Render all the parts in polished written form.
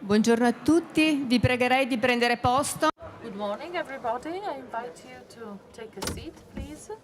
Buongiorno a tutti, vi pregherei di prendere posto. Good morning, everybody. I invite you to take a seat, please.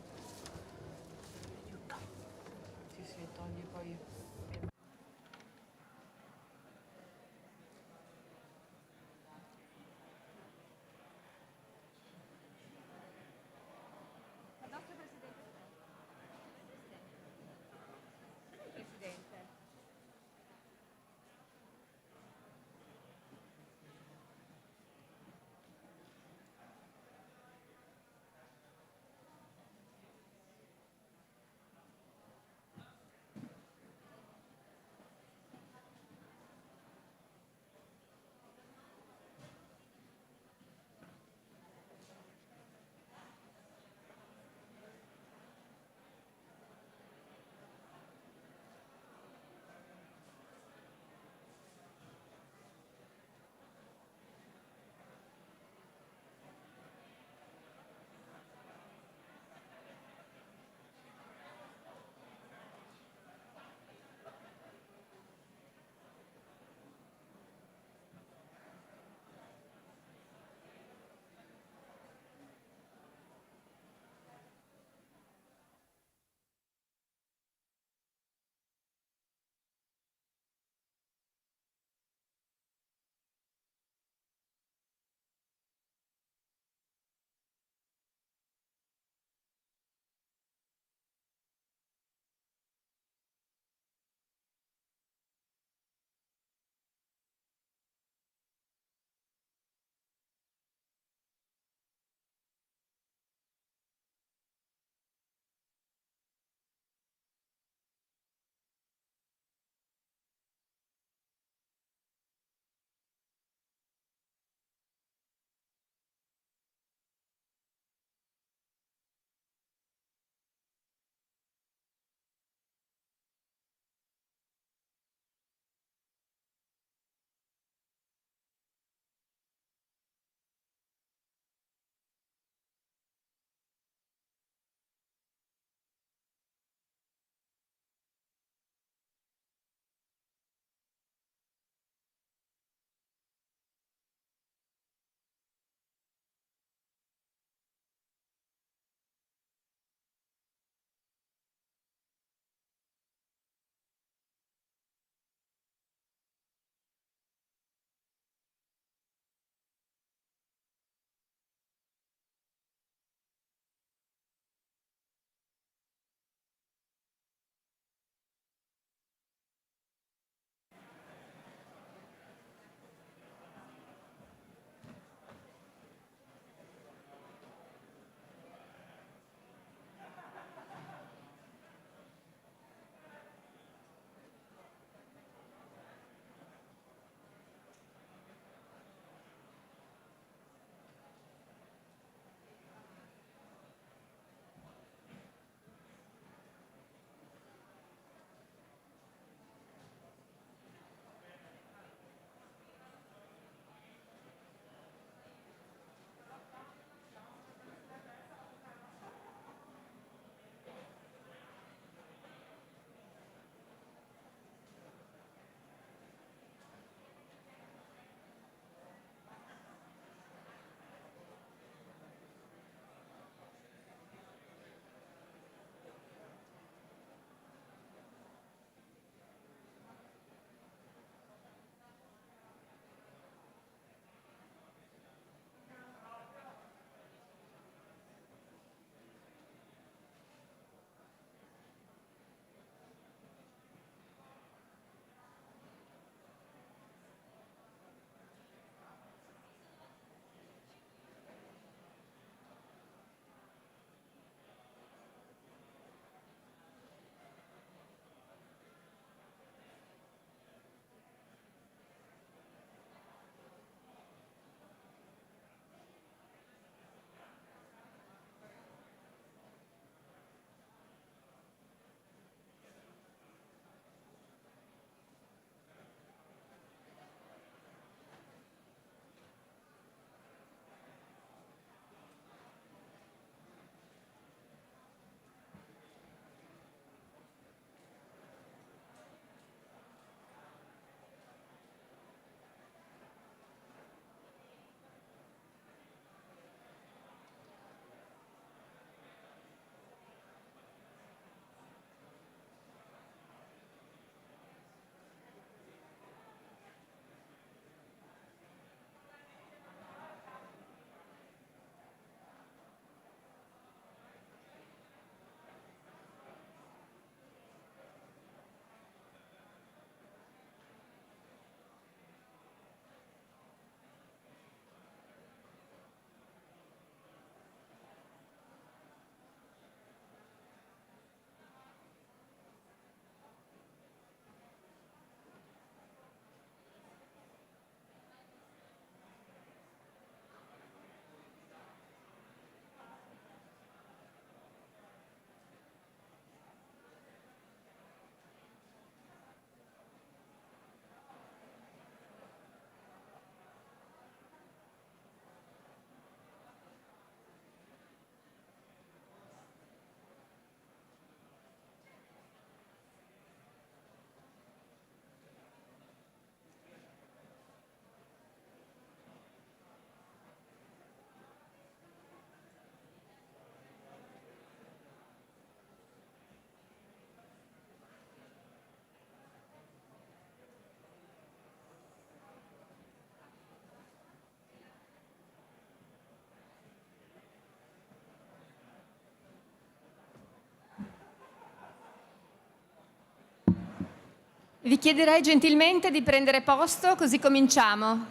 Vi chiederei gentilmente di prendere posto, così cominciamo.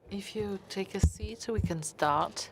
If you take a seat, we can start.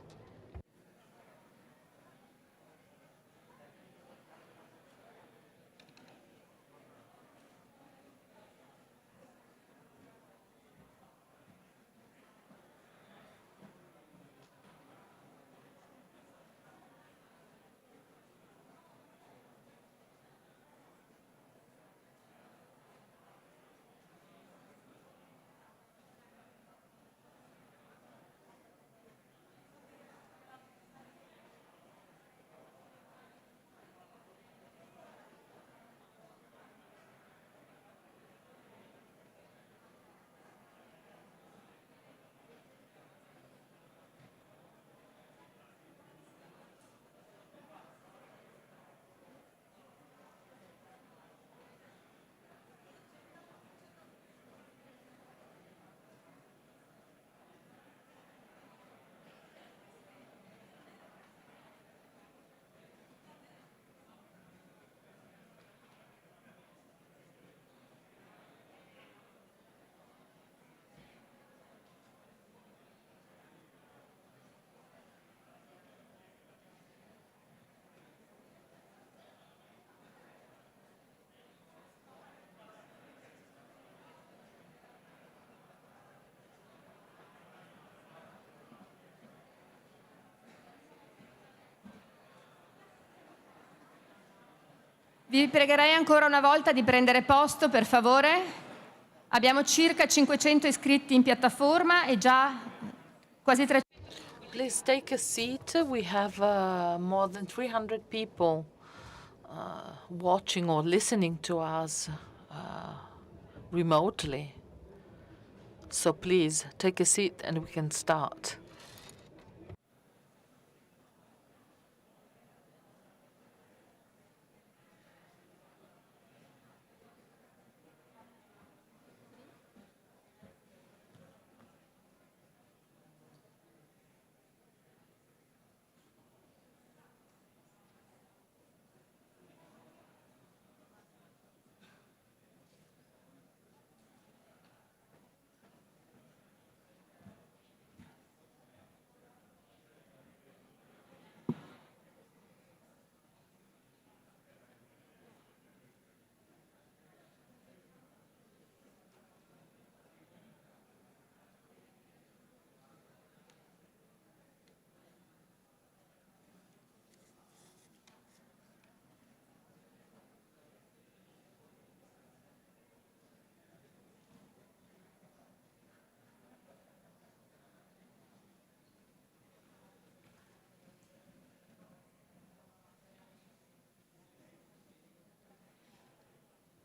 Vi pregherei ancora una volta di prendere posto, per favore. Abbiamo circa 500 iscritti in piattaforma e già quasi 300. Please take a seat. We have more than 300 people watching or listening to us remotely. So please take a seat and we can start.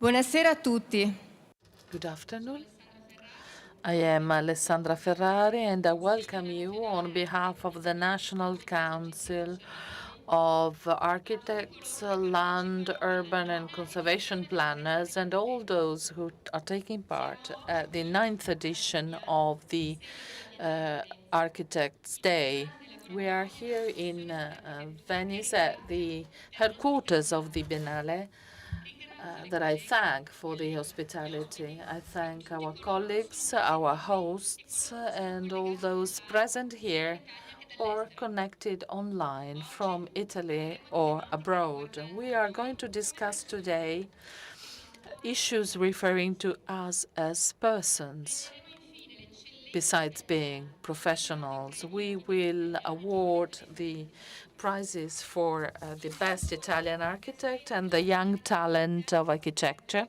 Buonasera a tutti. Good afternoon. I am Alessandra Ferrari, and I welcome you on behalf of the National Council of Architects, Land, Urban and Conservation Planners, and all those who are taking part at the 9th edition of the Architects' Day. We are here in Venice at the headquarters of the Biennale, that I thank for the hospitality. I thank our colleagues, our hosts, and all those present here or connected online from Italy or abroad. We are going to discuss today issues referring to us as persons. Besides being professionals, we will award the prizes for the best Italian architect and the young talent of architecture.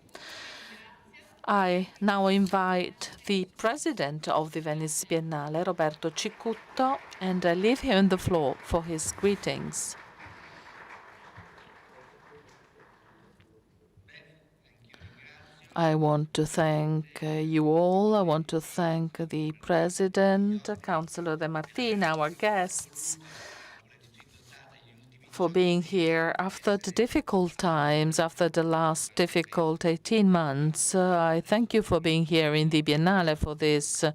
I now invite the president of the Venice Biennale, Roberto Cicutto, and I leave him the floor for his greetings. I want to thank you all. I want to thank the President, Councillor De Martina, our guests, for being here after the difficult times, after the last difficult 18 months. I thank you for being here in the Biennale for this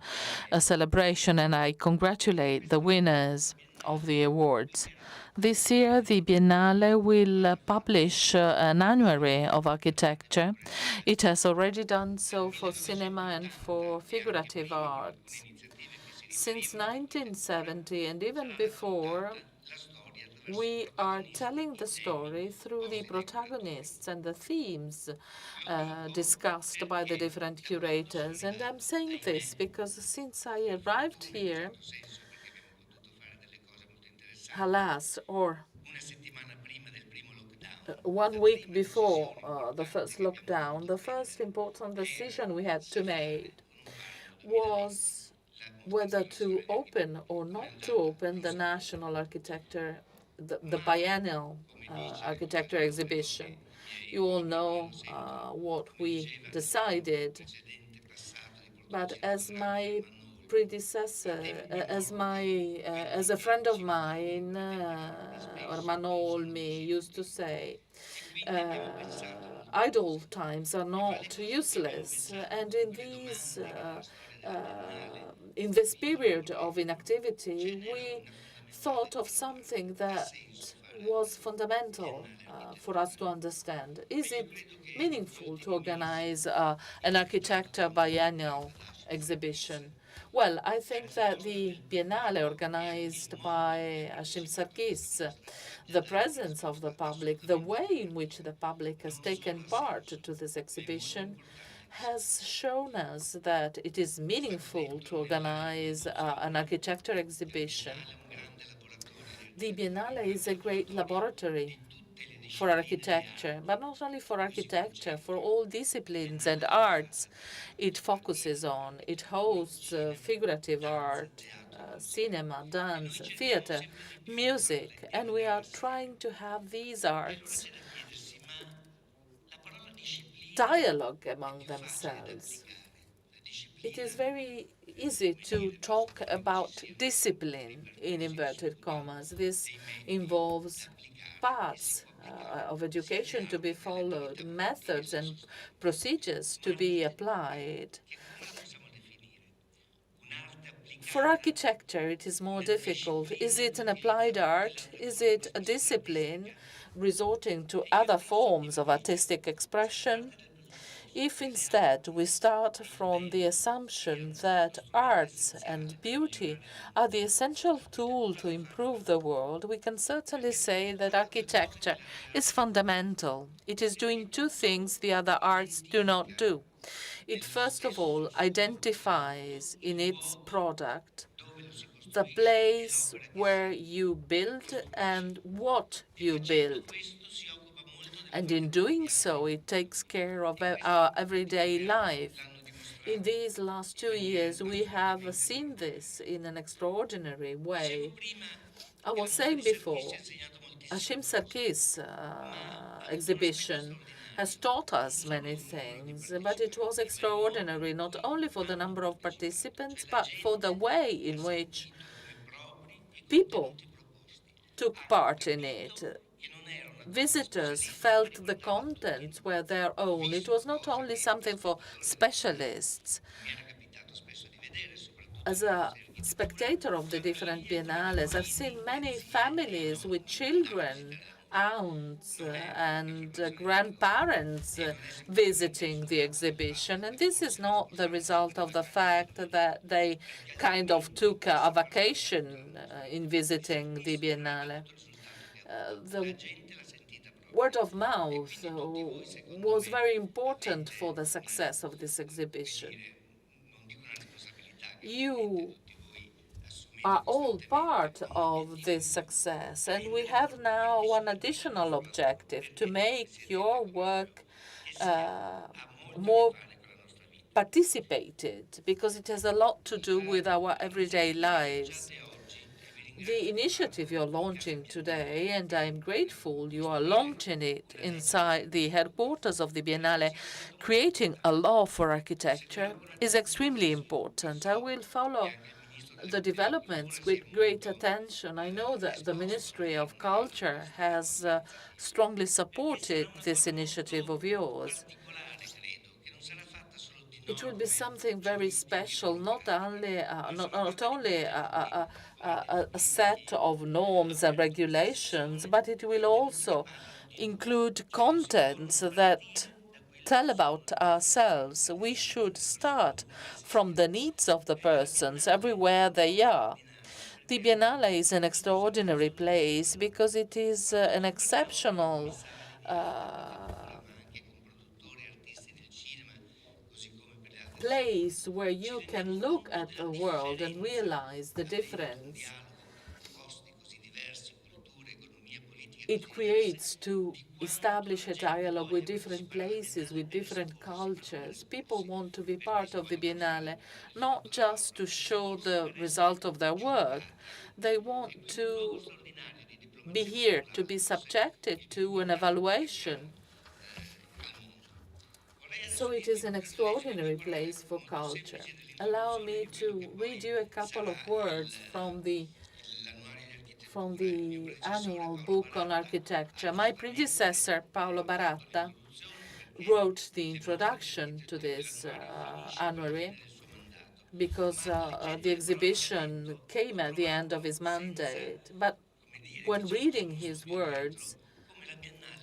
celebration, and I congratulate the winners of the awards. This year, the Biennale will publish an annuary of architecture. It has already done so for cinema and for figurative arts. Since 1970 and even before, we are telling the story through the protagonists and the themes discussed by the different curators. And I'm saying this because since I arrived here, alas, or 1 week before the first lockdown, the first important decision we had to make was whether to open or not to open the national architecture, the biennial architecture exhibition. You all know what we decided. But as my predecessor, as a friend of mine, Armando Olmi, used to say, idle times are not useless. And in this period of inactivity, we thought of something that was fundamental for us to understand. Is it meaningful to organize an architecture biennial exhibition? Well, I think that the Biennale organized by Hashim Sarkis, the presence of the public, the way in which the public has taken part to this exhibition has shown us that it is meaningful to organize an architecture exhibition. The Biennale is a great laboratory for architecture, but not only for architecture, for all disciplines and arts it focuses on. It hosts figurative art, cinema, dance, theater, music, and we are trying to have these arts dialogue among themselves. It is very easy to talk about discipline in inverted commas. This involves paths of education to be followed, methods and procedures to be applied. For architecture, it is more difficult. Is it an applied art? Is it a discipline resorting to other forms of artistic expression? If instead we start from the assumption that arts and beauty are the essential tool to improve the world, we can certainly say that architecture is fundamental. It is doing two things the other arts do not do. It first of all identifies in its product the place where you build and what you build. And in doing so, it takes care of our everyday life. In these last 2 years, we have seen this in an extraordinary way. I was saying before, Hashim Sarkis' exhibition has taught us many things, but it was extraordinary, not only for the number of participants, but for the way in which people took part in it. Visitors felt the contents were their own. It was not only something for specialists. As a spectator of the different biennales, I've seen many families with children, aunts and grandparents visiting the exhibition. And this is not the result of the fact that they kind of took a vacation in visiting the biennale. The word of mouth was very important for the success of this exhibition. You are all part of this success, and we have now one additional objective: to make your work more participated, because it has a lot to do with our everyday lives. The initiative you're launching today, and I'm grateful you are launching it inside the headquarters of the Biennale, creating a law for architecture, is extremely important. I will follow the developments with great attention. I know that the Ministry of Culture has strongly supported this initiative of yours. it will be something very special, not only a set of norms and regulations, but it will also include contents that tell about ourselves. We should start from the needs of the persons everywhere they are. The Biennale is an extraordinary place because it is an exceptional place where you can look at the world and realize the difference it creates to establish a dialogue with different places, with different cultures. People want to be part of the Biennale, not just to show the result of their work. They want to be here, to be subjected to an evaluation. So it is an extraordinary place for culture. Allow me to read you a couple of words from the annual book on architecture. My predecessor, Paolo Baratta, wrote the introduction to this annuary because the exhibition came at the end of his mandate. But when reading his words,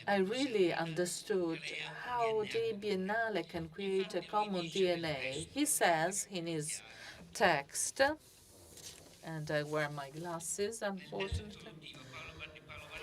I really understood how the Biennale can create a common DNA. He says in his text, and I wear my glasses, unfortunately.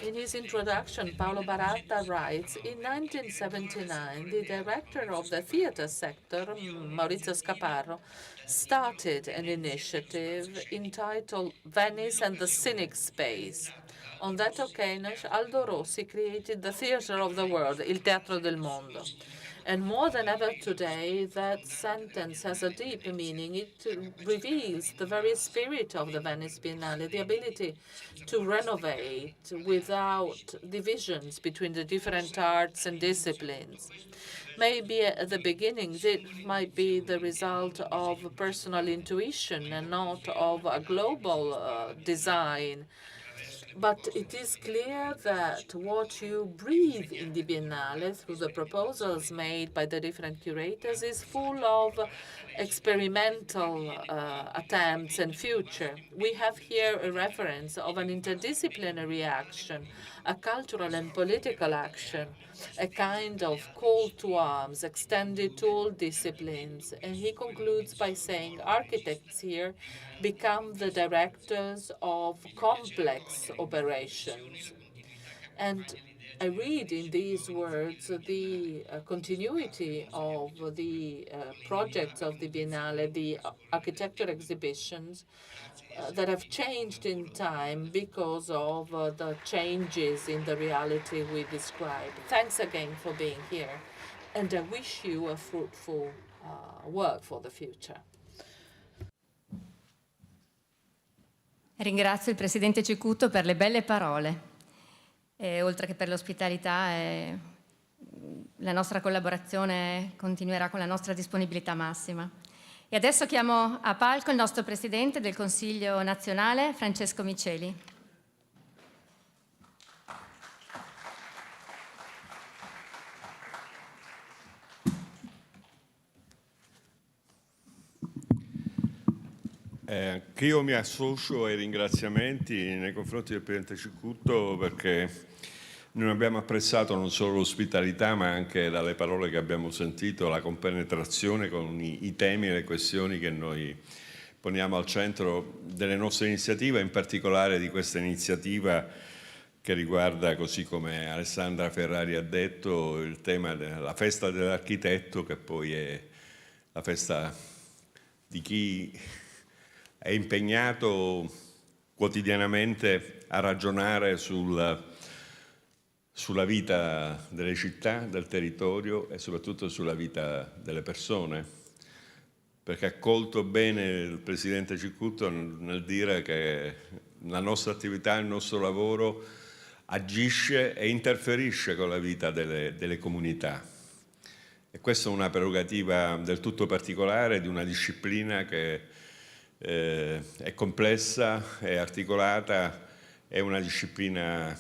In his introduction, Paolo Baratta writes, in 1979, the director of the theater sector, Maurizio Scaparro, started an initiative entitled Venice and the Cynic Space. On that occasion, Aldo Rossi created the theater of the world, Il Teatro del Mondo. And more than ever today, that sentence has a deep meaning. It reveals the very spirit of the Venice Biennale, the ability to renovate without divisions between the different arts and disciplines. Maybe at the beginning, it might be the result of personal intuition and not of a global design. But it is clear that what you breathe in the Biennale through the proposals made by the different curators is full of experimental attempts and future. We have here a reference of an interdisciplinary action, a cultural and political action, a kind of call to arms extended to all disciplines. And he concludes by saying architects here become the directors of complex operations. And I read in these words the continuity of the projects of the Biennale, the architecture exhibitions that have changed in time because of the changes in the reality we describe. Thanks again for being here, and I wish you a fruitful work for the future. Ringrazio il Presidente Cecutto per le belle parole, oltre che per l'ospitalità. La nostra collaborazione continuerà con la nostra disponibilità massima. E adesso chiamo a palco il nostro Presidente del Consiglio nazionale, Francesco Miceli. Anch'io mi associo ai ringraziamenti nei confronti del Presidente Cecutto, perché noi abbiamo apprezzato non solo l'ospitalità, ma anche dalle parole che abbiamo sentito la compenetrazione con i temi e le questioni che noi poniamo al centro delle nostre iniziative, in particolare di questa iniziativa che riguarda, così come Alessandra Ferrari ha detto, il tema della Festa dell'Architetto, che poi è la festa di chi è impegnato quotidianamente a ragionare sulla vita delle città, del territorio e soprattutto sulla vita delle persone, perché ha colto bene il Presidente Cecutto nel dire che la nostra attività, il nostro lavoro agisce e interferisce con la vita delle comunità. E questa è una prerogativa del tutto particolare di una disciplina che è complessa, è articolata, è una disciplina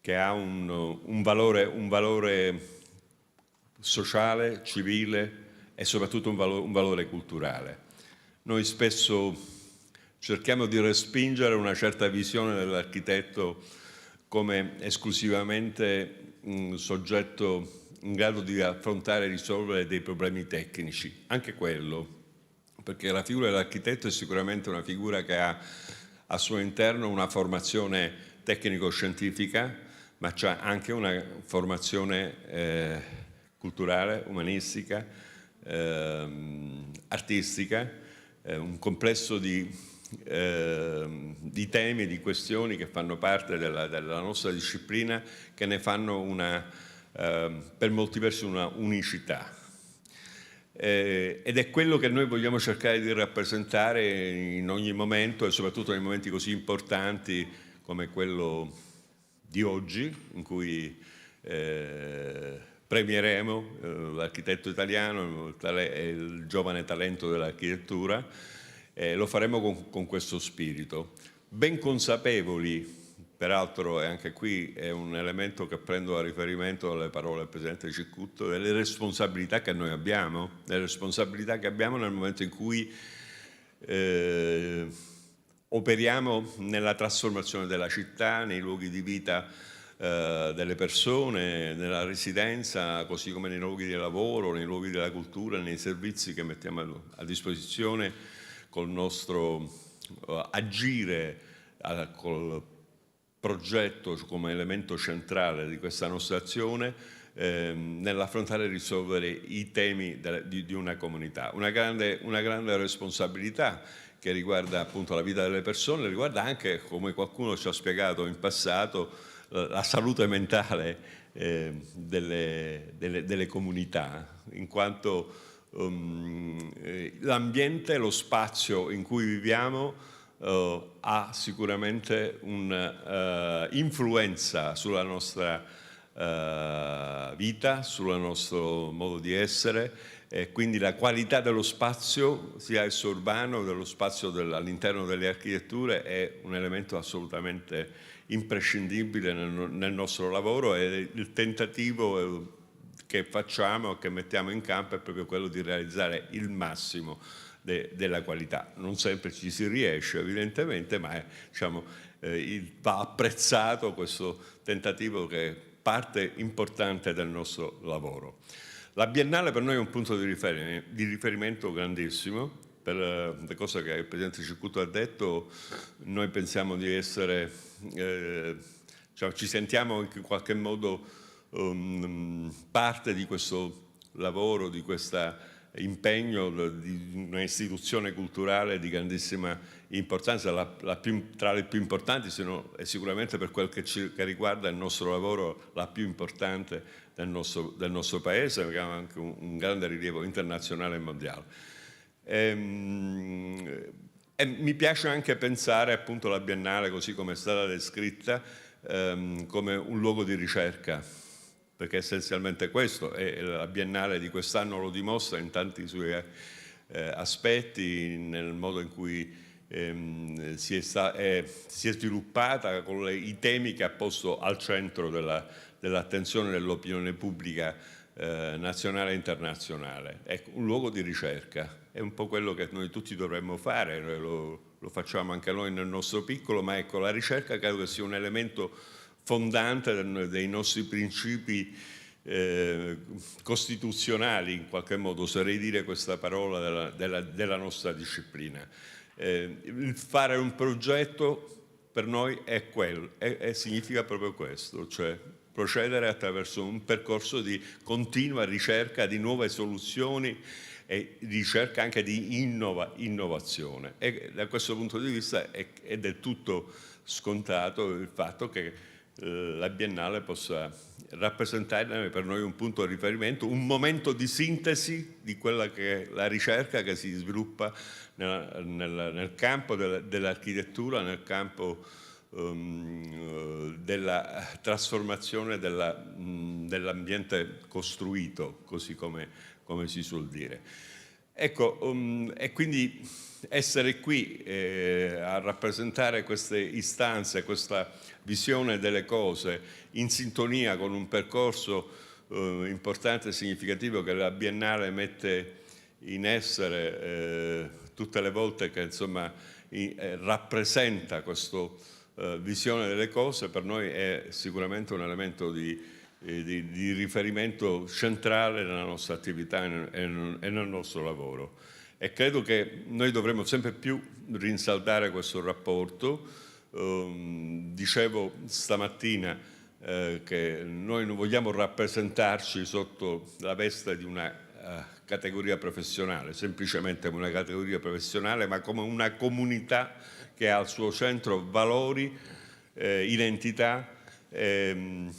che ha un valore sociale, civile, e soprattutto un valore culturale. Noi spesso cerchiamo di respingere una certa visione dell'architetto come esclusivamente un soggetto in grado di affrontare e risolvere dei problemi tecnici, anche quello, perché la figura dell'architetto è sicuramente una figura che ha al suo interno una formazione tecnico-scientifica, ma c'è anche una formazione culturale, umanistica, artistica, un complesso di temi, di questioni che fanno parte della nostra disciplina, che ne fanno per molti versi una unicità. Ed è quello che noi vogliamo cercare di rappresentare in ogni momento, e soprattutto nei momenti così importanti come quello di oggi, in cui premieremo l'architetto italiano e il giovane talento dell'architettura. Lo faremo con questo spirito, ben consapevoli, peraltro, e anche qui è un elemento che prendo a riferimento dalle parole del Presidente Cicutto, delle responsabilità che noi abbiamo, nel momento in cui operiamo nella trasformazione della città, nei luoghi di vita delle persone, nella residenza, così come nei luoghi di lavoro, nei luoghi della cultura, nei servizi che mettiamo a disposizione col nostro agire, col progetto come elemento centrale di questa nostra azione, nell'affrontare e risolvere i temi di una comunità. Una grande responsabilità che riguarda appunto la vita delle persone, riguarda anche, come qualcuno ci ha spiegato in passato, la salute mentale delle comunità, in quanto l'ambiente, lo spazio in cui viviamo ha sicuramente un'influenza sulla nostra vita, sul nostro modo di essere, e quindi la qualità dello spazio, sia esso urbano, dello spazio all'interno delle architetture, è un elemento assolutamente imprescindibile nel nostro lavoro, e il tentativo che facciamo, che mettiamo in campo, è proprio quello di realizzare il massimo della qualità. Non sempre ci si riesce evidentemente, ma va apprezzato questo tentativo, che è parte importante del nostro lavoro. La Biennale per noi è un punto di riferimento grandissimo. Per le cose che il Presidente Cicutto ha detto, noi pensiamo di essere, ci sentiamo in qualche modo parte di questo lavoro, di questo impegno di un'istituzione culturale di grandissima importanza, tra le più importanti, e sicuramente per quel che riguarda il nostro lavoro, la più importante del nostro Paese, che ha anche un grande rilievo internazionale e mondiale. E mi piace anche pensare appunto alla Biennale, così come è stata descritta, come un luogo di ricerca, perché essenzialmente questo è la Biennale di quest'anno, lo dimostra in tanti suoi aspetti, nel modo in cui si è sviluppata, con i temi che ha posto al centro dell'attenzione dell'opinione pubblica nazionale e internazionale. Ecco, un luogo di ricerca, è un po' quello che noi tutti dovremmo fare, lo facciamo anche noi nel nostro piccolo, ma ecco, la ricerca credo che sia un elemento fondante dei nostri principi costituzionali, in qualche modo, oserei dire questa parola, della nostra disciplina. Il fare un progetto per noi è significa proprio questo, cioè procedere attraverso un percorso di continua ricerca di nuove soluzioni e ricerca anche di innovazione. E da questo punto di vista è del tutto scontato il fatto che la Biennale possa rappresentare per noi un punto di riferimento, un momento di sintesi di quella che è la ricerca che si sviluppa nel campo dell'architettura, nel campo della trasformazione dell'ambiente costruito, così come si suol dire. Ecco, e quindi essere qui a rappresentare queste istanze, questa visione delle cose, in sintonia con un percorso importante e significativo che la Biennale mette in essere tutte le volte che insomma rappresenta questa visione delle cose, per noi è sicuramente un elemento di riferimento centrale nella nostra attività e nel nostro lavoro. E credo che noi dovremmo sempre più rinsaldare questo rapporto. Dicevo stamattina che noi non vogliamo rappresentarci sotto la veste di una categoria professionale, semplicemente come una categoria professionale, ma come una comunità che ha al suo centro valori, identità e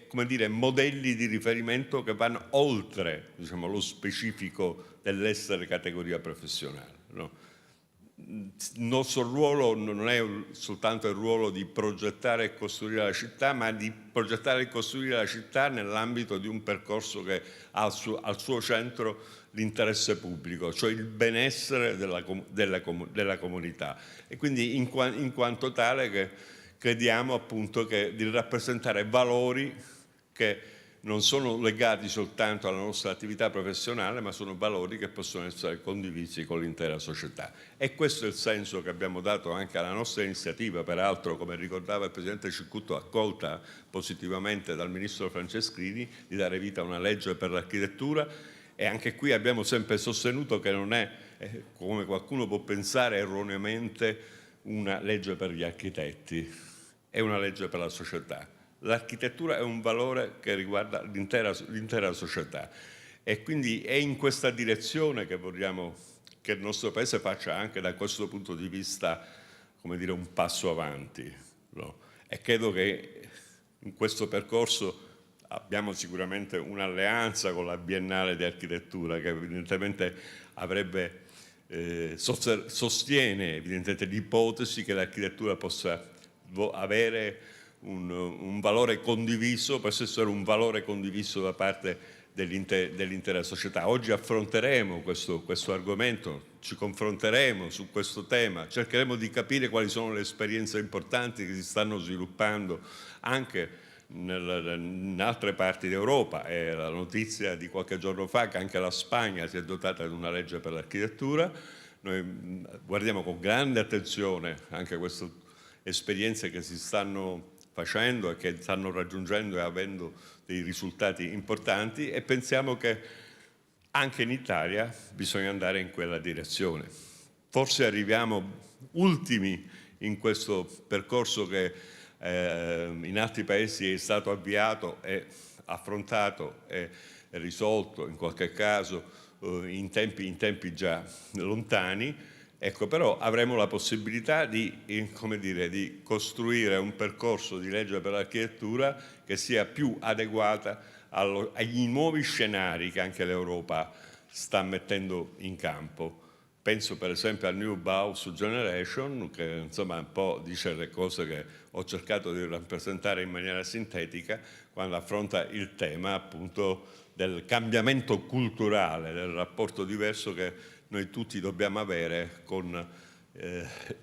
come dire, modelli di riferimento che vanno oltre, diciamo, lo specifico dell'essere categoria professionale, no? Il nostro ruolo non è soltanto il ruolo di progettare e costruire la città, ma di progettare e costruire la città nell'ambito di un percorso che ha al suo centro l'interesse pubblico, cioè il benessere della comunità. E quindi in quanto tale che crediamo appunto di rappresentare valori che non sono legati soltanto alla nostra attività professionale, ma sono valori che possono essere condivisi con l'intera società. E questo è il senso che abbiamo dato anche alla nostra iniziativa, peraltro, come ricordava il Presidente Cicutto, accolta positivamente dal Ministro Franceschini, di dare vita a una legge per l'architettura. E anche qui abbiamo sempre sostenuto che non è, come qualcuno può pensare erroneamente, una legge per gli architetti, è una legge per la società. L'architettura è un valore che riguarda l'intera società e quindi è in questa direzione che vogliamo che il nostro Paese faccia anche da questo punto di vista, come dire, un passo avanti, no? E credo che in questo percorso abbiamo sicuramente un'alleanza con la Biennale di Architettura che evidentemente sostiene evidentemente l'ipotesi che l'architettura possa avere un valore condiviso, possa essere un valore condiviso da parte dell'intera società. Oggi affronteremo questo argomento, ci confronteremo su questo tema, cercheremo di capire quali sono le esperienze importanti che si stanno sviluppando anche in altre parti d'Europa. È la notizia di qualche giorno fa che anche la Spagna si è dotata di una legge per l'architettura. Noi guardiamo con grande attenzione anche queste esperienze che si stanno facendo e che stanno raggiungendo e avendo dei risultati importanti e pensiamo che anche in Italia bisogna andare in quella direzione. Forse arriviamo ultimi in questo percorso che in altri paesi è stato avviato e affrontato e risolto in qualche caso in tempi già lontani. Ecco, però avremo la possibilità di costruire un percorso di legge per l'architettura che sia più adeguata agli nuovi scenari che anche l'Europa sta mettendo in campo. Penso per esempio al New Bauhaus Generation, che insomma un po' dice le cose che ho cercato di rappresentare in maniera sintetica, quando affronta il tema appunto del cambiamento culturale, del rapporto diverso che noi tutti dobbiamo avere con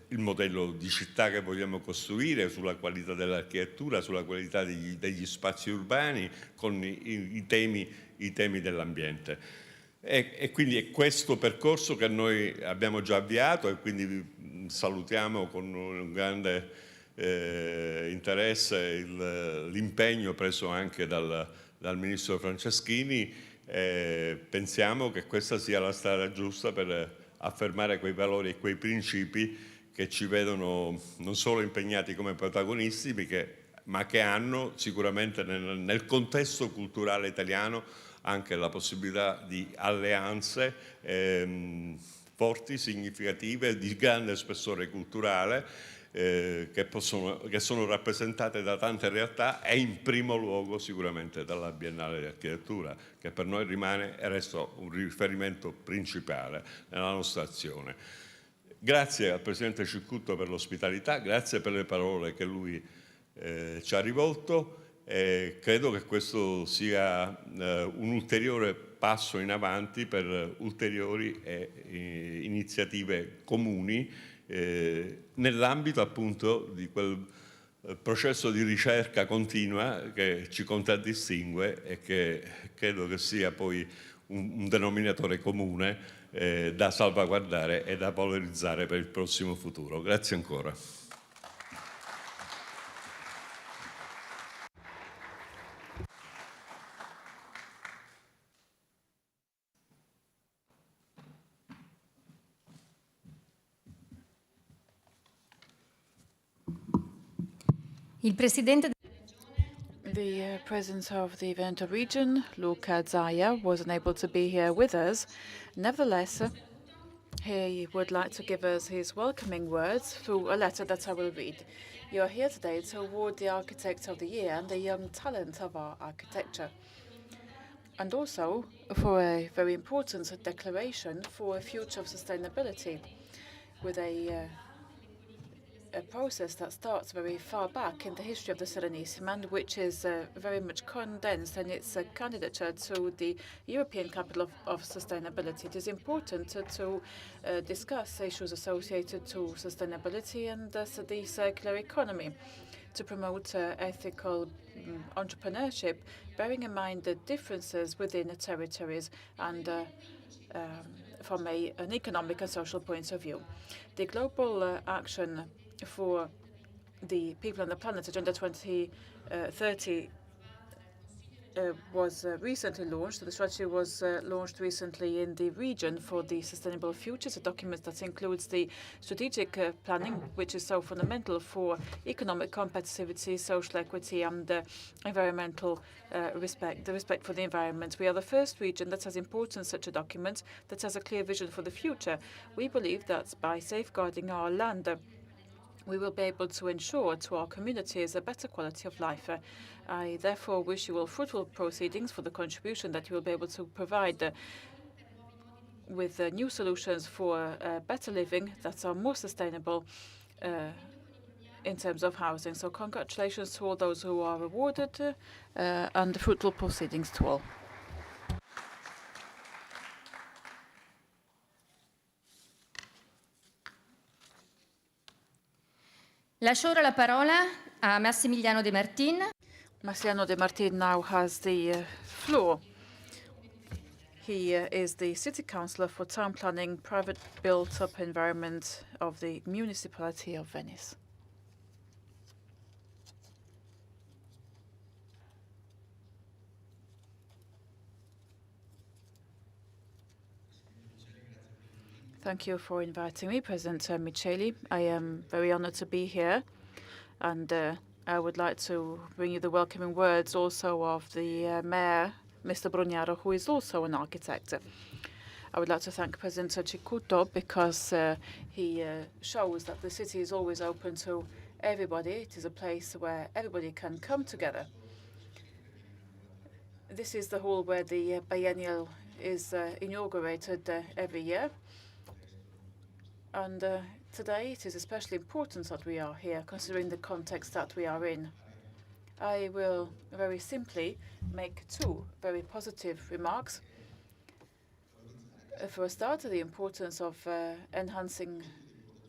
il modello di città che vogliamo costruire, sulla qualità dell'architettura, sulla qualità degli spazi urbani, con i temi dell'ambiente. E quindi è questo percorso che noi abbiamo già avviato e quindi salutiamo con un grande interesse l'impegno preso anche dal Ministro Franceschini. Pensiamo che questa sia la strada giusta per affermare quei valori e quei principi che ci vedono non solo impegnati come protagonisti, ma che hanno sicuramente nel contesto culturale italiano anche la possibilità di alleanze forti, significative, di grande spessore culturale, che sono rappresentate da tante realtà e in primo luogo sicuramente dalla Biennale di Architettura, che per noi rimane e resta un riferimento principale nella nostra azione. Grazie al Presidente Cicutto per l'ospitalità, grazie per le parole che lui ci ha rivolto. Credo che questo sia un ulteriore passo in avanti per ulteriori iniziative comuni nell'ambito appunto di quel processo di ricerca continua che ci contraddistingue e che credo che sia poi un denominatore comune da salvaguardare e da valorizzare per il prossimo futuro. Grazie ancora. Il presidente The president of the Veneto region, Luca Zaia, was unable to be here with us. Nevertheless, he would like to give us his welcoming words through a letter that I will read. You are here today to award the Architect of the Year and the young talent of our architecture, and also for a very important declaration for a future of sustainability with a process that starts very far back in the history of the Serenissima and which is very much condensed in its candidature to the European Capital of Sustainability. It is important to discuss issues associated to sustainability and the circular economy, to promote ethical entrepreneurship, bearing in mind the differences within territories and from an economic and social point of view. The global action for the people on the planet, Agenda 2030, was recently launched. The strategy was launched recently in the region for the sustainable future. It's a document that includes the strategic planning, which is so fundamental for economic competitivity, social equity, and environmental respect, the respect for the environment. We are the first region that has imported such a document that has a clear vision for the future. We believe that by safeguarding our land, we will be able to ensure to our communities a better quality of life. I therefore wish you all fruitful proceedings for the contribution that you will be able to provide with new solutions for better living that are more sustainable in terms of housing. So congratulations to all those who are awarded and fruitful proceedings to all. lascio ora la parola a Massimiliano De Martin. Massimiliano De Martin now has the floor. He is the City Councillor for Town Planning, Private Built-Up Environment of the Municipality of Venice. Thank you for inviting me, President Micheli. I am very honored to be here, and I would like to bring you the welcoming words also of the Mayor, Mr. Brugnaro, who is also an architect. I would like to thank President Cicutto because he shows that the city is always open to everybody. It is a place where everybody can come together. This is the hall where the biennial is inaugurated every year. And today it is especially important that we are here, considering the context that we are in. I will very simply make two very positive remarks. For a start, the importance of enhancing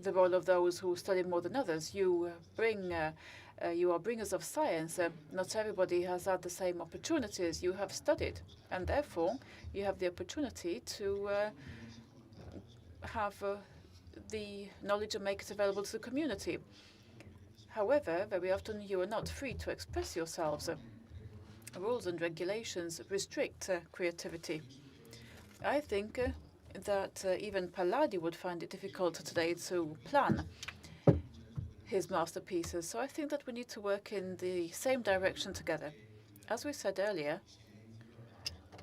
the role of those who study more than others. You are bringers of science. Not everybody has had the same opportunities. You have studied, and therefore you have the opportunity to have the knowledge and make it available to the community. However, very often you are not free to express yourselves. Rules and regulations restrict creativity. I think that even Palladio would find it difficult today to plan his masterpieces. So I think that we need to work in the same direction together. As we said earlier,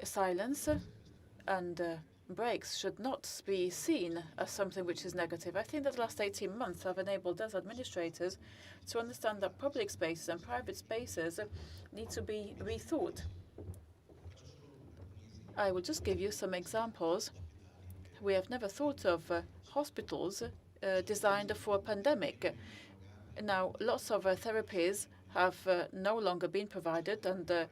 silence and breaks should not be seen as something which is negative. I think that the last 18 months have enabled us administrators to understand that public spaces and private spaces need to be rethought. I will just give you some examples. We have never thought of hospitals designed for a pandemic. Now, lots of therapies have no longer been provided, and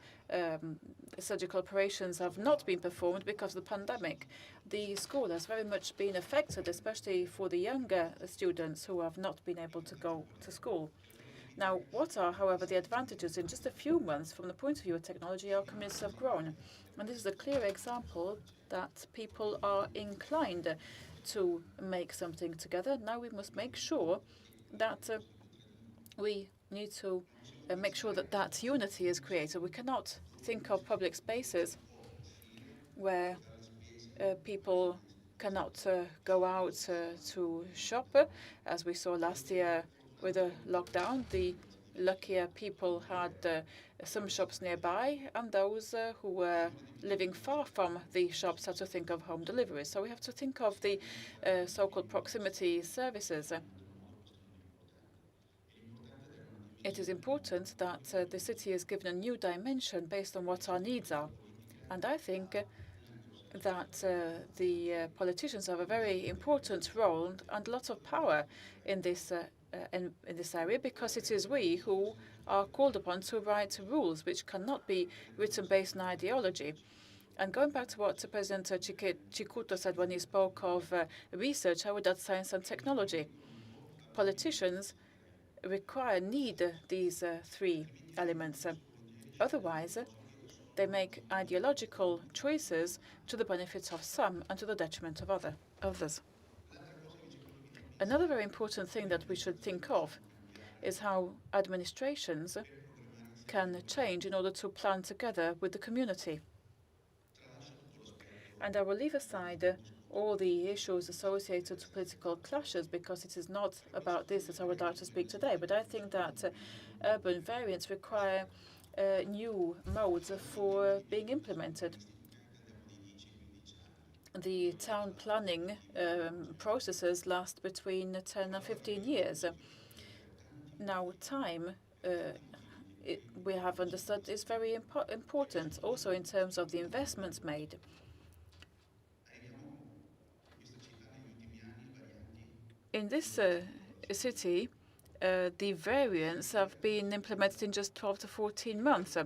surgical operations have not been performed because of the pandemic. The school has very much been affected, especially for the younger students who have not been able to go to school. Now, what are, however, the advantages? In just a few months, from the point of view of technology, our communities have grown. And this is a clear example that people are inclined to make something together. Now we must make sure that we need to make sure that that unity is created. We cannot think of public spaces where people cannot go out to shop. As we saw last year with the lockdown, the luckier people had some shops nearby, and those who were living far from the shops had to think of home delivery. So we have to think of the so-called proximity services. It is important that the city is given a new dimension based on what our needs are. And I think that the politicians have a very important role and a lot of power in this area, because it is we who are called upon to write rules which cannot be written based on ideology. And going back to what President Cicutto said when he spoke of research, I would add science and technology. Politicians need these three elements. Otherwise, they make ideological choices to the benefit of some and to the detriment of others. Another very important thing that we should think of is how administrations can change in order to plan together with the community. And I will leave aside all the issues associated to political clashes, because it is not about this that I would like to speak today. But I think that urban variants require new modes for being implemented. The town planning processes last between 10 and 15 years. Now, time, we have understood, is very important, also in terms of the investments made. In this city, the variants have been implemented in just 12 to 14 months.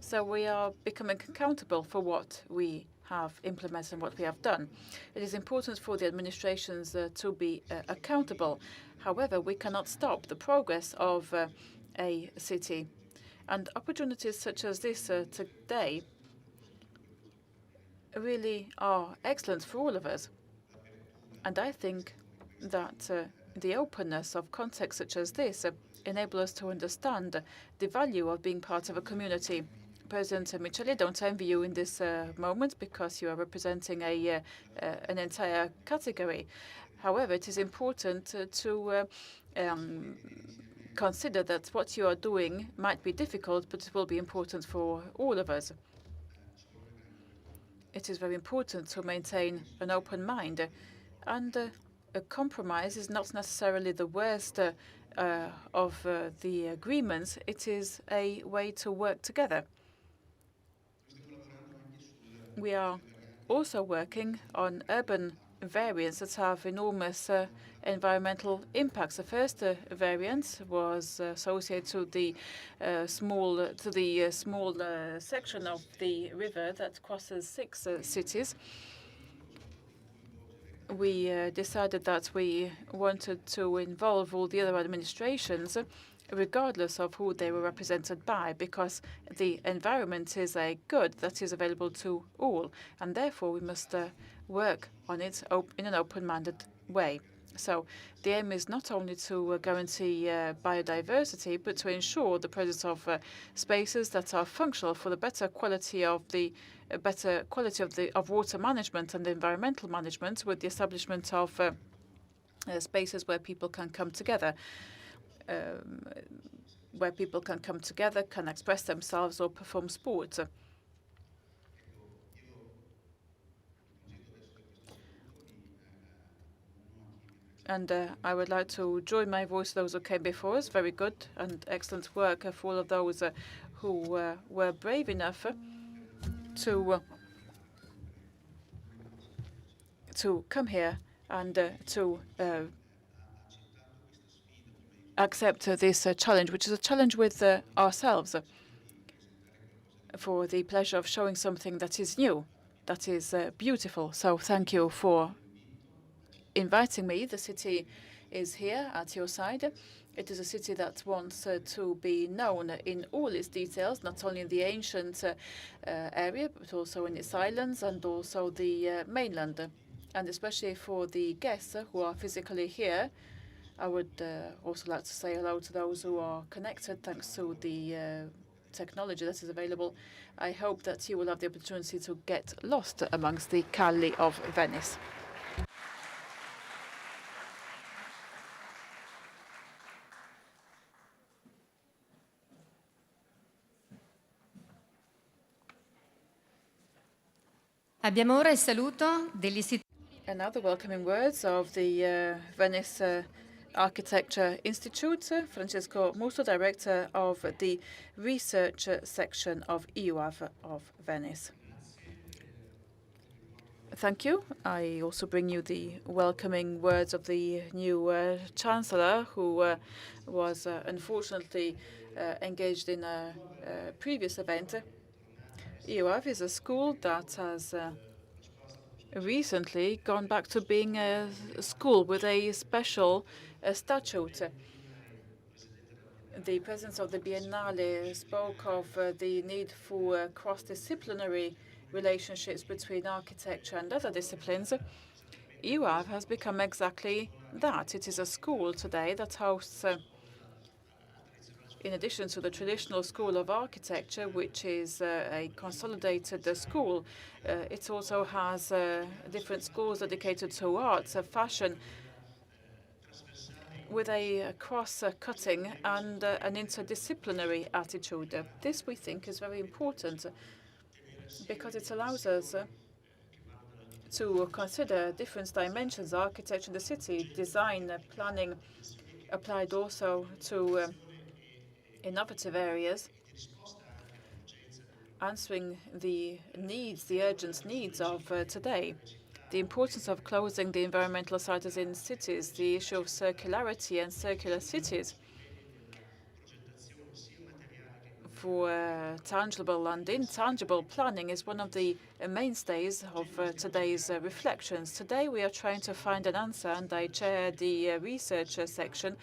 So we are becoming accountable for what we have implemented and what we have done. It is important for the administrations to be accountable. However, we cannot stop the progress of a city. And opportunities such as this today really are excellent for all of us. And I think that the openness of contexts such as this enable us to understand the value of being part of a community. President Micheli, I don't envy you in this moment, because you are representing an entire category. However, it is important to consider that what you are doing might be difficult, but it will be important for all of us. It is very important to maintain an open mind, and a compromise is not necessarily the worst of the agreements. It is a way to work together. We are also working on urban variants that have enormous environmental impacts. The first variant was associated to the small section of the river that crosses 6 cities. We decided that we wanted to involve all the other administrations, regardless of who they were represented by, because the environment is a good that is available to all, and therefore we must work on it in an open-minded way. So the aim is not only to guarantee biodiversity, but to ensure the presence of spaces that are functional for the better quality of water management and environmental management, with the establishment of spaces where people can come together, can express themselves or perform sports. And I would like to join my voice to those who came before us. Very good and excellent work for all of those who were brave enough to come here and to accept this challenge, which is a challenge with ourselves, for the pleasure of showing something that is new, that is beautiful. So thank you for inviting me. The city is here at your side, It is a city that wants to be known in all its details, not only in the ancient area, but also in its islands and also the mainland. And especially for the guests who are physically here, I would also like to say hello to those who are connected thanks to the technology that is available. I hope that you will have the opportunity to get lost amongst the Calli of Venice. Abbiamo ora il saluto dell'Istituto. And now the welcoming words of the Venice Architecture Institute, Francesco Musso, director of the research section of EUAV of Venice. Thank you. I also bring you the welcoming words of the new chancellor, who was unfortunately engaged in a previous event. EUAV is a school that has recently gone back to being a school with a special statute. The president of the Biennale spoke of the need for cross-disciplinary relationships between architecture and other disciplines. EUAV has become exactly that. It is a school today that hosts, in addition to the traditional School of Architecture, which is a consolidated school, it also has different schools dedicated to arts, fashion, with a cross-cutting and an interdisciplinary attitude. This, we think, is very important because it allows us to consider different dimensions, architecture in the city, design, planning, applied also to innovative areas, answering the needs, the urgent needs of today. The importance of closing the environmental sites in cities, the issue of circularity and circular cities for tangible and intangible planning is one of the mainstays of today's reflections. Today we are trying to find an answer, and I chair the research section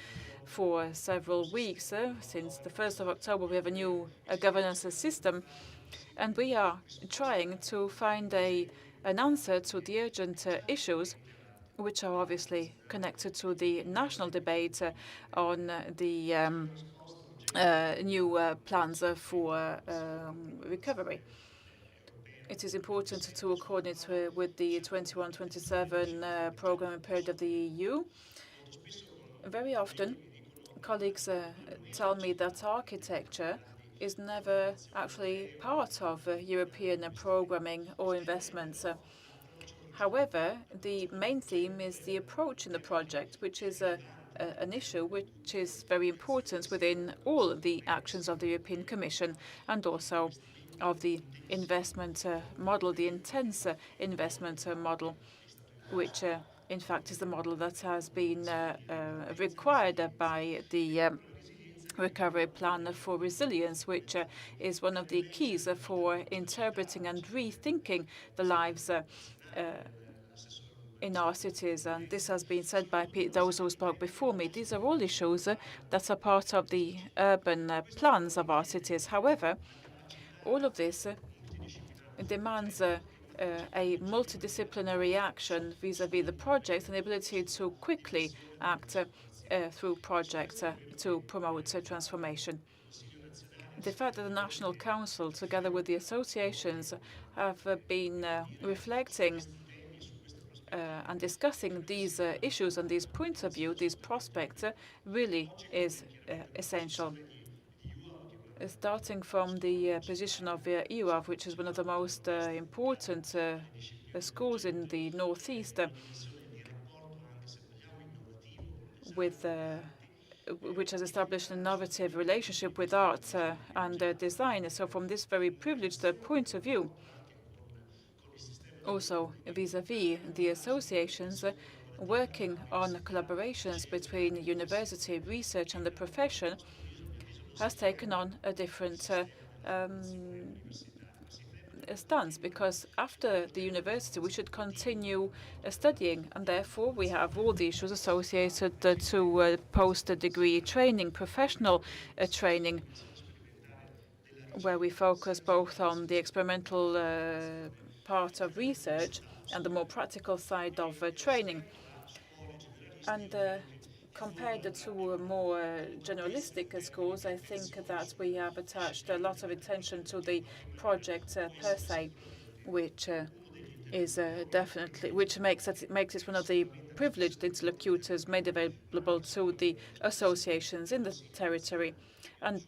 for several weeks. Since the 1st of October we have a new governance system, and we are trying to find an answer to the urgent issues, which are obviously connected to the national debate on the new plans for recovery. It is important to coordinate with the 21-27 programming period of the EU. Very often, colleagues tell me that architecture is never actually part of European programming or investments. However, the main theme is the approach in the project, which is an issue which is very important within all the actions of the European Commission and also of the investment model, the intense investment model, which in fact is the model that has been required by the recovery plan for resilience, which is one of the keys for interpreting and rethinking the lives in our cities. And this has been said by those who spoke before me. These are all issues that are part of the urban plans of our cities. However, all of this demands a multidisciplinary action vis-à-vis the project and the ability to quickly act through projects to promote transformation. The fact that the National Council, together with the associations, have been reflecting and discussing these issues and these points of view, these prospects, really is essential. Starting from the position of EUAV, which is one of the most important schools in the northeast, which has established an innovative relationship with art and design. So from this very privileged point of view, also vis-à-vis the associations, working on collaborations between university, research and the profession has taken on a different stance, because after the university we should continue studying, and therefore we have all the issues associated to post-degree training, professional training, where we focus both on the experimental part of research and the more practical side of training. And compared to more generalistic schools, I think that we have attached a lot of attention to the project per se, which is definitely, which makes it one of the privileged interlocutors made available to the associations in the territory, and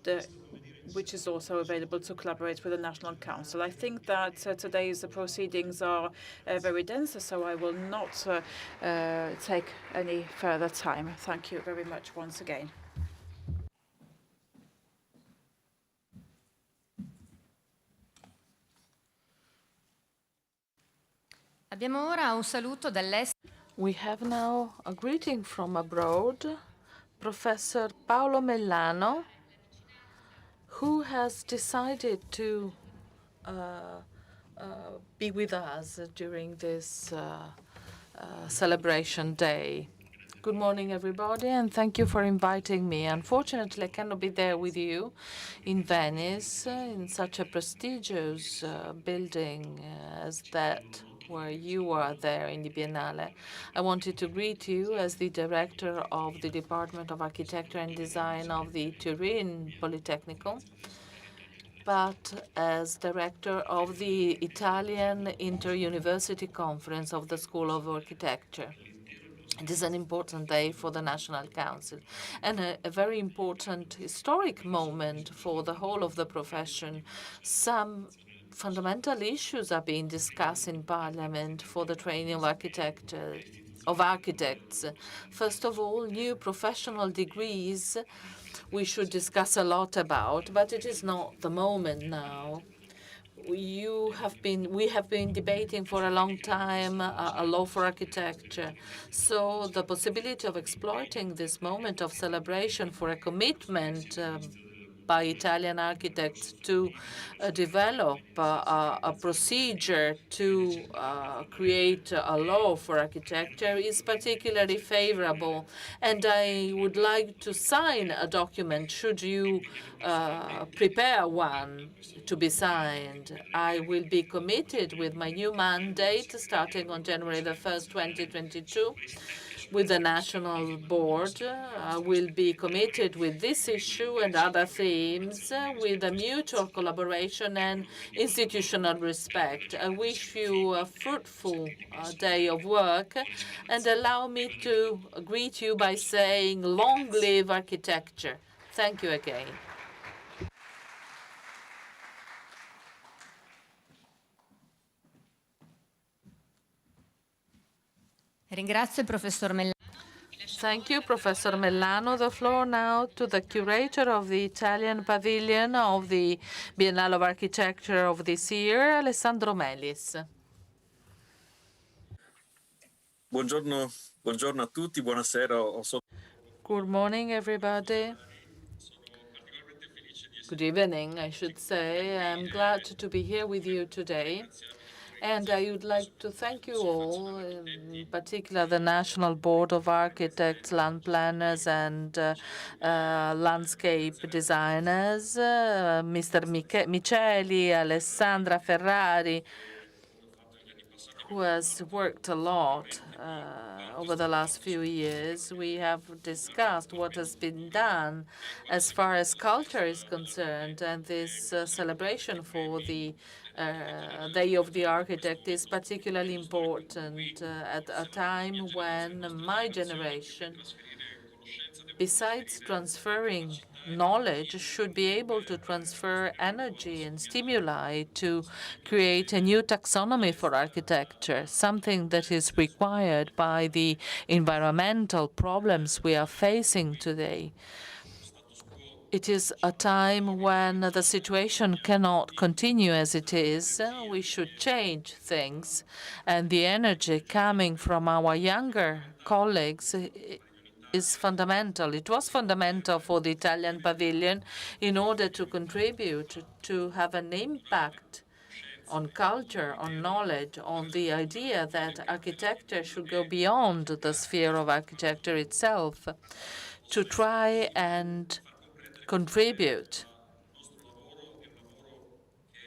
which is also available to collaborate with the National Council. I think that today's proceedings are very dense, so I will not take any further time. Thank you very much once again. Abbiamo ora un saluto dall'estero. We have now a greeting from abroad, Professor Paolo Mellano, who has decided to be with us during this celebration day. Good morning, everybody, and thank you for inviting me. Unfortunately, I cannot be there with you in Venice, in such a prestigious building as that where you are there in the Biennale. I wanted to greet you as the director of the Department of Architecture and Design of the Turin Polytechnical, but as director of the Italian Inter-University Conference of the School of Architecture. It is an important day for the National Council and a very important historic moment for the whole of the profession. Some fundamental issues are being discussed in Parliament for the training of architects. First of all, new professional degrees we should discuss a lot about, but it is not the moment now. We have been debating for a long time a law for architecture. So the possibility of exploiting this moment of celebration for a commitment by Italian architects to develop a procedure to create a law for architecture is particularly favorable. And I would like to sign a document should you prepare one to be signed. I will be committed with my new mandate starting on January the 1st, 2022. With the National Board, I will be committed with this issue and other themes with a mutual collaboration and institutional respect. I wish you a fruitful day of work, and allow me to greet you by saying, long live architecture. Thank you again. Ringrazio il professor Mellano. Thank you, Professor Mellano. The floor now to the curator of the Italian pavilion of the Biennale of Architecture of this year, Alessandro Melis. Buongiorno a tutti, buonasera. Good morning, everybody. Good evening, I should say. I'm glad to be here with you today. And I would like to thank you all, in particular the National Board of Architects, land planners, and landscape designers, Mr. Miceli, Alessandra Ferrari, who has worked a lot over the last few years. We have discussed what has been done as far as culture is concerned, and this celebration for the Day of the Architect is particularly important at a time when my generation, besides transferring knowledge, should be able to transfer energy and stimuli to create a new taxonomy for architecture, something that is required by the environmental problems we are facing today. It is a time when the situation cannot continue as it is. We should change things, and the energy coming from our younger colleagues is fundamental. It was fundamental for the Italian pavilion in order to contribute to have an impact on culture, on knowledge, on the idea that architecture should go beyond the sphere of architecture itself to try and contribute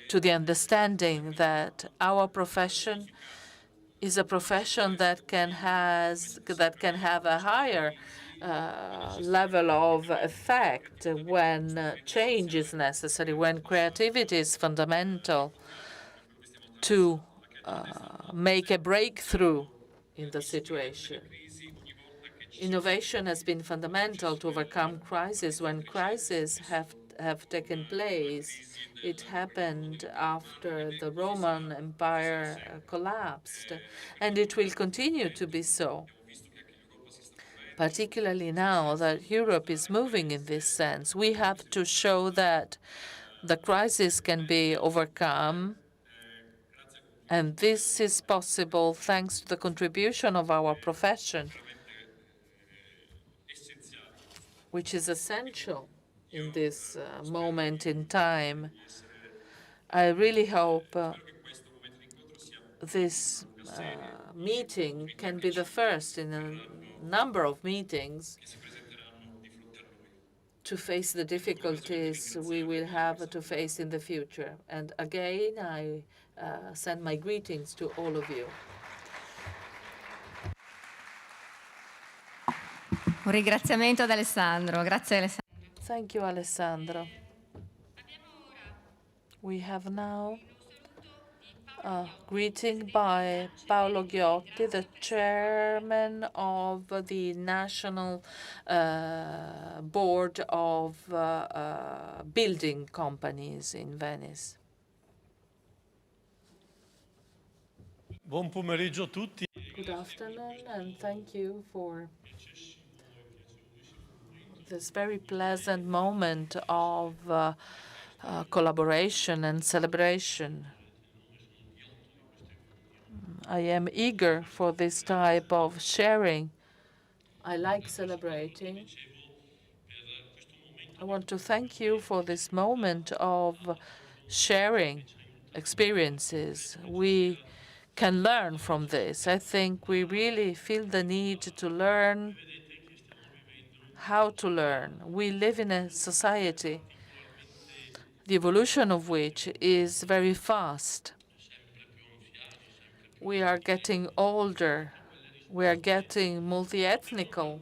to the understanding that our profession is a profession that can have a higher level of effect when change is necessary, when creativity is fundamental to make a breakthrough in the situation. Innovation has been fundamental to overcome crises. When crises have taken place, it happened after the Roman Empire collapsed, and it will continue to be so, particularly now that Europe is moving in this sense. We have to show that the crisis can be overcome, and this is possible thanks to the contribution of our profession, which is essential in this moment in time. I really hope this meeting can be the first in a number of meetings to face the difficulties we will have to face in the future. And again, I send my greetings to all of you. Un ringraziamento ad Alessandro. Grazie Alessandro. Thank you, Alessandro. We have now a greeting by Paolo Ghiotti, the chairman of the National Board of Building Companies in Venice. Buon pomeriggio a tutti. Good afternoon, and thank you for this very pleasant moment of collaboration and celebration. I am eager for this type of sharing. I like celebrating. I want to thank you for this moment of sharing experiences. We can learn from this. I think we really feel the need to learn how to learn. We live in a society, the evolution of which is very fast. We are getting older. We are getting multi-ethnical.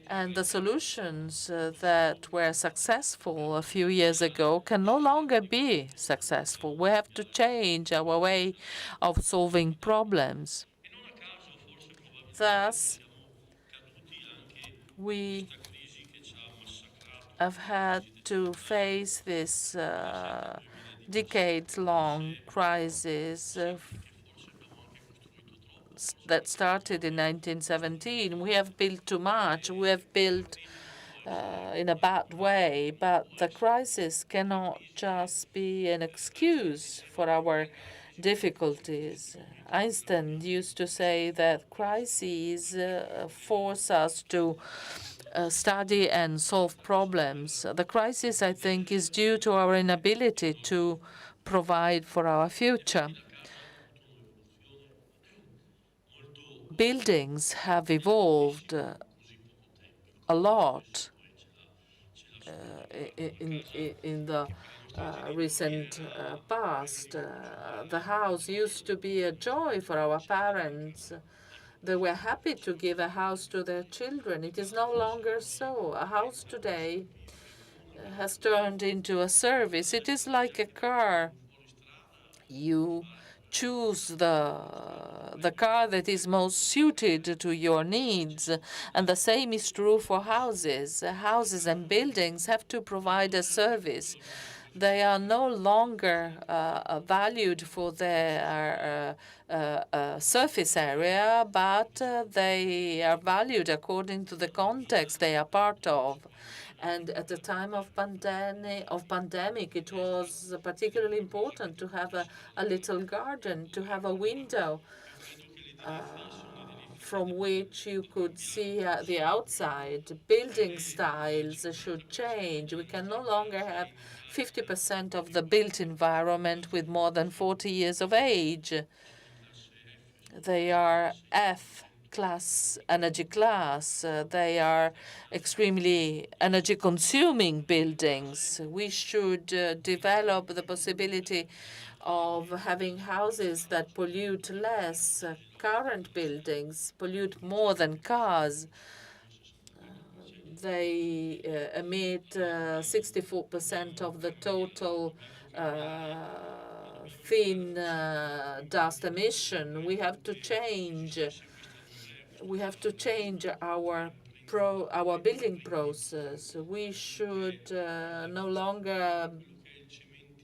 And the solutions that were successful a few years ago can no longer be successful. We have to change our way of solving problems. Thus, we have had to face this decades-long crisis that started in 1917. We have built too much. We have built in a bad way, but the crisis cannot just be an excuse for our difficulties. Einstein used to say that crises force us to study and solve problems. The crisis, I think, is due to our inability to provide for our future. Buildings have evolved a lot in the recent past. The house used to be a joy for our parents. They were happy to give a house to their children. It is no longer so. A house today has turned into a service. It is like a car. You choose the car that is most suited to your needs, and the same is true for houses. Houses and buildings have to provide a service. They are no longer valued for their surface area, but they are valued according to the context they are part of. And at the time of pandemic, it was particularly important to have a little garden, to have a window from which you could see the outside. Building styles should change. We can no longer have 50% of the built environment with more than 40 years of age. They are F class, energy class. They are extremely energy consuming buildings. We should develop the possibility of having houses that pollute less. Current buildings pollute more than cars. They emit 64% of the total thin dust emission. We have to change. We have to change our building process. We should no longer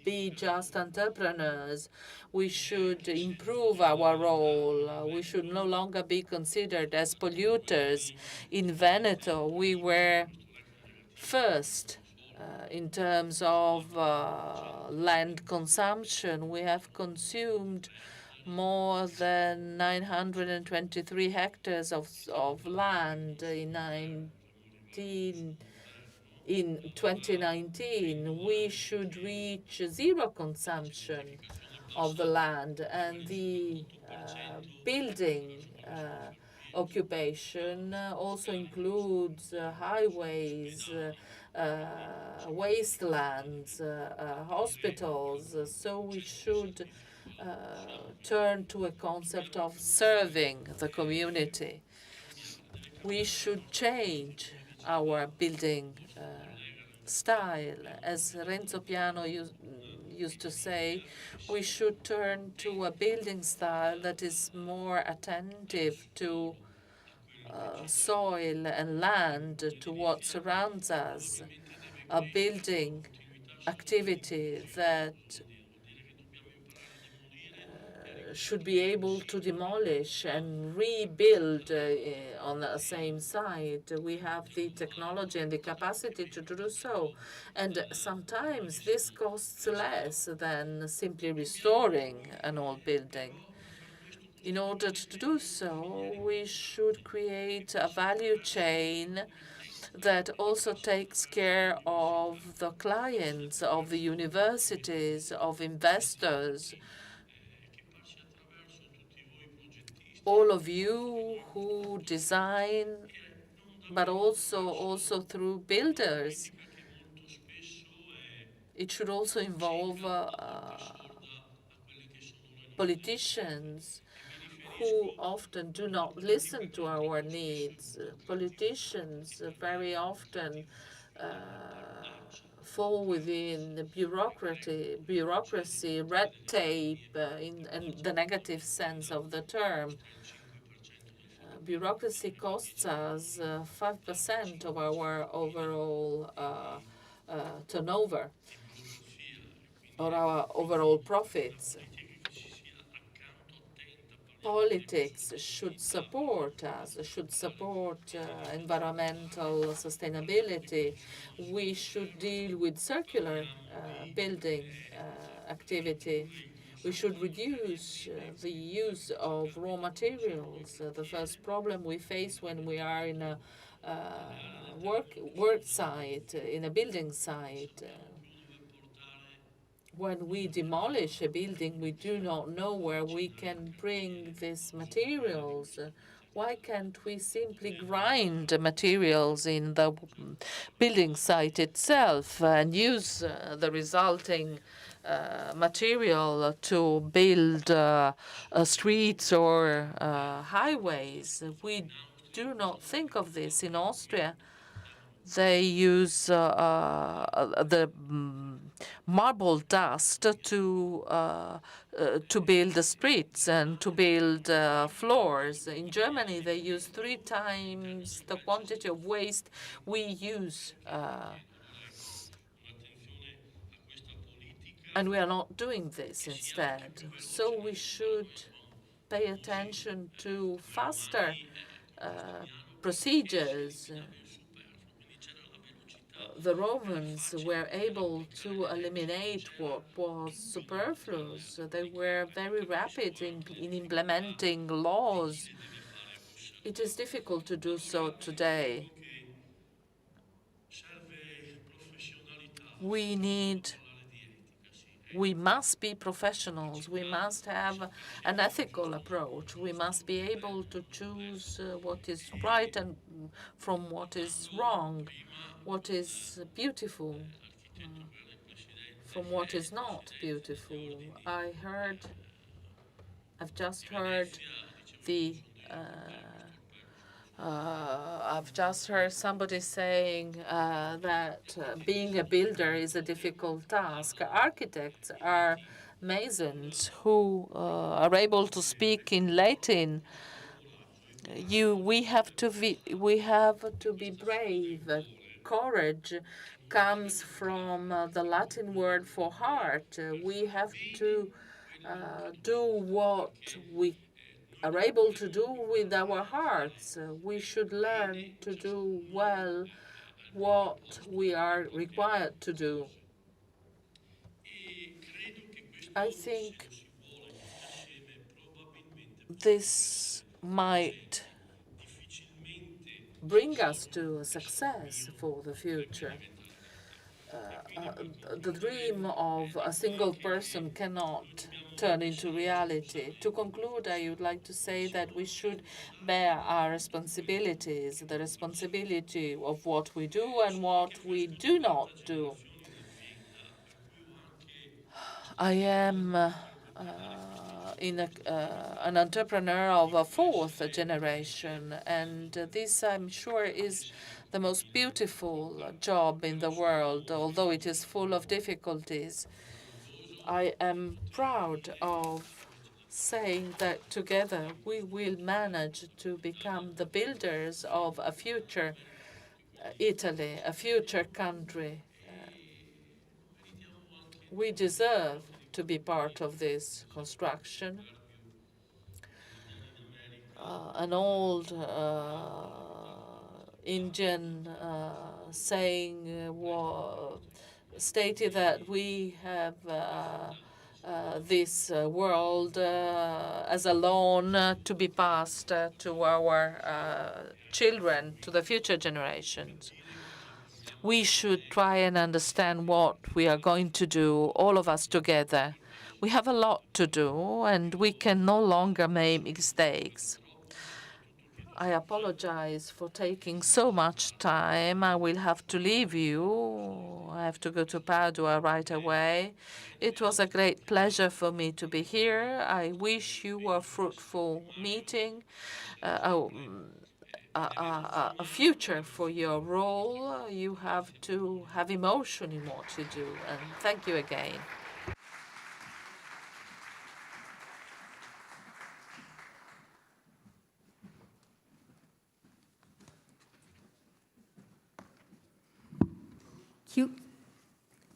be just entrepreneurs. We should improve our role. We should no longer be considered as polluters. In Veneto, we were first in terms of land consumption. We have consumed more than 923 hectares of land in 2019. We should reach zero consumption of the land, and the building occupation also includes highways, wastelands, hospitals. So we should turn to a concept of serving the community. We should change our building style. As Renzo Piano used to say, we should turn to a building style that is more attentive to soil and land, to what surrounds us, a building activity that should be able to demolish and rebuild on the same site. We have the technology and the capacity to do so. And sometimes this costs less than simply restoring an old building. In order to do so, we should create a value chain that also takes care of the clients, of the universities, of investors, all of you who design, but also through builders. It should also involve politicians who often do not listen to our needs. Politicians very often fall within the bureaucracy, red tape, in the negative sense of the term. Bureaucracy costs us 5% of our overall turnover or our overall profits. Politics should support us, should support environmental sustainability. We should deal with circular building activity. We should reduce the use of raw materials. The first problem we face when we are in a work site, in a building site, when we demolish a building, we do not know where we can bring these materials. Why can't we simply grind materials in the building site itself and use the resulting material to build streets or highways? We do not think of this in Austria. They use the marble dust to build the streets and to build floors. In Germany, they use 3 times the quantity of waste we use. And we are not doing this instead. So we should pay attention to faster procedures. The Romans were able to eliminate what was superfluous. They were very rapid in implementing laws It is difficult to do so today. We must be professionals. We must have an ethical approach. We must be able to choose what is right and from what is wrong, what is beautiful from what is not beautiful. I've just heard the I've just heard somebody saying that being a builder is a difficult task. Architects are masons who are able to speak in Latin. We have to be brave. Courage comes from the Latin word for heart. We have to do what we are able to do with our hearts. We should learn to do well what we are required to do. I think this might bring us to success for the future. The dream of a single person cannot turn into reality. To conclude, I would like to say that we should bear our responsibilities, the responsibility of what we do and what we do not do. I am an entrepreneur of a fourth generation, and this, I'm sure, is the most beautiful job in the world, although it is full of difficulties. I am proud of saying that together we will manage to become the builders of a future Italy, a future country. We deserve to be part of this construction. An old Indian saying stated that we have this world as a loan to be passed to our children, to the future generations. We should try and understand what we are going to do, all of us together. We have a lot to do, and we can no longer make mistakes. I apologize for taking so much time. I will have to leave you. I have to go to Padua right away. It was a great pleasure for me to be here. I wish you a fruitful meeting, a future for your role. You have to have emotion in what you do. And thank you again.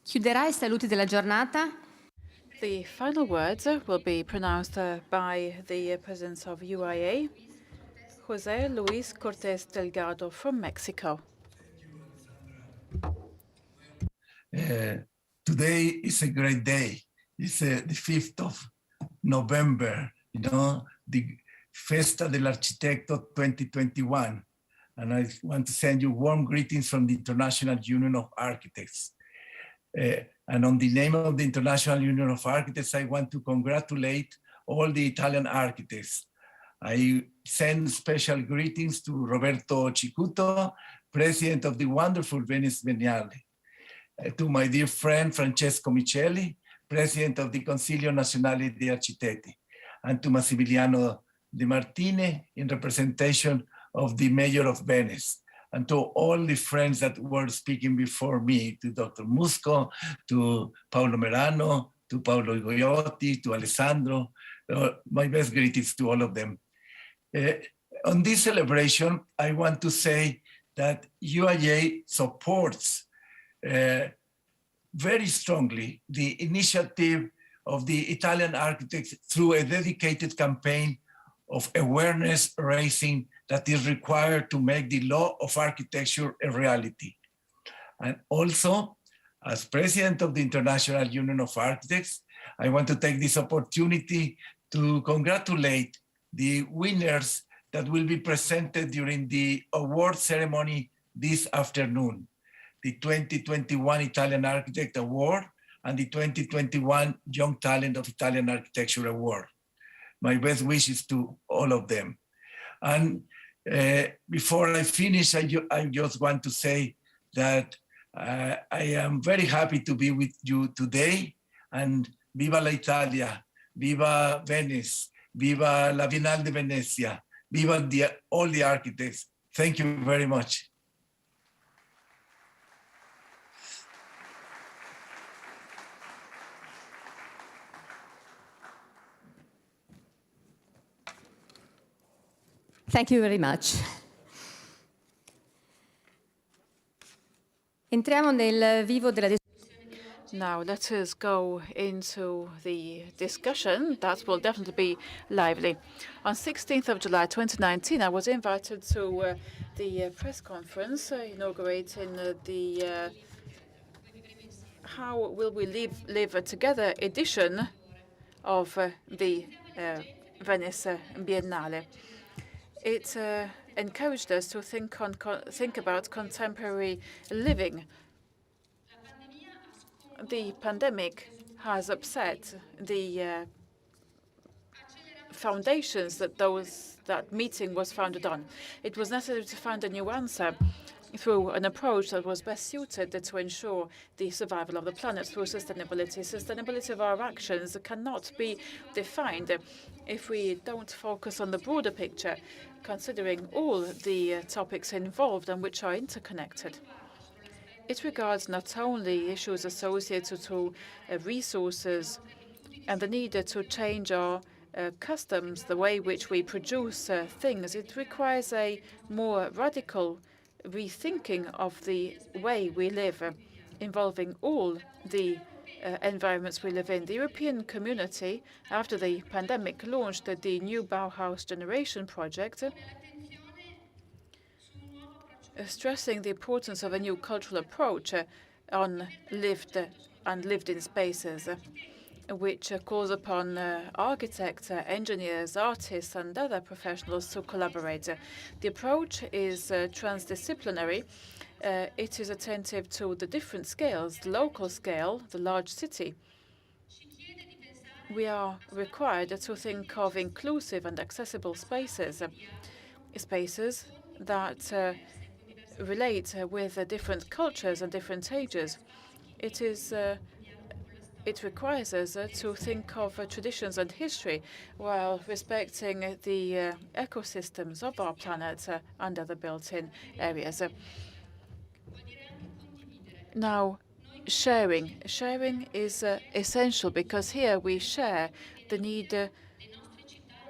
Chiuderà i saluti della giornata. The final words will be pronounced by the president of UIA, José Luis Cortés Delgado from Mexico. Today is a great day. It's the 5th of November, the Festa dell'Architetto 2021. And I want to send you warm greetings from the International Union of Architects. And on the name of the International Union of Architects, I want to congratulate all the Italian architects. I send special greetings to Roberto Cicuto, president of the wonderful Venice Biennale, to my dear friend Francesco Micheli, president of the Consiglio Nazionale dei Architetti, and to Massimiliano De Martini in representation of the mayor of Venice, and to all the friends that were speaking before me, to Dr. Musco, to Paolo Merano, to Paolo Goyotti, to Alessandro. My best greetings to all of them. On this celebration, I want to say that UIA supports very strongly the initiative of the Italian architects through a dedicated campaign of awareness raising that is required to make the law of architecture a reality. And also, as president of the International Union of Architects, I want to take this opportunity to congratulate the winners that will be presented during the award ceremony this afternoon, the 2021 Italian Architect Award and the 2021 Young Talent of Italian Architecture Award. My best wishes to all of them. And before I finish, I just want to say that I am very happy to be with you today, and viva l'Italia, viva Venice, viva la Biennale de Venezia, viva all the architects. Thank you very much. Thank you very much. Entriamo nel vivo della Now let us go into the discussion. That will definitely be lively. On 16th of July 2019, I was invited to the press conference inaugurating the How Will We Live Together edition of the Venice Biennale. It encouraged us to think about contemporary living. The pandemic has upset the foundations that that meeting was founded on. It was necessary to find a new answer through an approach that was best suited to ensure the survival of the planet through sustainability. Sustainability of our actions cannot be defined if we don't focus on the broader picture, considering all the topics involved and which are interconnected. It regards not only issues associated to resources and the need to change our customs, the way which we produce things. It requires a more radical rethinking of the way we live, involving all the environments we live in. The European community, after the pandemic, launched the new Bauhaus Generation project, stressing the importance of a new cultural approach on lived-in spaces, which calls upon architects, engineers, artists, and other professionals to collaborate. The approach is transdisciplinary. It is attentive to the different scales, the local scale, the large city. We are required to think of inclusive and accessible spaces, spaces that relate with different cultures and different ages. It requires us to think of traditions and history while respecting the ecosystems of our planet and other built-in areas. Now, sharing. Sharing is essential because here we share the need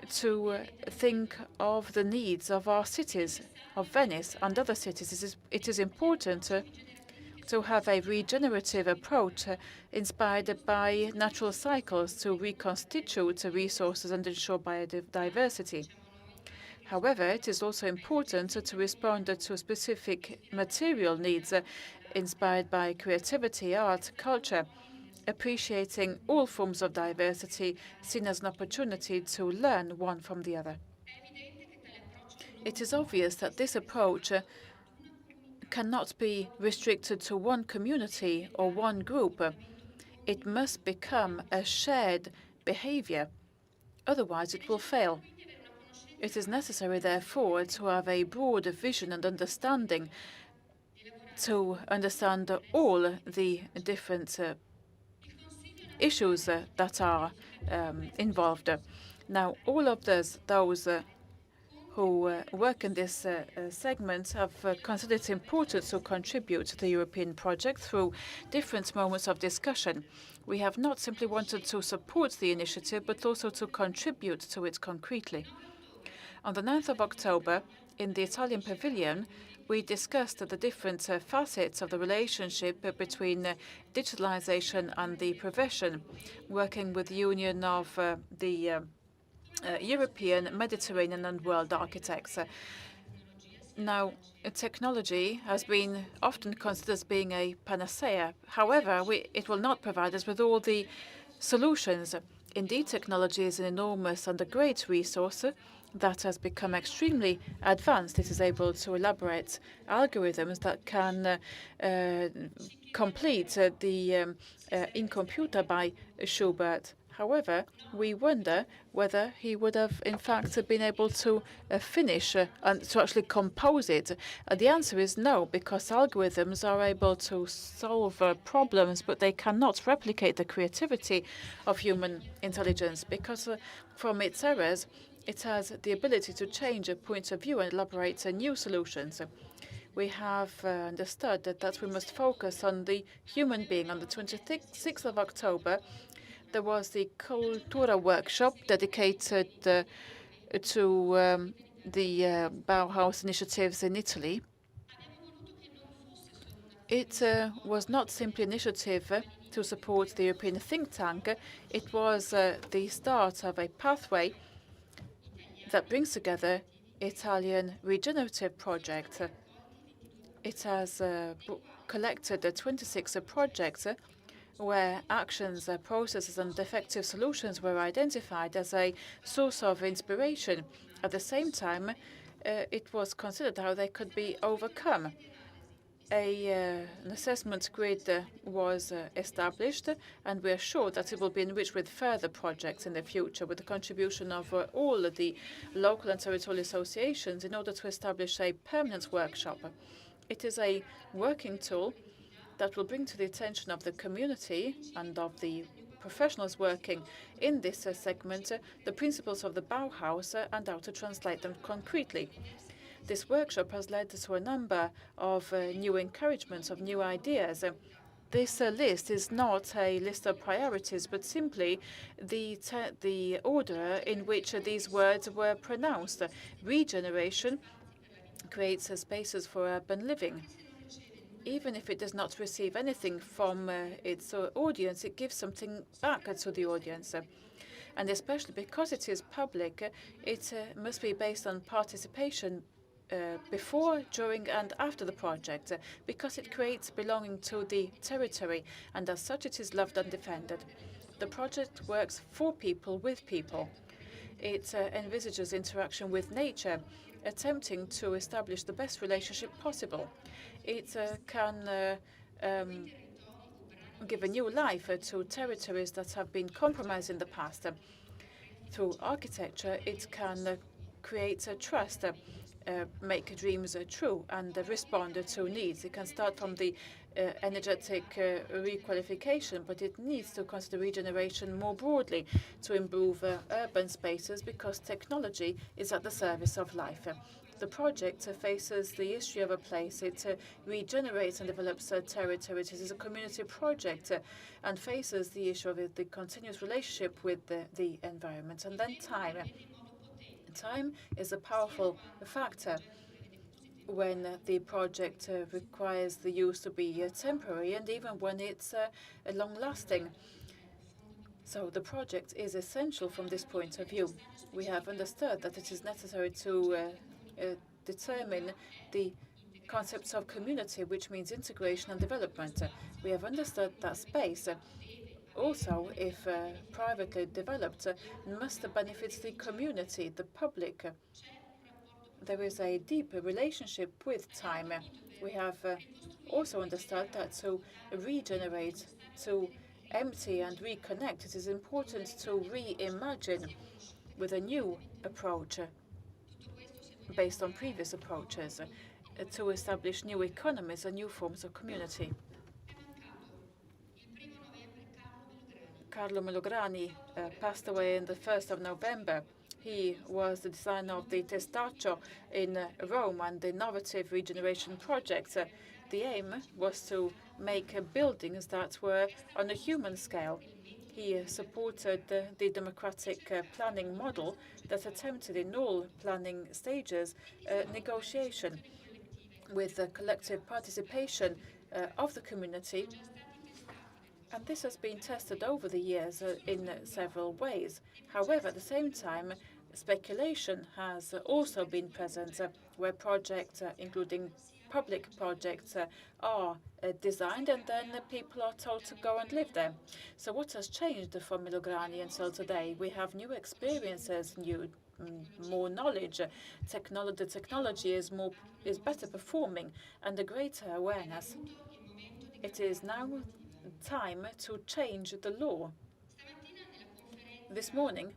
to think of the needs of our cities, of Venice and other cities. It is important to have a regenerative approach inspired by natural cycles to reconstitute resources and ensure biodiversity. However, it is also important to respond to specific material needs inspired by creativity, art, culture, appreciating all forms of diversity seen as an opportunity to learn one from the other. It is obvious that this approach cannot be restricted to one community or one group. It must become a shared behavior. Otherwise, it will fail. It is necessary, therefore, to have a broad vision and understanding, to understand all the different issues that are involved. Now, all of those who work in this segment have considered it important to contribute to the European project through different moments of discussion. We have not simply wanted to support the initiative, but also to contribute to it concretely. On the 9th of October, in the Italian pavilion, we discussed the different facets of the relationship between digitalization and the profession, working with the Union of the European, Mediterranean, and world architects. Now, technology has been often considered as being a panacea. However, it will not provide us with all the solutions. Indeed, technology is an enormous and a great resource. that has become extremely advanced. It is able to elaborate algorithms that can complete the in computer by Schubert. However, we wonder whether he would have, in fact, been able to finish and to actually compose it. The answer is no, because algorithms are able to solve problems, but they cannot replicate the creativity of human intelligence, because from its errors, it has the ability to change a point of view and elaborate new solutions. We have understood that we must focus on the human being. On the 26th of October, there was the Cultura workshop dedicated to the Bauhaus initiatives in Italy. It was not simply an initiative to support the European think tank. It was the start of a pathway that brings together Italian regenerative projects. It has collected 26 projects where actions, processes, and effective solutions were identified as a source of inspiration. At the same time, it was considered how they could be overcome. An assessment grid was established, and we are sure that it will be enriched with further projects in the future, with the contribution of all of the local and territorial associations in order to establish a permanent workshop. It is a working tool that will bring to the attention of the community and of the professionals working in this segment the principles of the Bauhaus and how to translate them concretely. This workshop has led to a number of new encouragements, of new ideas. This list is not a list of priorities, but simply the order in which these words were pronounced. Regeneration creates spaces for urban living. Even if it does not receive anything from its audience, it gives something back to the audience. And especially because it is public, it must be based on participation before, during, and after the project, because it creates belonging to the territory, and as such it is loved and defended. The project works for people, with people. It envisages interaction with nature, attempting to establish the best relationship possible. It can give a new life to territories that have been compromised in the past. Through architecture, it can create trust, make dreams true, and respond to needs. It can start from the energetic requalification, but it needs to consider regeneration more broadly to improve urban spaces, because technology is at the service of life. The project faces the history of a place. It regenerates and develops territories. It is a community project and faces the issue of the continuous relationship with the environment. And then time. Time is a powerful factor when the project requires the use to be temporary, and even when it's long-lasting. So the project is essential from this point of view. We have understood that it is necessary to determine the concepts of community, which means integration and development. We have understood that space, also, if privately developed, must benefit the community, the public. There is a deep relationship with time. We have also understood that to regenerate, to empty and reconnect, it is important to reimagine with a new approach based on previous approaches to establish new economies and new forms of community. Carlo Melograni passed away on the 1st of November. He was the designer of the Testaccio in Rome and the innovative regeneration projects. The aim was to make buildings that were on a human scale. He supported the democratic planning model that attempted in all planning stages negotiation with the collective participation of the community. And this has been tested over the years in several ways. However, at the same time, speculation has also been present, where projects, including public projects, are designed, and then people are told to go and live there. So what has changed from Melograni until today? We have new experiences, new more knowledge. The technology is better performing and a greater awareness. It is now time to change the law. This morning,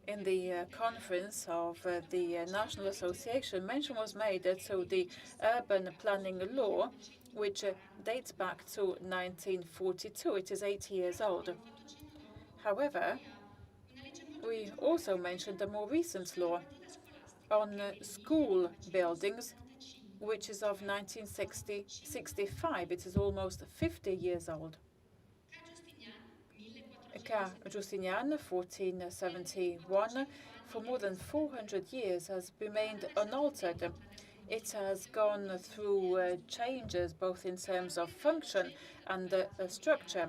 in the conference of the National Association, mention was made to the urban planning law, which dates back to 1942. It is 80 years old. However, we also mentioned a more recent law on school buildings, which is of 1965. It is almost 50 years old. Justinian, 1471, for more than 400 years has remained unaltered. It has gone through changes both in terms of function and structure.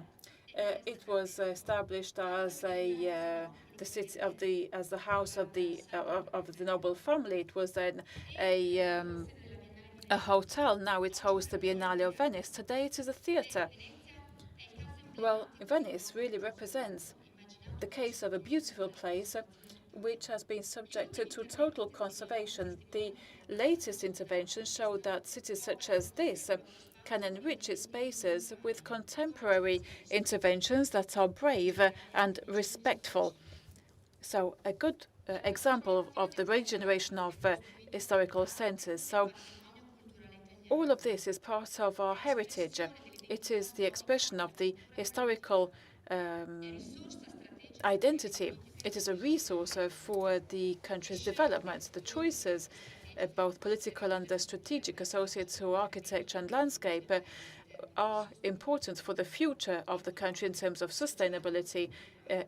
It was established as the house of the noble family. It was then a hotel. Now it's host the Biennale of Venice. Today it is a theatre. Well, Venice really represents the case of a beautiful place which has been subjected to total conservation. The latest interventions show that cities such as this can enrich its spaces with contemporary interventions that are brave and respectful. So a good example of the regeneration of historical centres. So all of this is part of our heritage. It is the expression of the historical identity. It is a resource for the country's development. The choices, both political and strategic, associated to architecture and landscape, are important for the future of the country in terms of sustainability,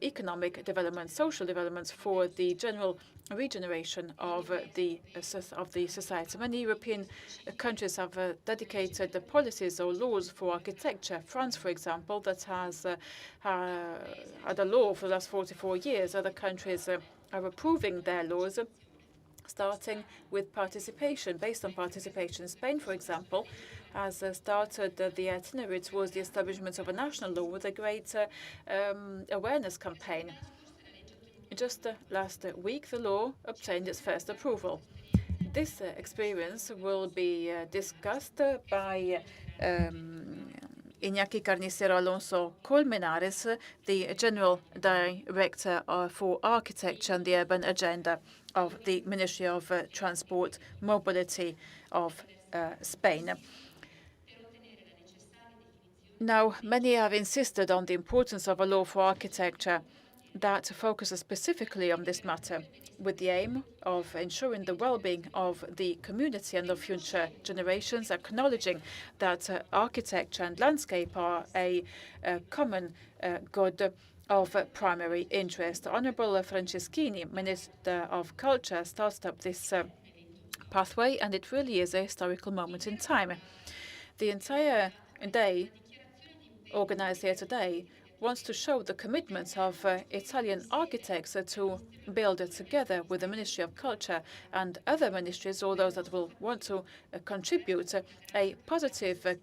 economic development, social development, for the general regeneration of the society. Many European countries have dedicated the policies or laws for architecture. France, for example, that has had a law for the last 44 years. Other countries are approving their laws, starting with participation, based on participation. Spain, for example, has started the itinerary towards the establishment of a national law with a great awareness campaign. Just last week, the law obtained its first approval. This experience will be discussed by Iñaki Carnicero Alonso Colmenares, the General Director for Architecture and the Urban Agenda of the Ministry of Transport Mobility of Spain. Now, many have insisted on the importance of a law for architecture that focuses specifically on this matter, with the aim of ensuring the well-being of the community and of future generations, acknowledging that architecture and landscape are a common good of primary interest. Honourable Franceschini, Minister of Culture, started up this pathway, and it really is a historical moment in time. The entire day organized here today wants to show the commitment of Italian architects to build together with the Ministry of Culture and other ministries, all those that will want to contribute, a positive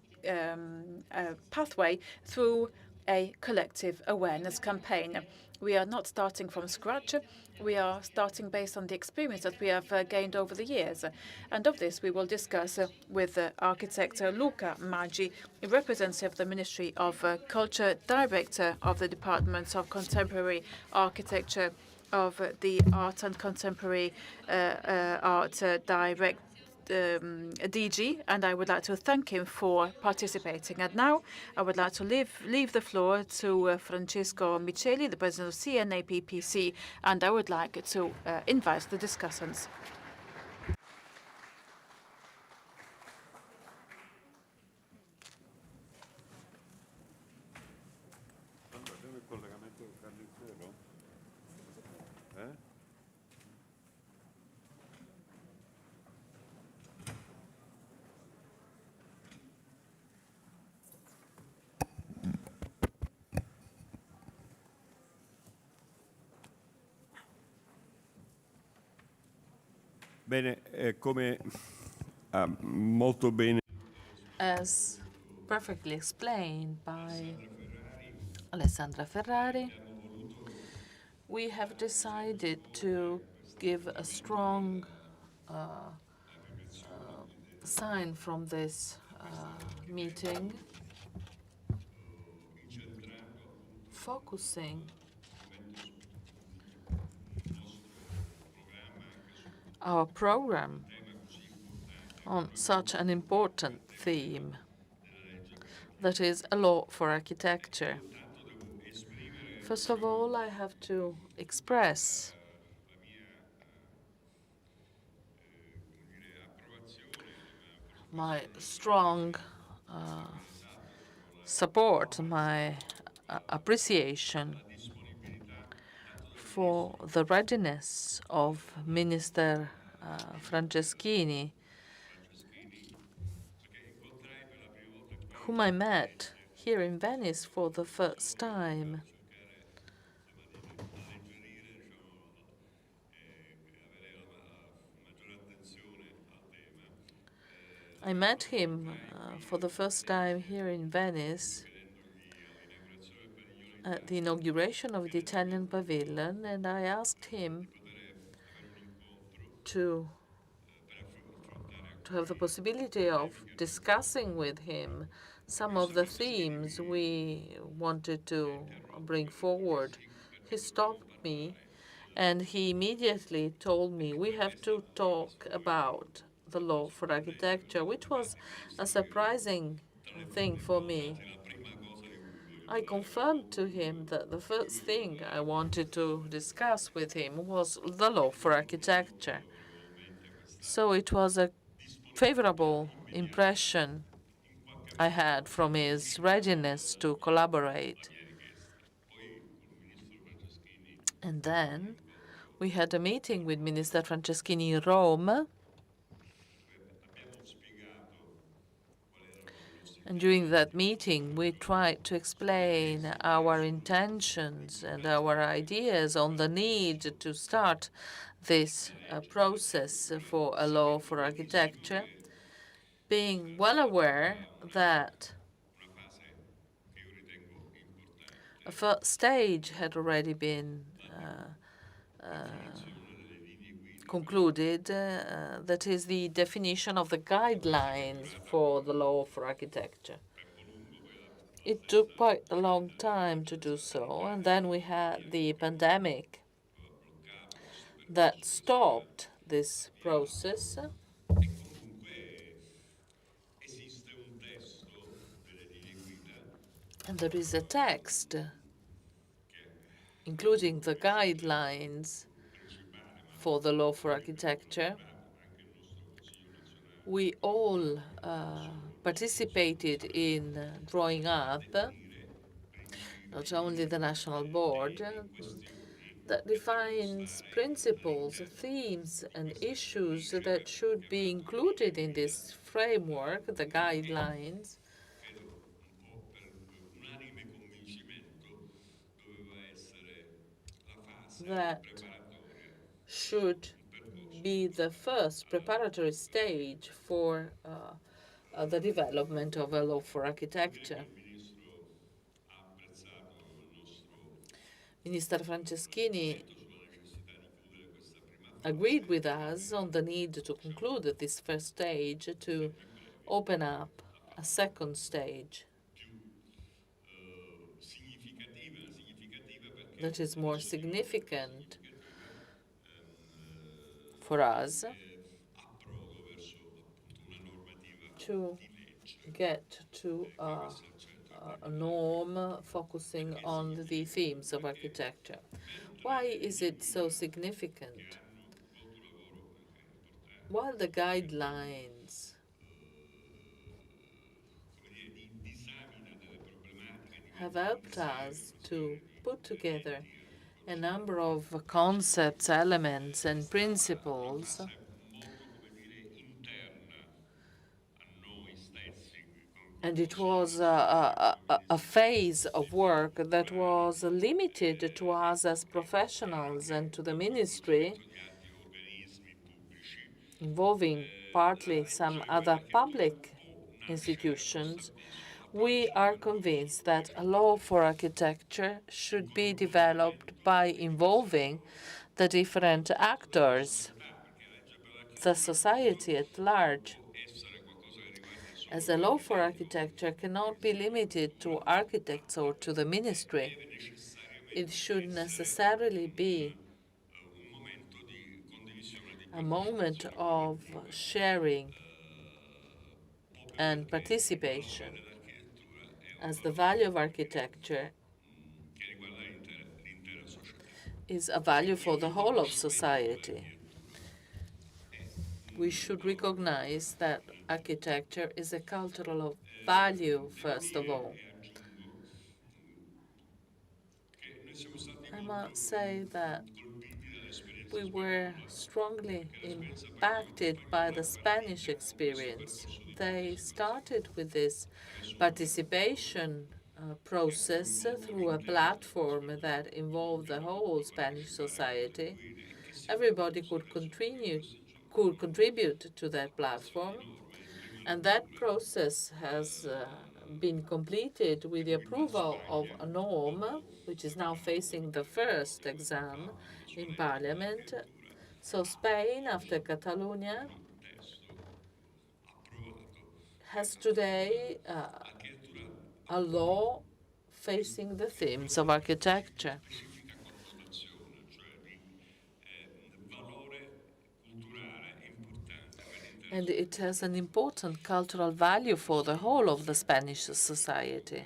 pathway through a collective awareness campaign. We are not starting from scratch. We are starting based on the experience that we have gained over the years. And of this, we will discuss with architect Luca Maggi, representative of the Ministry of Culture, director of the Department of Contemporary Architecture of the Art and Contemporary Art DG, and I would like to thank him for participating. And now I would like to leave the floor to Francesco Miceli, the president of CNAPPC, and I would like to invite the discussants. Bene, come molto bene. As perfectly explained by Alessandra Ferrari, we have decided to give a strong sign from this meeting, focusing our program on such an important theme, that is a law for architecture. First of all, I have to express my strong support, my appreciation for the readiness of Minister Franceschini, whom I met here in Venice for the first time. I met him for the first time here in Venice at the inauguration of the Italian Pavilion, and I asked him to have the possibility of discussing with him some of the themes we wanted to bring forward. He stopped me and he immediately told me we have to talk about the law for architecture, which was a surprising thing for me. I confirmed to him that the first thing I wanted to discuss with him was the law for architecture. So it was a favorable impression I had from his readiness to collaborate. And then we had a meeting with Minister Franceschini in Rome. And during that meeting, we tried to explain our intentions and our ideas on the need to start this process for a law for architecture, being well aware that a first stage had already been concluded, that is the definition of the guidelines for the law for architecture. It took quite a long time to do so, and then we had the pandemic that stopped this process. And there is a text, including the guidelines for the law for architecture. We all participated in drawing up, not only the National Board, that defines principles, themes, and issues that should be included in this framework, the guidelines, that should be the first preparatory stage for the development of a law for architecture. Minister Franceschini agreed with us on the need to conclude this first stage, to open up a second stage that is more significant for us, to get to a norm focusing on the themes of architecture. Why is it so significant? While the guidelines have helped us to put together a number of concepts, elements, and principles, and it was a phase of work that was limited to us as professionals and to the ministry, involving partly some other public institutions. We are convinced that a law for architecture should be developed by involving the different actors, the society at large, as a law for architecture cannot be limited to architects or to the ministry. It should necessarily be a moment of sharing and participation, as the value of architecture is a value for the whole of society. We should recognize that architecture is a cultural value, first of all. I must say that we were strongly impacted by the Spanish experience. They started with this participation process through a platform that involved the whole Spanish society. Everybody could contribute to that platform, and that process has been completed with the approval of a norm, which is now facing the first exam in Parliament. So Spain, after Catalonia, has today a law facing the themes of architecture. And it has an important cultural value for the whole of the Spanish society.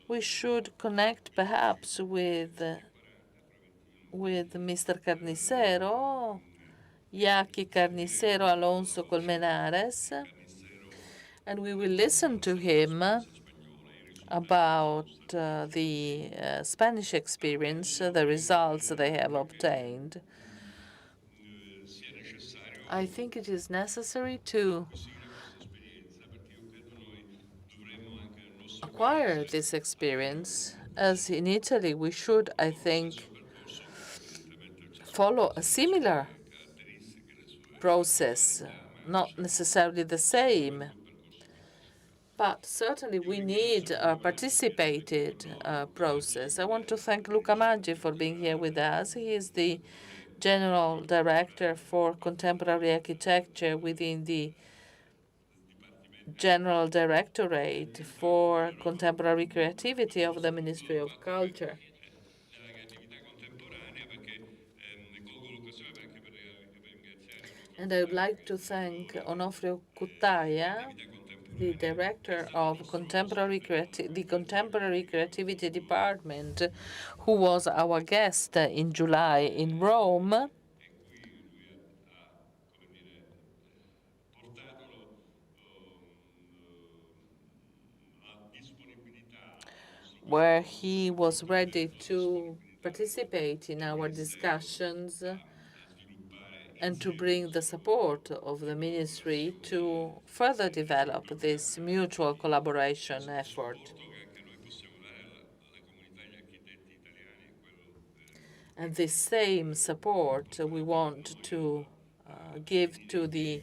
We should connect perhaps with Mr. Carnicero, Yaki Carnicero Alonso Colmenares, and we will listen to him about the Spanish experience, the results they have obtained. I think it is necessary to acquire this experience, as in Italy we should, I think, follow a similar process, not necessarily the same, but certainly we need a participated process. I want to thank Luca Maggi for being here with us. He is the General Director for Contemporary Architecture within the General Directorate for Contemporary Creativity of the Ministry of Culture. And I would like to thank Onofrio Cutaia, the director of the Contemporary Creativity Department, who was our guest in July in Rome. Where he was ready to participate in our discussions and to bring the support of the ministry to further develop this mutual collaboration effort. And this same support we want to give to the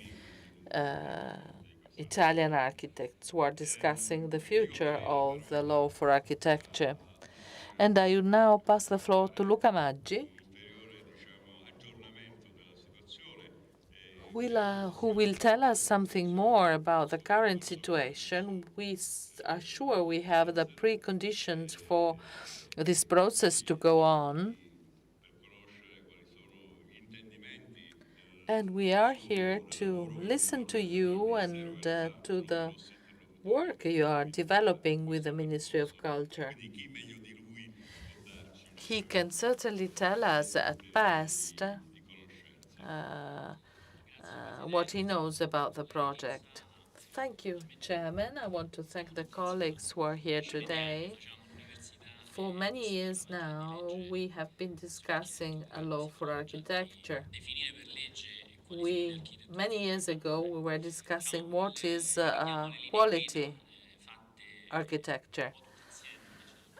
Italian architects who are discussing the future of the law for architecture. And I will now pass the floor to Luca Maggi, who will tell us something more about the current situation. We are sure we have the preconditions for this process to go on. And we are here to listen to you and to the work you are developing with the Ministry of Culture. He can certainly tell us at best what he knows about the project. Thank you, Chairman. I want to thank the colleagues who are here today. For many years now, we have been discussing a law for architecture. Many years ago, we were discussing what is quality architecture.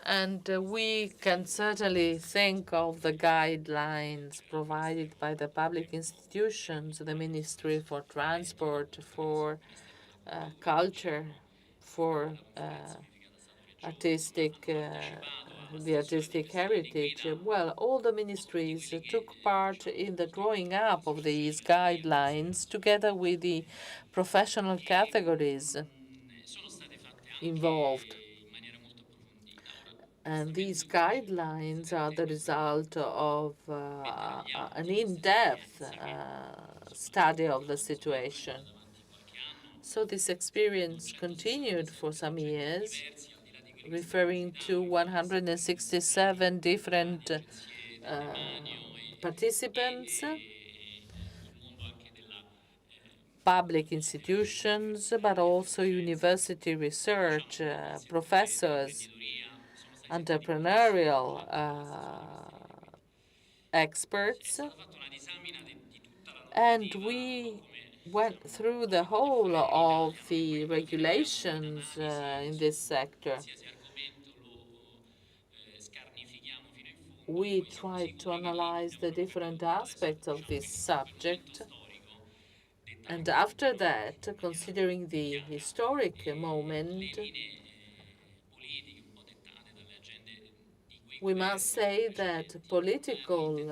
And we can certainly think of the guidelines provided by the public institutions, the Ministry for Transport, for Culture, for the artistic heritage. Well, all the ministries took part in the drawing up of these guidelines together with the professional categories involved. And these guidelines are the result of an in-depth study of the situation. So this experience continued for some years, referring to 167 different participants, public institutions, but also university research, professors, entrepreneurial experts, and we went through the whole of the regulations in this sector. We tried to analyze the different aspects of this subject, and after that, considering the historic moment, we must say that political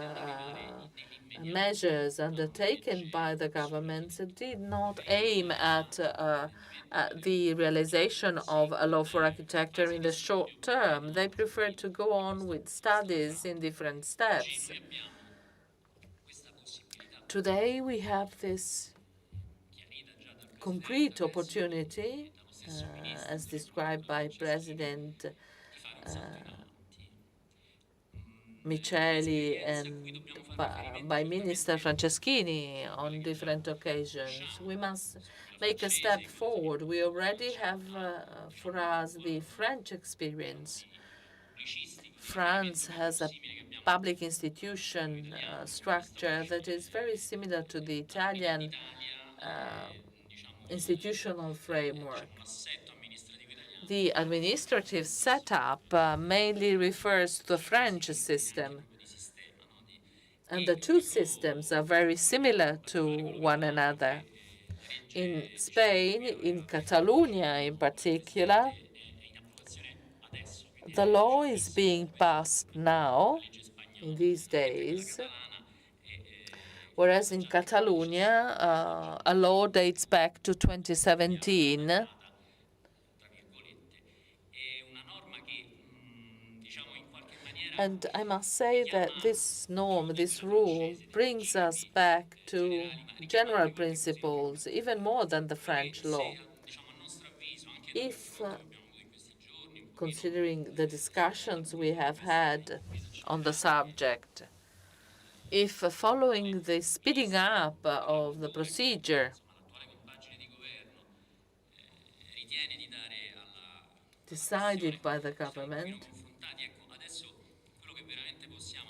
measures undertaken by the governments did not aim at the realization of a law for architecture in the short term. They preferred to go on with studies in different steps. Today, we have this concrete opportunity, as described by President Micheli and by Minister Franceschini on different occasions. We must make a step forward. We already have for us the French experience. France has a public institution structure that is very similar to the Italian institutional framework. The administrative setup mainly refers to the French system. And the two systems are very similar to one another. In Spain, in Catalonia in particular, the law is being passed now, in these days, whereas in Catalonia, a law dates back to 2017. And I must say that this norm, this rule, brings us back to general principles, even more than the French law. If, considering the discussions we have had on the subject, if following the speeding up of the procedure decided by the government,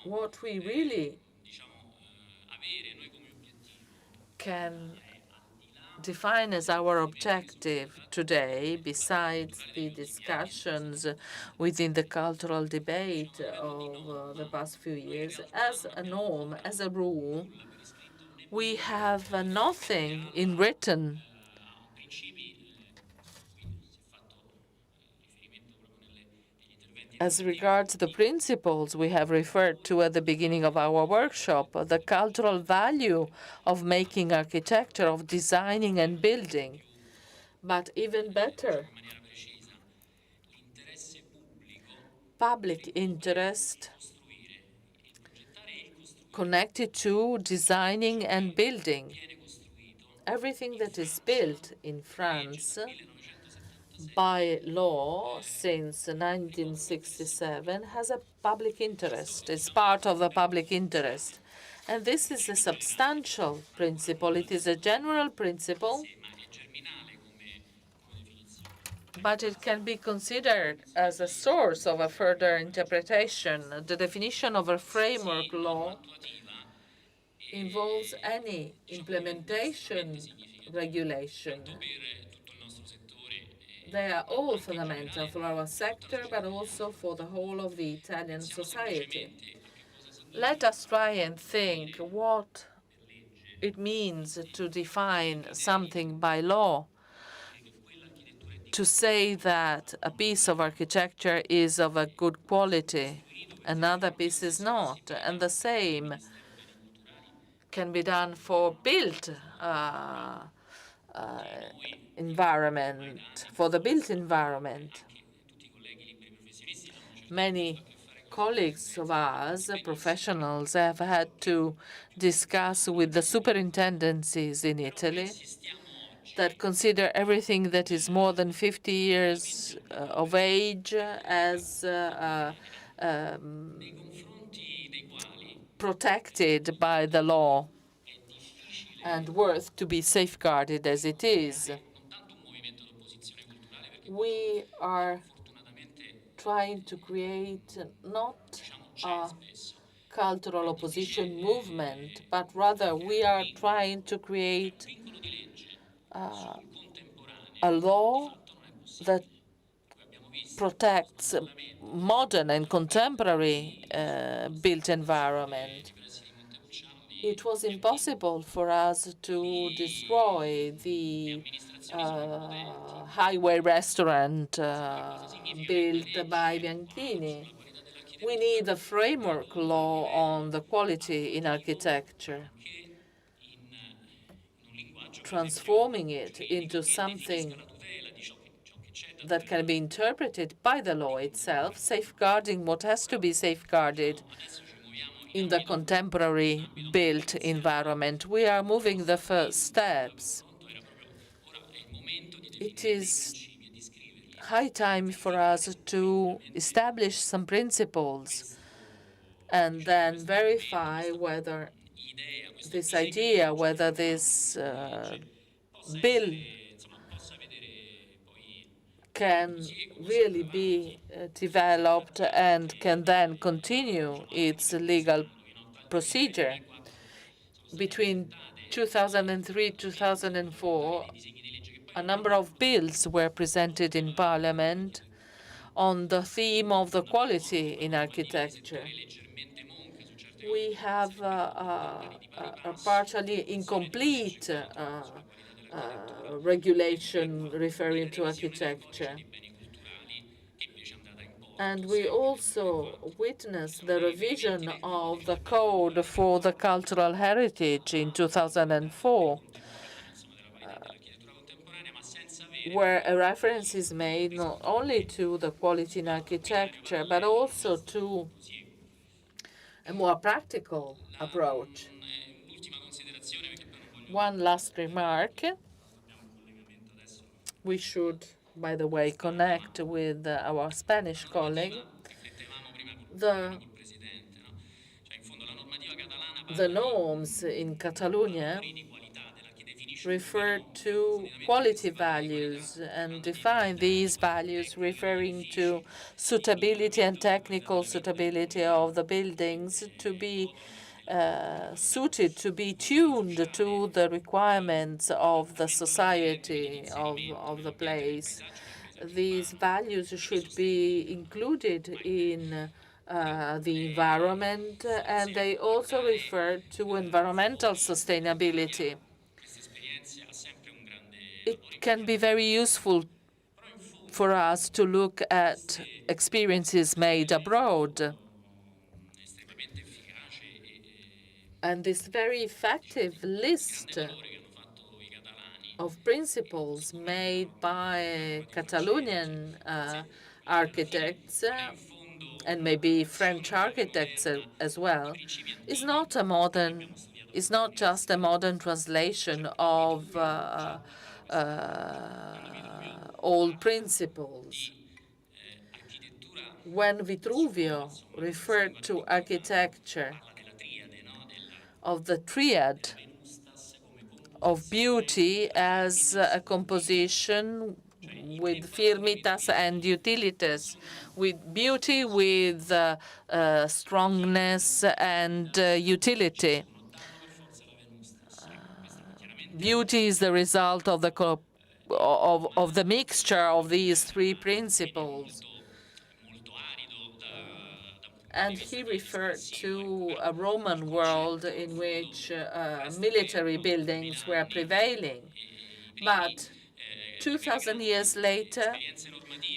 what we really can define as our objective today, besides the discussions within the cultural debate of the past few years, as a norm, as a rule, we have nothing in written as regards the principles we have referred to at the beginning of our workshop, the cultural value of making architecture, of designing and building. But even better, public interest connected to designing and building. Everything that is built in France by law since 1967 has a public interest. It's part of a public interest. And this is a substantial principle. It is a general principle, but it can be considered as a source of a further interpretation. The definition of a framework law involves any implementation regulation. They are all fundamental for our sector, but also for the whole of the Italian society. Let us try and think what it means to define something by law. to say that a piece of architecture is of a good quality, another piece is not. And the same can be done for built environment, for the built environment. Many colleagues of ours, professionals, have had to discuss with the superintendencies in Italy that consider everything that is more than 50 years of age as protected by the law and worth to be safeguarded as it is. We are trying to create not a cultural opposition movement, but rather we are trying to create a law that protects modern and contemporary built environment. It was impossible for us to destroy the highway restaurant built by Bianchini. We need a framework law on the quality in architecture, transforming it into something that can be interpreted by the law itself, safeguarding what has to be safeguarded in the contemporary built environment. We are moving the first steps. It is high time for us to establish some principles and then verify whether this idea, whether this bill can really be developed and can then continue its legal procedure. Between 2003 and 2004, a number of bills were presented in Parliament on the theme of the quality in architecture. We have a partially incomplete regulation referring to architecture. And we also witnessed the revision of the code for the cultural heritage in 2004, where a reference is made not only to the quality in architecture, but also to a more practical approach. One last remark. We should, by the way, connect with our Spanish colleague. The norms in Catalonia refer to quality values and define these values referring to suitability and technical suitability of the buildings to be suited, to be tuned to the requirements of the society, of the place. These values should be included in the environment, and they also refer to environmental sustainability. It can be very useful for us to look at experiences made abroad. And this very effective list of principles made by Catalonian architects and maybe French architects as well is not just a modern translation of old principles. When Vitruvio referred to architecture of the triad of beauty as a composition with firmitas and utilitas, with beauty, with strongness and utility. Beauty is the result of the mixture of these three principles. And he referred to a Roman world in which military buildings were prevailing. But 2,000 years later,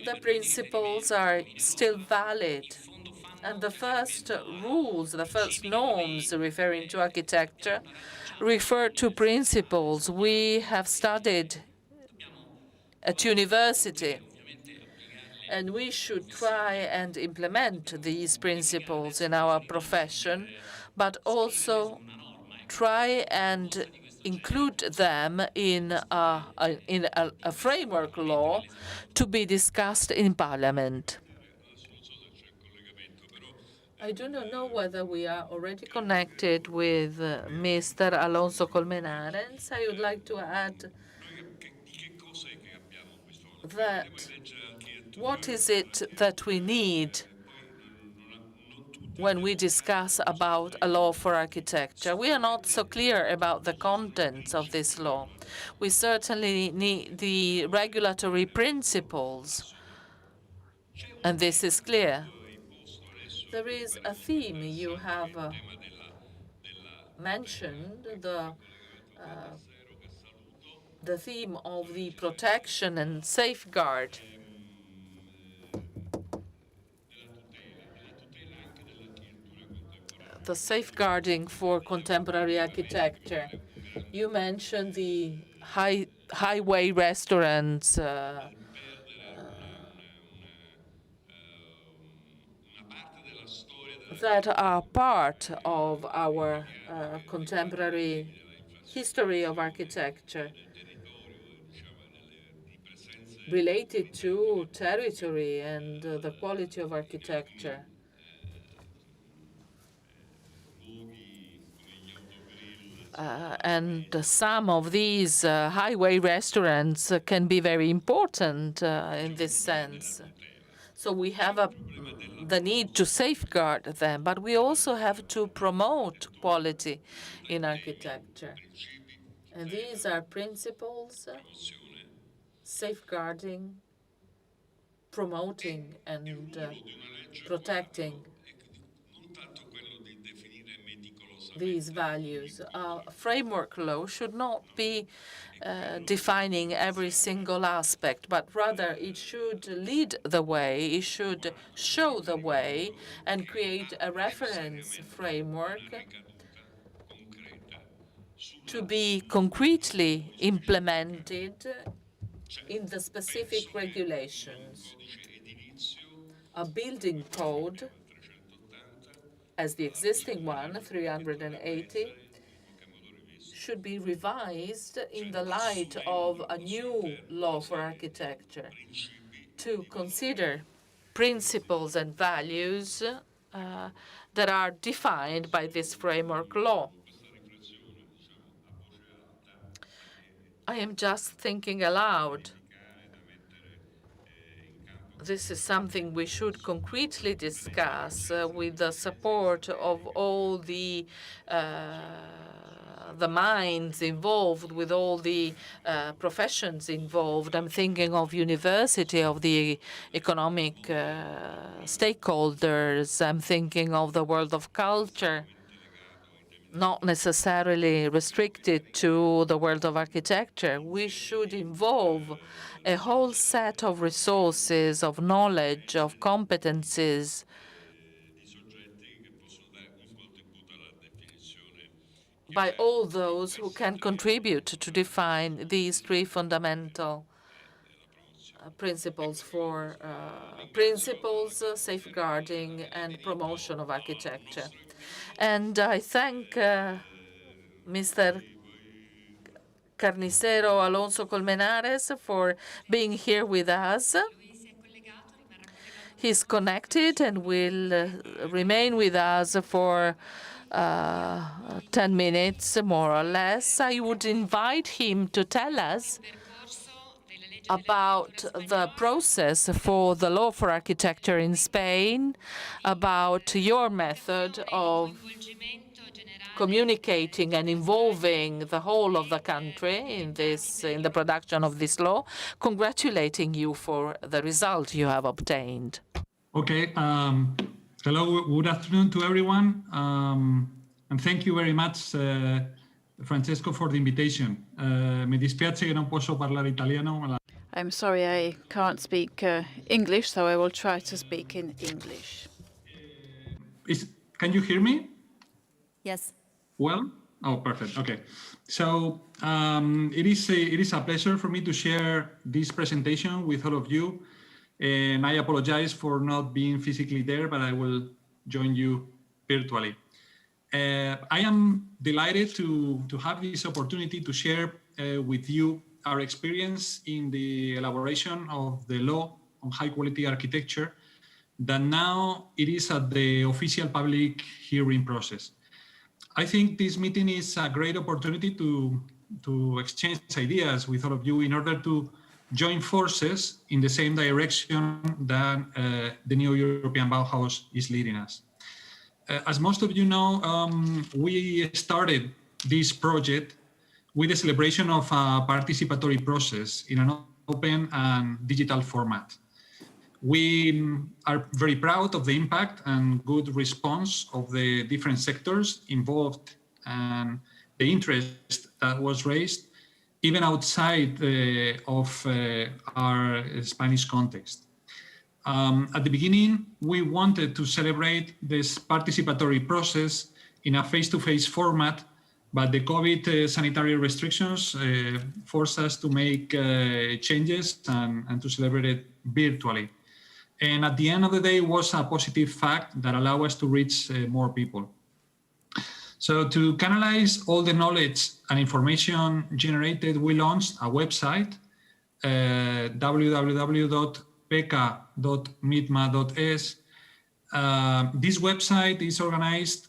the principles are still valid. And the first rules, the first norms referring to architecture refer to principles we have studied at university. And we should try and implement these principles in our profession, but also try and include them in a framework law to be discussed in Parliament. I do not know whether we are already connected with Mr. Alonso Colmenares. I would like to add that what is it that we need when we discuss about a law for architecture? We are not so clear about the contents of this law. We certainly need the regulatory principles, and this is clear. There is a theme you have mentioned, the theme of the protection and safeguard. The safeguarding for contemporary architecture. You mentioned the highway restaurants, that are part of our contemporary history of architecture, related to territory and the quality of architecture. And some of these highway restaurants can be very important in this sense. So we have the need to safeguard them, but we also have to promote quality in architecture. And these are principles safeguarding, promoting, and protecting these values. A framework law should not be defining every single aspect, but rather it should lead the way, it should show the way, and create a reference framework to be concretely implemented in the specific regulations. A building code, as the existing one, 380, should be revised in the light of a new law for architecture to consider principles and values that are defined by this framework law. I am just thinking aloud. This is something we should concretely discuss with the support of all the minds involved, with all the professions involved. I'm thinking of university, of the economic stakeholders. I'm thinking of the world of culture, not necessarily restricted to the world of architecture. We should involve a whole set of resources, of knowledge, of competencies by all those who can contribute to define these three fundamental principles for safeguarding and promotion of architecture. And I thank Mr. Carnicero Alonso Colmenares for being here with us. He's connected and will remain with us for 10 minutes, more or less. I would invite him to tell us about the process for the law for architecture in Spain, about your method of communicating and involving the whole of the country in the production of this law, congratulating you for the result you have obtained. Okay. Hello, good afternoon to everyone, and thank you very much, Francesco, for the invitation. Mi dispiace che non posso parlare italiano. I'm sorry I can't speak English, so I will try to speak in English. Can you hear me? Yes. Well? Oh, perfect. Okay. So it is a pleasure for me to share this presentation with all of you. And I apologize for not being physically there, but I will join you virtually. I am delighted to have this opportunity to share with you our experience in the elaboration of the law on high quality architecture that now it is at the official public hearing process. I think this meeting is a great opportunity to exchange ideas with all of you in order to join forces in the same direction that the new European Bauhaus is leading us. As most of you know, we started this project with the celebration of a participatory process in an open and digital format. We are very proud of the impact and good response of the different sectors involved and the interest that was raised even outside of our Spanish context. At the beginning, we wanted to celebrate this participatory process in a face-to-face format, but the COVID sanitary restrictions forced us to make changes and to celebrate it virtually. And at the end of the day, it was a positive fact that allowed us to reach more people. So to canalize all the knowledge and information generated, we launched a website, www.peca.mitma.es. This website is organized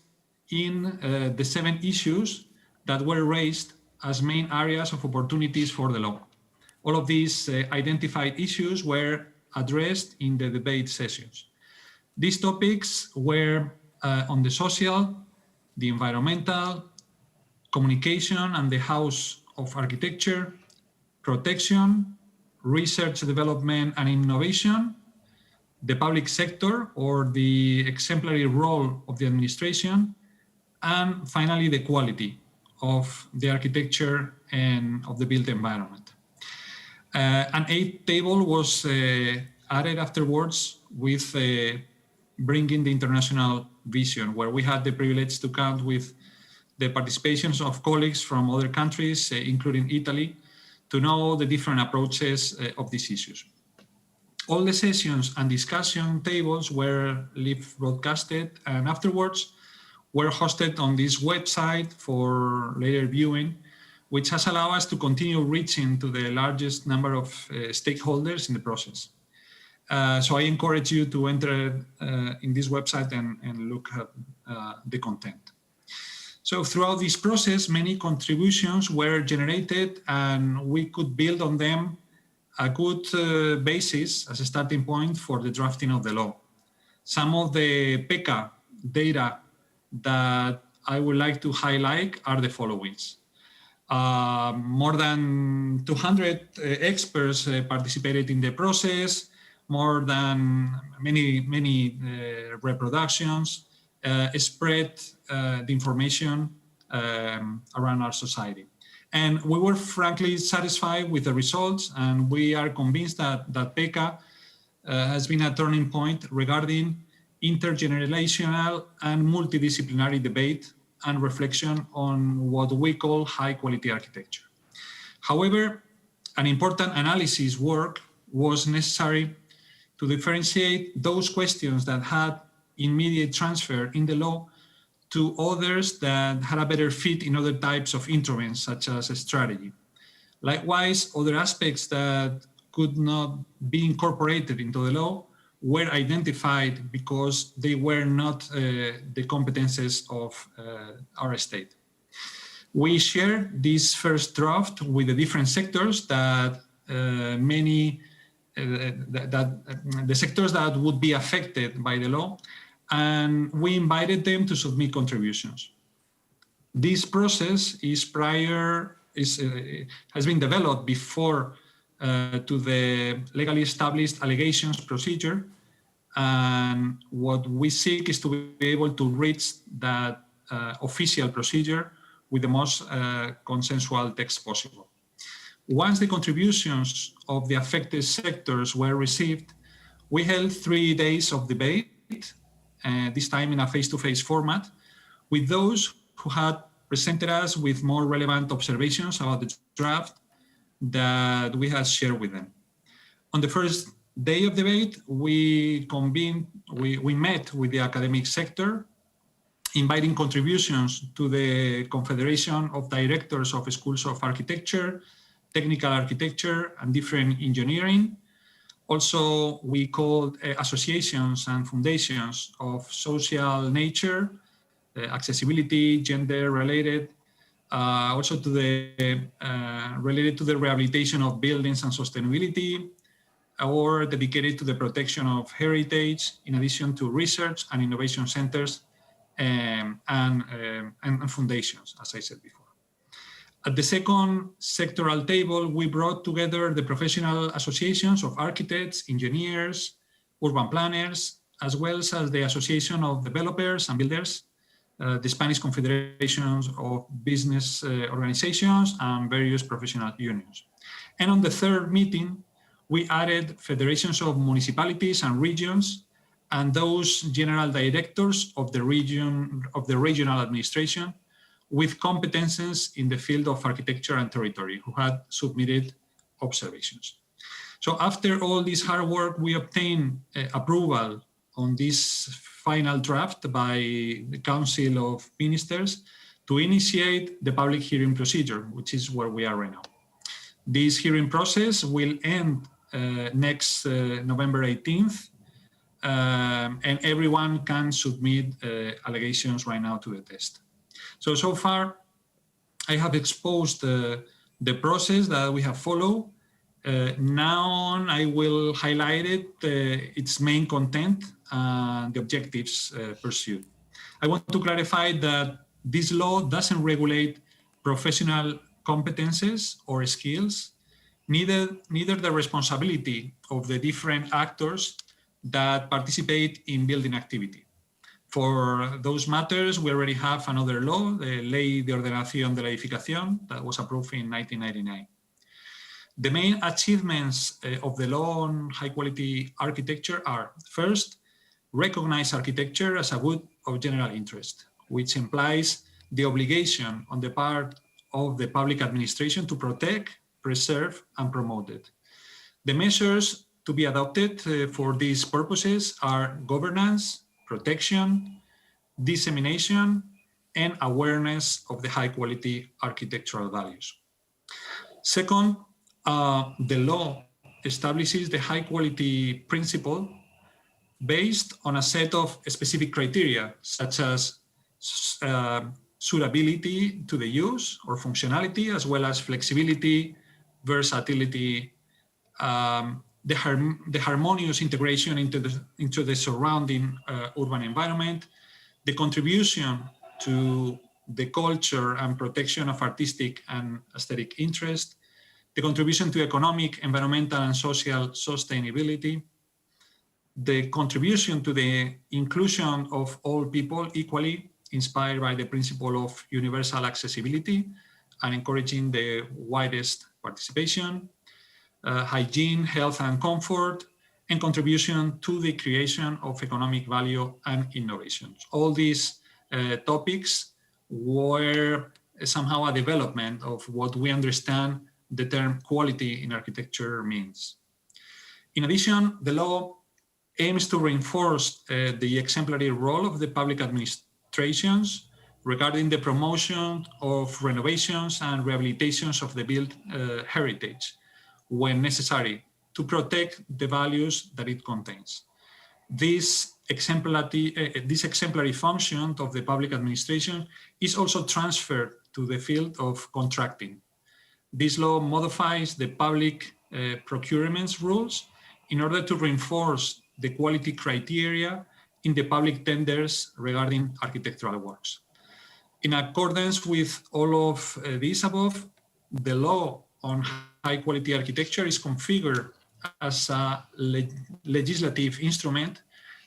in the 7 issues that were raised as main areas of opportunities for the law. All of these identified issues were addressed in the debate sessions. These topics were on the social, the environmental, communication and the house of architecture, protection, research, development and innovation, the public sector or the exemplary role of the administration, and finally the quality of the architecture and of the built environment. An 8th table was added afterwards with bringing the international vision, where we had the privilege to count with the participations of colleagues from other countries, including Italy, to know the different approaches of these issues. All the sessions and discussion tables were live broadcasted and afterwards were hosted on this website for later viewing, which has allowed us to continue reaching to the largest number of stakeholders in the process. So I encourage you to enter in this website and look at the content. So throughout this process, many contributions were generated and we could build on them a good basis as a starting point for the drafting of the law. Some of the PECA data that I would like to highlight are the following. More than 200 experts participated in the process, more than many reproductions, spread the information around our society. And we were frankly satisfied with the results, and we are convinced that PECA has been a turning point regarding intergenerational and multidisciplinary debate and reflection on what we call high quality architecture. However, an important analysis work was necessary to differentiate those questions that had immediate transfer in the law to others that had a better fit in other types of instruments, such as a strategy. Likewise, other aspects that could not be incorporated into the law were identified because they were not the competences of our state. We shared this first draft with the different sectors that the sectors that would be affected by the law, and we invited them to submit contributions. This process has been developed before to the legally established allegations procedure, and what we seek is to be able to reach that official procedure with the most consensual text possible. Once the contributions of the affected sectors were received, we held 3 days of debate, this time in a face-to-face format, with those who had presented us with more relevant observations about the draft that we had shared with them. On the first day of debate, we met with the academic sector, inviting contributions to the Confederation of Directors of Schools of Architecture, Technical Architecture, and different engineering. Also, we called associations and foundations of social nature, accessibility, gender-related, also to the related to the rehabilitation of buildings and sustainability, or dedicated to the protection of heritage, in addition to research and innovation centers and foundations, as I said before. At the second sectoral table, we brought together the professional associations of architects, engineers, urban planners, as well as the Association of Developers and Builders, the Spanish Confederations of Business Organizations, and various professional unions. And on the third meeting, we added federations of municipalities and regions, and those general directors of the regional administration with competences in the field of architecture and territory, who had submitted observations. So after all this hard work, we obtained approval on this final draft by the Council of Ministers to initiate the public hearing procedure, which is where we are right now. This hearing process will end next November 18th, and everyone can submit allegations right now to the test. So far, I have exposed the process that we have followed. Now on, I will highlight its main content and the objectives pursued. I want to clarify that this law doesn't regulate professional competences or skills, neither the responsibility of the different actors that participate in building activity. For those matters, we already have another law, the Ley de Ordenación de la Edificación, that was approved in 1999. The main achievements of the law on high-quality architecture are, first, recognize architecture as a good of general interest, which implies the obligation on the part of the public administration to protect, preserve, and promote it. The measures to be adopted for these purposes are governance, protection, dissemination, and awareness of the high-quality architectural values. Second, the law establishes the high-quality principle based on a set of specific criteria, such as suitability to the use or functionality, as well as flexibility, versatility, the harmonious integration into the surrounding urban environment, the contribution to the culture and protection of artistic and aesthetic interest, the contribution to economic, environmental, and social sustainability, the contribution to the inclusion of all people equally, inspired by the principle of universal accessibility and encouraging the widest participation, hygiene, health, and comfort, and contribution to the creation of economic value and innovations. All these topics were somehow a development of what we understand the term quality in architecture means. In addition, the law aims to reinforce the exemplary role of the public administrations regarding the promotion of renovations and rehabilitations of the built heritage when necessary to protect the values that it contains. This exemplary function of the public administration is also transferred to the field of contracting. This law modifies the public procurement rules in order to reinforce the quality criteria in the public tenders regarding architectural works. In accordance with all of these above, the law on high-quality architecture is configured as a legislative instrument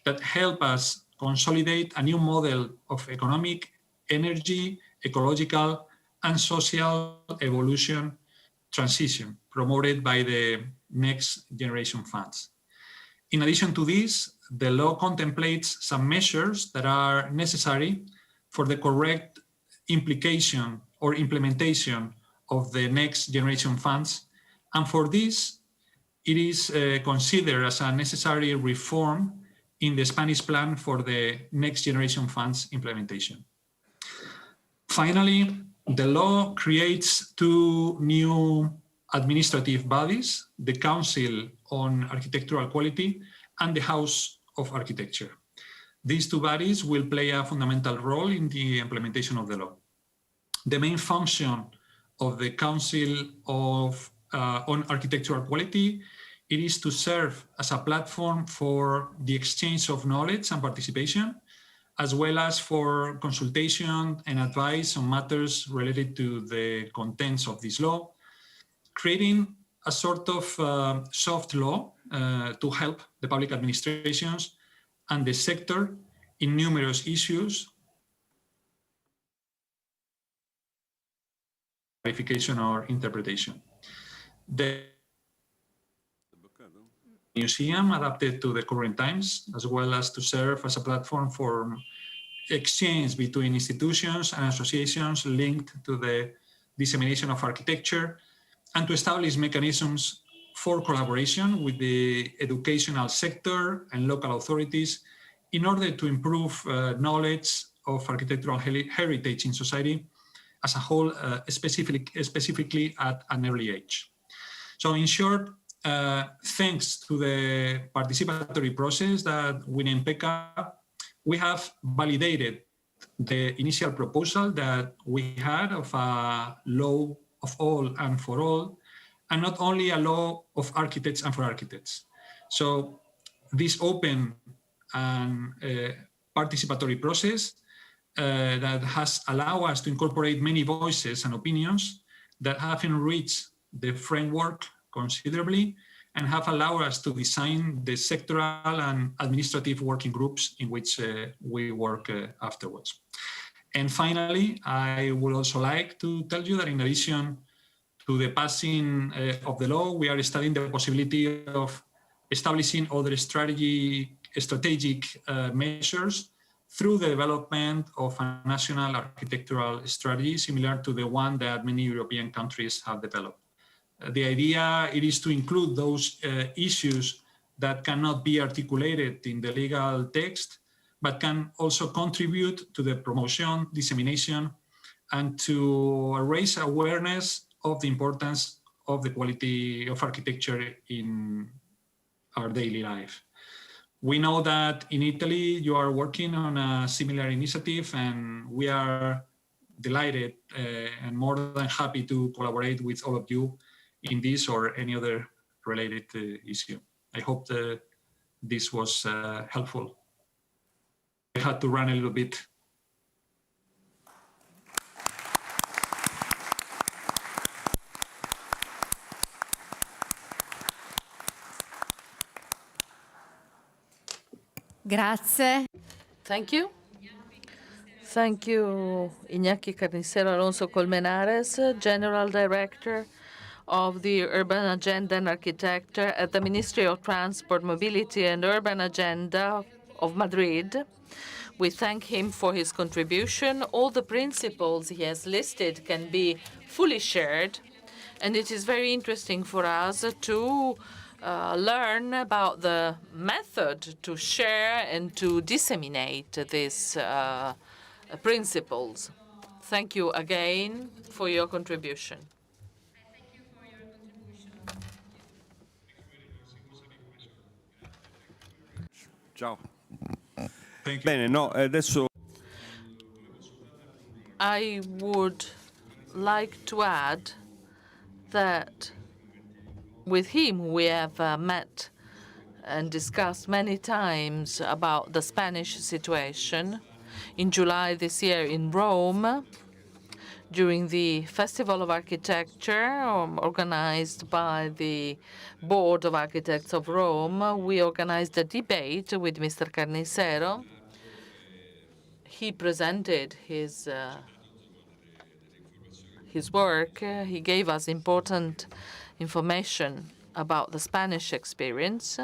that helps us consolidate a new model of economic, energy, ecological, and social evolution transition promoted by the Next Generation funds. In addition to this, the law contemplates some measures that are necessary for the correct implication or implementation of the Next Generation funds. And for this, it is considered as a necessary reform in the Spanish plan for the Next Generation funds implementation. Finally, the law creates two new administrative bodies, the Council on Architectural Quality and the House of Architecture. These two bodies will play a fundamental role in the implementation of the law. The main function of the Council on Architectural Quality, it is to serve as a platform for the exchange of knowledge and participation, as well as for consultation and advice on matters related to the contents of this law, creating a sort of soft law to help the public administrations and the sector in numerous issues, clarification or interpretation. The museum adapted to the current times, as well as to serve as a platform for exchange between institutions and associations linked to the dissemination of architecture, and to establish mechanisms for collaboration with the educational sector and local authorities in order to improve knowledge of architectural heritage in society as a whole, specifically at an early age. So in short, thanks to the participatory process that we named PECA, we have validated the initial proposal that we had of a law of all and for all, and not only a law of architects and for architects. So this open and participatory process that has allowed us to incorporate many voices and opinions that have enriched the framework considerably and have allowed us to design the sectoral and administrative working groups in which we work afterwards. And finally, I would also like to tell you that in addition to the passing of the law, we are studying the possibility of establishing other strategic measures through the development of a national architectural strategy similar to the one that many European countries have developed. The idea is to include those issues that cannot be articulated in the legal text, but can also contribute to the promotion, dissemination, and to raise awareness of the importance of the quality of architecture in our daily life. We know that in Italy, you are working on a similar initiative, and we are delighted and more than happy to collaborate with all of you in this or any other related issue. I hope that this was helpful. I had to run a little bit. Grazie. Thank you. Thank you, Iñaki Carnicero Alonso Colmenares, General Director of the Urban Agenda and Architecture at the Ministry of Transport, Mobility and Urban Agenda of Madrid. We thank him for his contribution. All the principles he has listed can be fully shared, and it is very interesting for us to learn about the method to share and to disseminate these principles. Thank you again for your contribution. Ciao. Thank you. Bene, no, adesso I would like to add that with him we have met and discussed many times about the Spanish situation. In July this year in Rome, during the Festival of Architecture organized by the Board of Architects of Rome, we organized a debate with Mr. Carnicero. He presented his his work, he gave us important information about the Spanish experience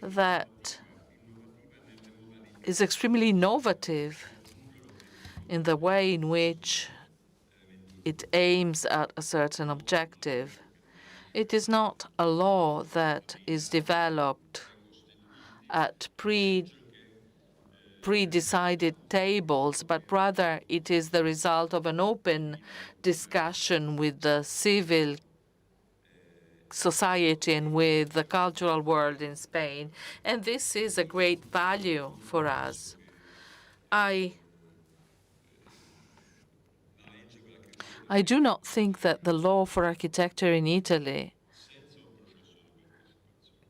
that is extremely innovative in the way in which it aims at a certain objective. It is not a law that is developed at pre-decided tables, but rather it is the result of an open discussion with the civil society and with the cultural world in Spain. And this is a great value for us. I do not think that the law for architecture in Italy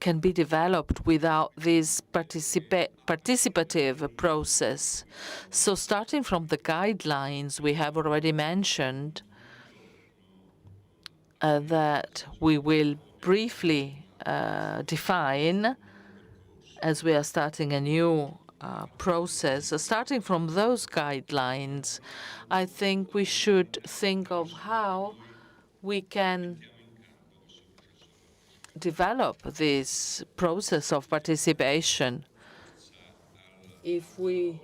can be developed without this participative process. So starting from the guidelines we have already mentioned, that we will briefly define as we are starting a new process. Starting from those guidelines, I think we should think of how we can develop this process of participation if we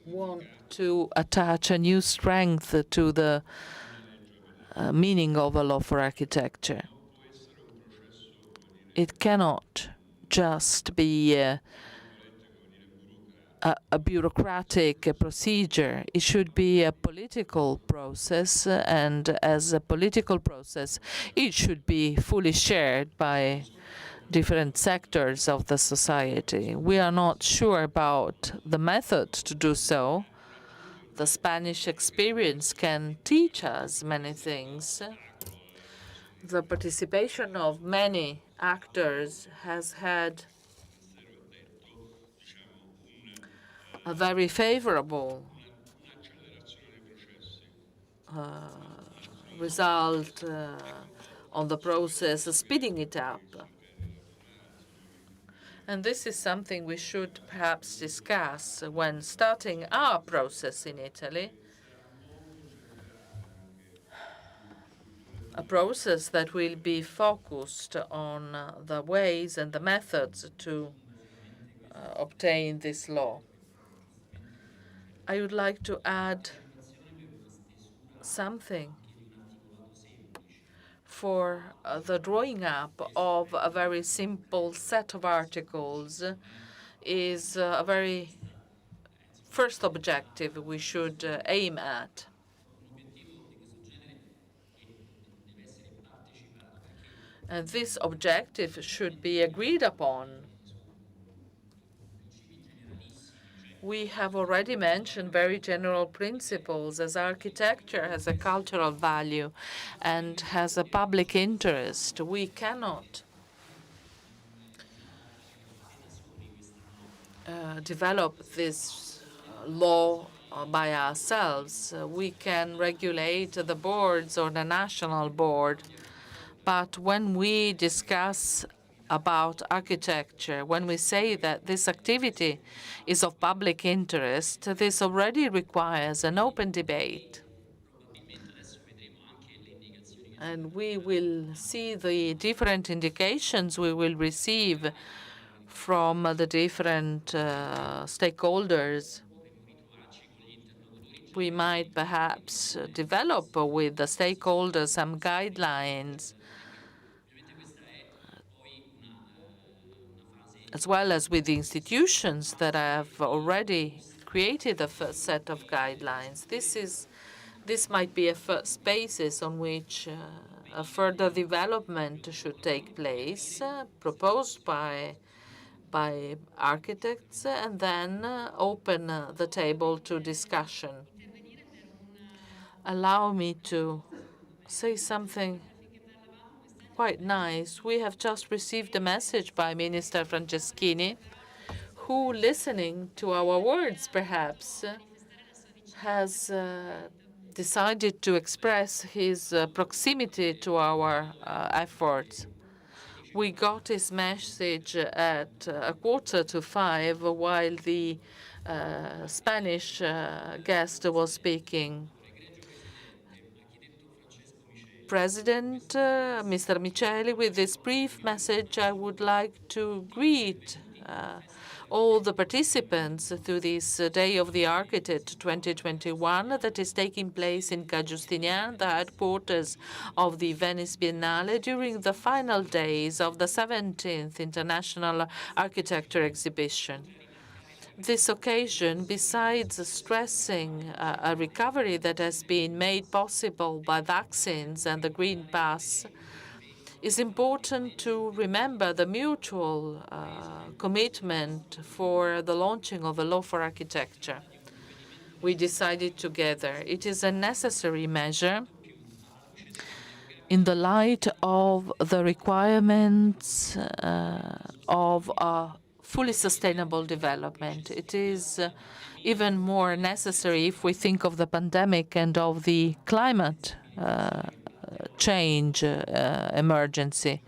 want to attach a new strength to the meaning of a law for architecture. It cannot just be a bureaucratic procedure. It should be a political process, and as a political process, it should be fully shared by different sectors of the society. We are not sure about the method to do so. The Spanish experience can teach us many things. The participation of many actors has had a very favorable result on the process, speeding it up. And this is something we should perhaps discuss when starting our process in Italy, a process that will be focused on the ways and the methods to obtain this law. I would like to add something. For the drawing up of a very simple set of articles is a very first objective we should aim at. And this objective should be agreed upon. We have already mentioned very general principles, as architecture has a cultural value and has a public interest. We cannot develop this law by ourselves. We can regulate the boards or the national board, but when we discuss about architecture, when we say that this activity is of public interest, this already requires an open debate. And we will see the different indications we will receive from the different stakeholders. We might perhaps develop with the stakeholders some guidelines, as well as with the institutions that have already created a first set of guidelines. This might be a first basis on which a further development should take place, proposed by architects, and then open the table to discussion. Allow me to say something quite nice. We have just received a message by Minister Franceschini, who, listening to our words perhaps, has decided to express his proximity to our efforts. We got his message at 4:45 while the Spanish guest was speaking. President, Mr. Miceli, with this brief message, I would like to greet all the participants to this Day of the Architect 2021 that is taking place in Ca' Giustinian, the headquarters of the Venice Biennale, during the final days of the 17th International Architecture Exhibition. This occasion, besides stressing a recovery that has been made possible by vaccines and the Green Pass, is important to remember the mutual commitment for the launching of a law for architecture. We decided together it is a necessary measure in the light of the requirements of fully sustainable development. It is even more necessary if we think of the pandemic and of the climate change emergency.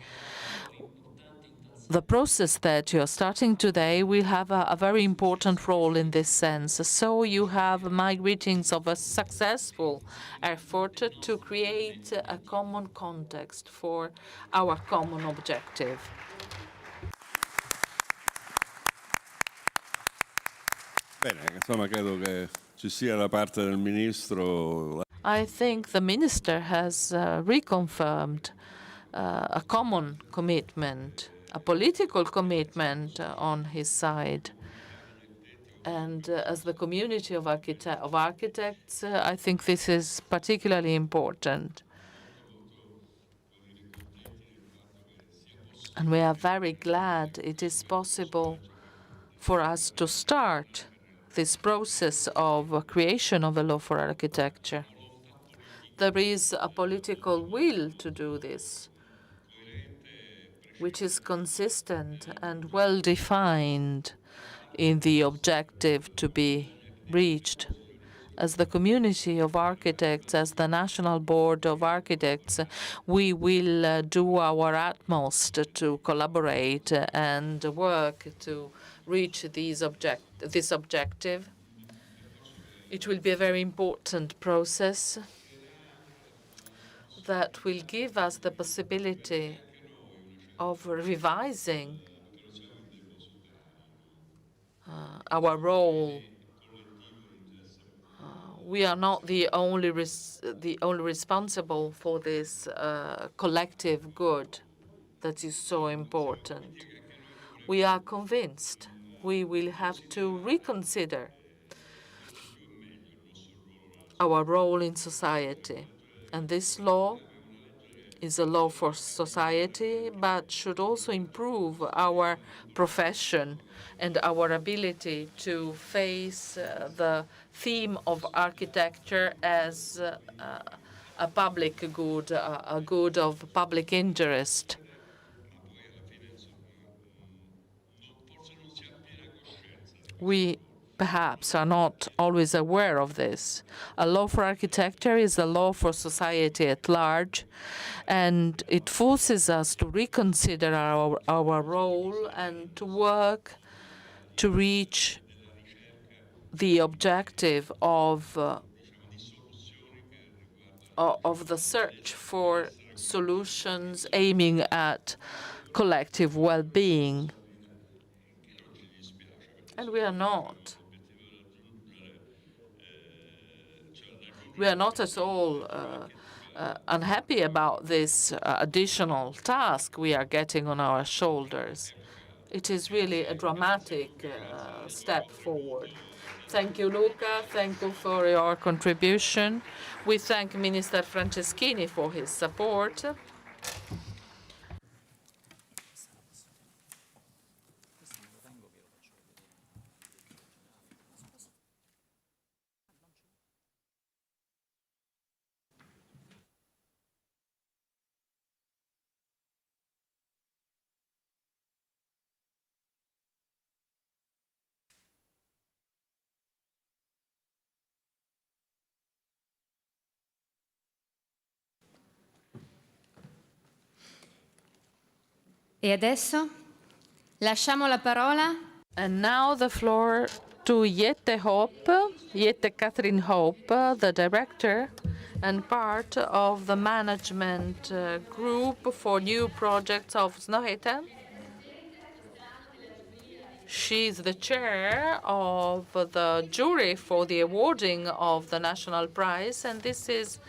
The process that you're starting today will have a very important role in this sense. So you have my greetings of a successful effort to create a common context for our common objective. Bene, insomma, credo che ci sia da parte del Ministro. I think the Minister has reconfirmed a common commitment, a political commitment on his side. And as the community of architects, I think this is particularly important. And we are very glad it is possible for us to start this process of creation of a law for architecture. There is a political will to do this, which is consistent and well defined in the objective to be reached. As the community of architects, as the National Board of Architects, we will do our utmost to collaborate and work to reach this objective. It will be a very important process that will give us the possibility of revising our role. We are not the only responsible for this collective good that is so important. We are convinced we will have to reconsider our role in society. And this law is a law for society, but should also improve our profession and our ability to face the theme of architecture as a public good, a good of public interest. We perhaps are not always aware of this. A law for architecture is a law for society at large, and it forces us to reconsider our role and to work to reach the objective of the search for solutions aiming at collective well-being. And we are not at all unhappy about this additional task we are getting on our shoulders. It is really a dramatic step forward. Thank you, Luca. Thank you for your contribution. We thank Minister Franceschini for his support. E adesso lasciamo la parola. And now the floor to Jette Catherine Hope, the director and part of the management group for new projects of Snøhetta. She's the chair of the jury for the awarding of the national prize, and this is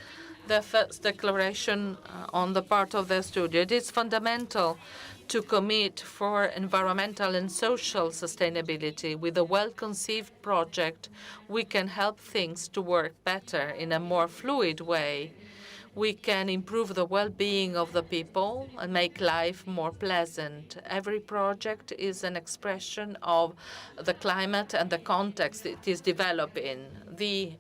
the first declaration on the part of the studio. It is fundamental to commit for environmental and social sustainability. With a well-conceived project, we can help things to work better in a more fluid way. We can improve the well-being of the people and make life more pleasant. Every project is an expression of the climate and the context it is developing. The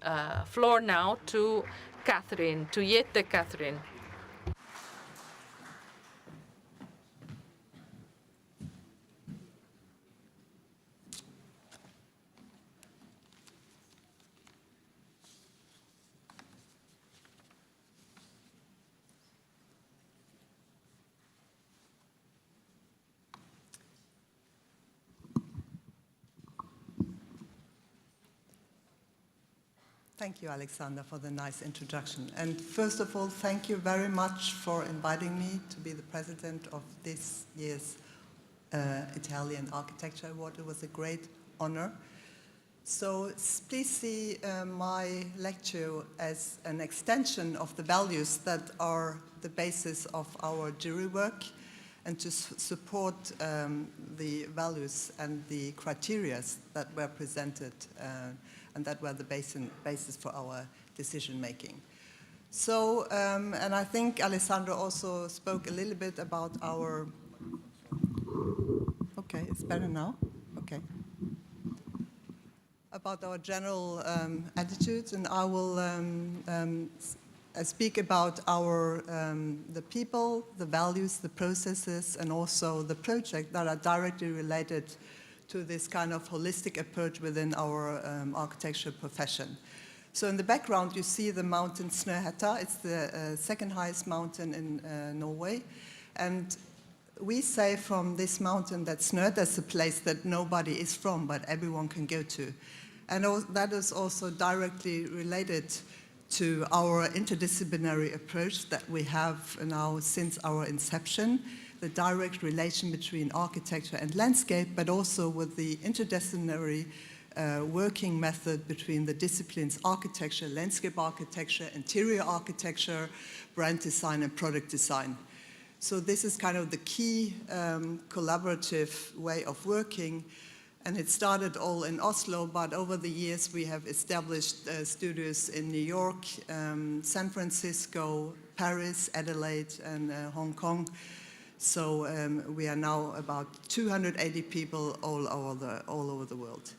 floor now to Catherine, to Jette Catherine. Thank you, Alexander, for the nice introduction. And first of all, thank you very much for inviting me to be the president of this year's Italian Architecture Award. It was a great honor. So please see my lecture as an extension of the values that are the basis of our jury work, and to support the values and the criteria that were presented and that were the basis for our decision making. So, and I think Alessandro also spoke a little bit about our, okay, it's better now? Okay. About our general attitudes, and I will speak about our, the people, the values, the processes, and also the project that are directly related to this kind of holistic approach within our architecture profession. So in the background, you see the mountain Snøhetta. It's the second highest mountain in Norway. And we say from this mountain that Snøhetta is a place that nobody is from, but everyone can go to. And that is also directly related to our interdisciplinary approach that we have now since our inception, the direct relation between architecture and landscape, but also with the interdisciplinary working method between the disciplines architecture, landscape architecture, interior architecture, brand design, and product design. So this is kind of the key collaborative way of working. And it started all in Oslo, but over the years we have established studios in New York, San Francisco, Paris, Adelaide, and Hong Kong. So we are now about 280 people all over the world.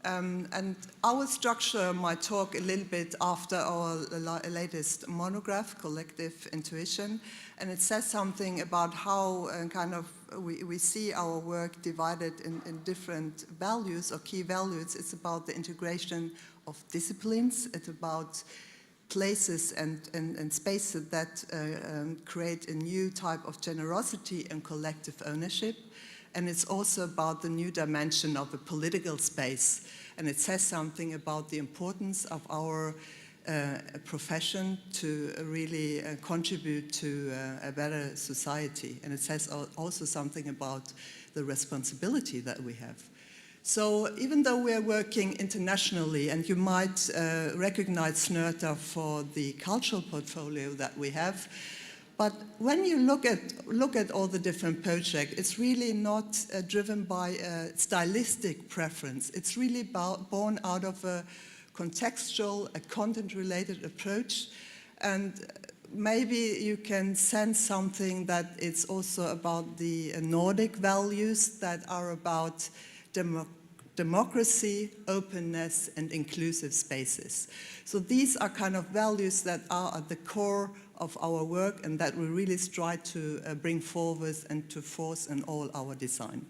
And our structure might talk a little bit after our latest monograph, Collective Intuition, and it says something about how kind of we see our work divided in different values or key values. It's about the integration of disciplines. It's about places and spaces that create a new type of generosity and collective ownership. And it's also about the new dimension of the political space. And it says something about the importance of our profession to really contribute to a better society. And it says also something about the responsibility that we have. So even though we are working internationally, and you might recognize Snøhetta for the cultural portfolio that we have, but when you look at all the different projects, it's really not driven by a stylistic preference. It's really born out of a contextual, a content-related approach. And maybe you can sense something that it's also about the Nordic values that are about democracy, openness, and inclusive spaces. So these are kind of values that are at the core of our work and that we really strive to bring forward and to force in all our design.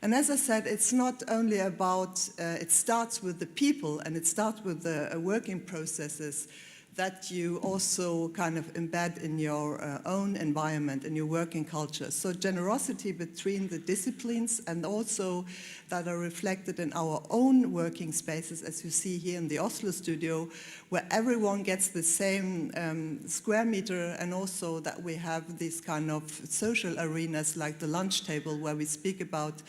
And as I said, it's not only about, it starts with the people and it starts with the working processes that you also kind of embed in your own environment and your working culture. So generosity between the disciplines, and also that are reflected in our own working spaces, as you see here in the Oslo studio, where everyone gets the same square meter, and also that we have these kind of social arenas like the lunch table, where we speak about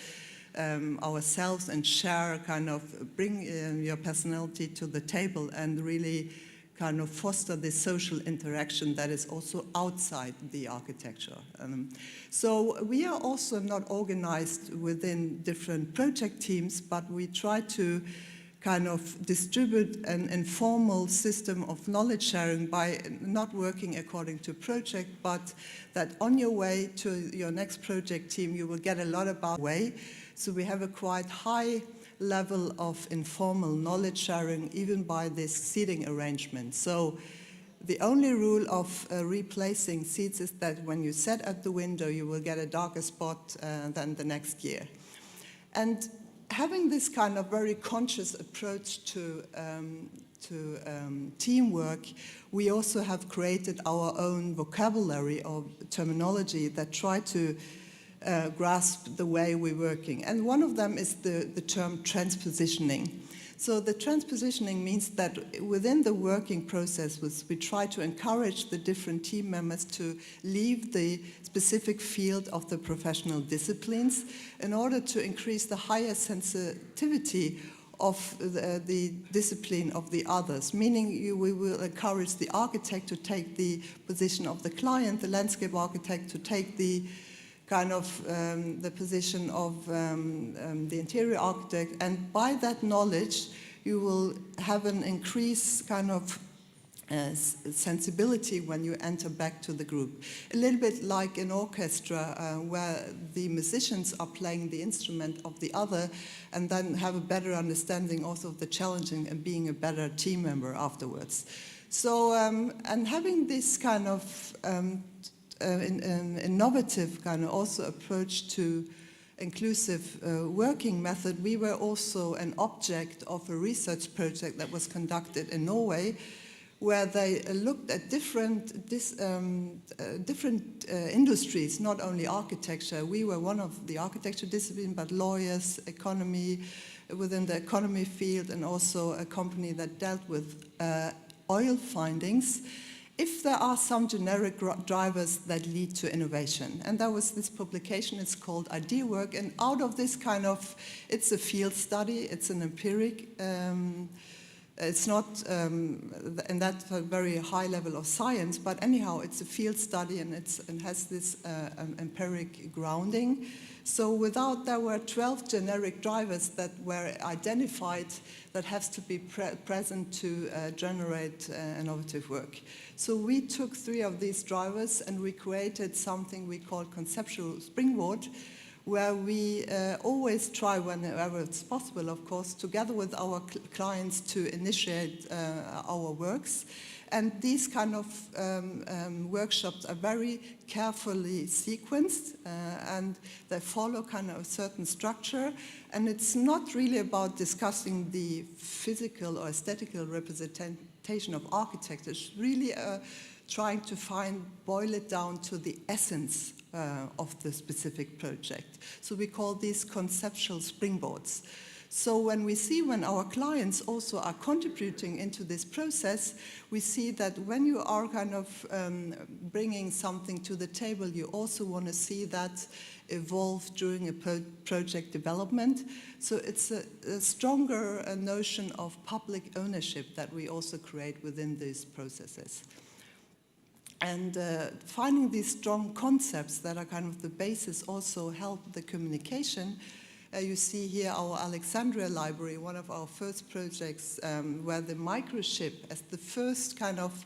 ourselves and share, kind of bring your personality to the table and really kind of foster this social interaction that is also outside the architecture. So we are also not organized within different project teams, but we try to kind of distribute an informal system of knowledge sharing by not working according to project, but that on your way to your next project team, you will get a lot about way. So we have a quite high level of informal knowledge sharing, even by this seating arrangement. So the only rule of replacing seats is that when you sit at the window, you will get a darker spot than the next year. And having this kind of very conscious approach to teamwork, we also have created our own vocabulary of terminology that try to grasp the way we're working. And one of them is the term transpositioning. So the transpositioning means that within the working process, we try to encourage the different team members to leave the specific field of the professional disciplines in order to increase the higher sensitivity of the discipline of the others, meaning we will encourage the architect to take the position of the client, the landscape architect to take the kind of the position of the interior architect, and by that knowledge you will have an increased kind of sensibility when you enter back to the group. A little bit like an orchestra where the musicians are playing the instrument of the other and then have a better understanding also of the challenging and being a better team member afterwards. So, and having this kind of an innovative kind of also approach to inclusive working method, we were also an object of a research project that was conducted in Norway, where they looked at different industries, not only architecture. We were one of the architecture discipline, but lawyers, economy, within the economy field, and also a company that dealt with oil findings, if there are some generic drivers that lead to innovation. And there was this publication, it's called Idea Work, and out of this kind of, it's a field study, it's an empiric, it's not, and that's a very high level of science, but anyhow, it's a field study and it has this empiric grounding. So without, there were 12 generic drivers that were identified that has to be present to generate innovative work. So we took 3 of these drivers and we created something we call conceptual springboard, where we always try, whenever it's possible, of course, together with our clients to initiate our works. And these kind of workshops are very carefully sequenced and they follow kind of a certain structure. And it's not really about discussing the physical or aesthetical representation of architecture. It's really trying to boil it down to the essence of the specific project. So we call these conceptual springboards. So when our clients also are contributing into this process, we see that when you are kind of bringing something to the table, you also want to see that evolve during a project development. So it's a stronger notion of public ownership that we also create within these processes. And finding these strong concepts that are kind of the basis also help the communication. You see here our Alexandria library, one of our first projects, where the microchip as the first kind of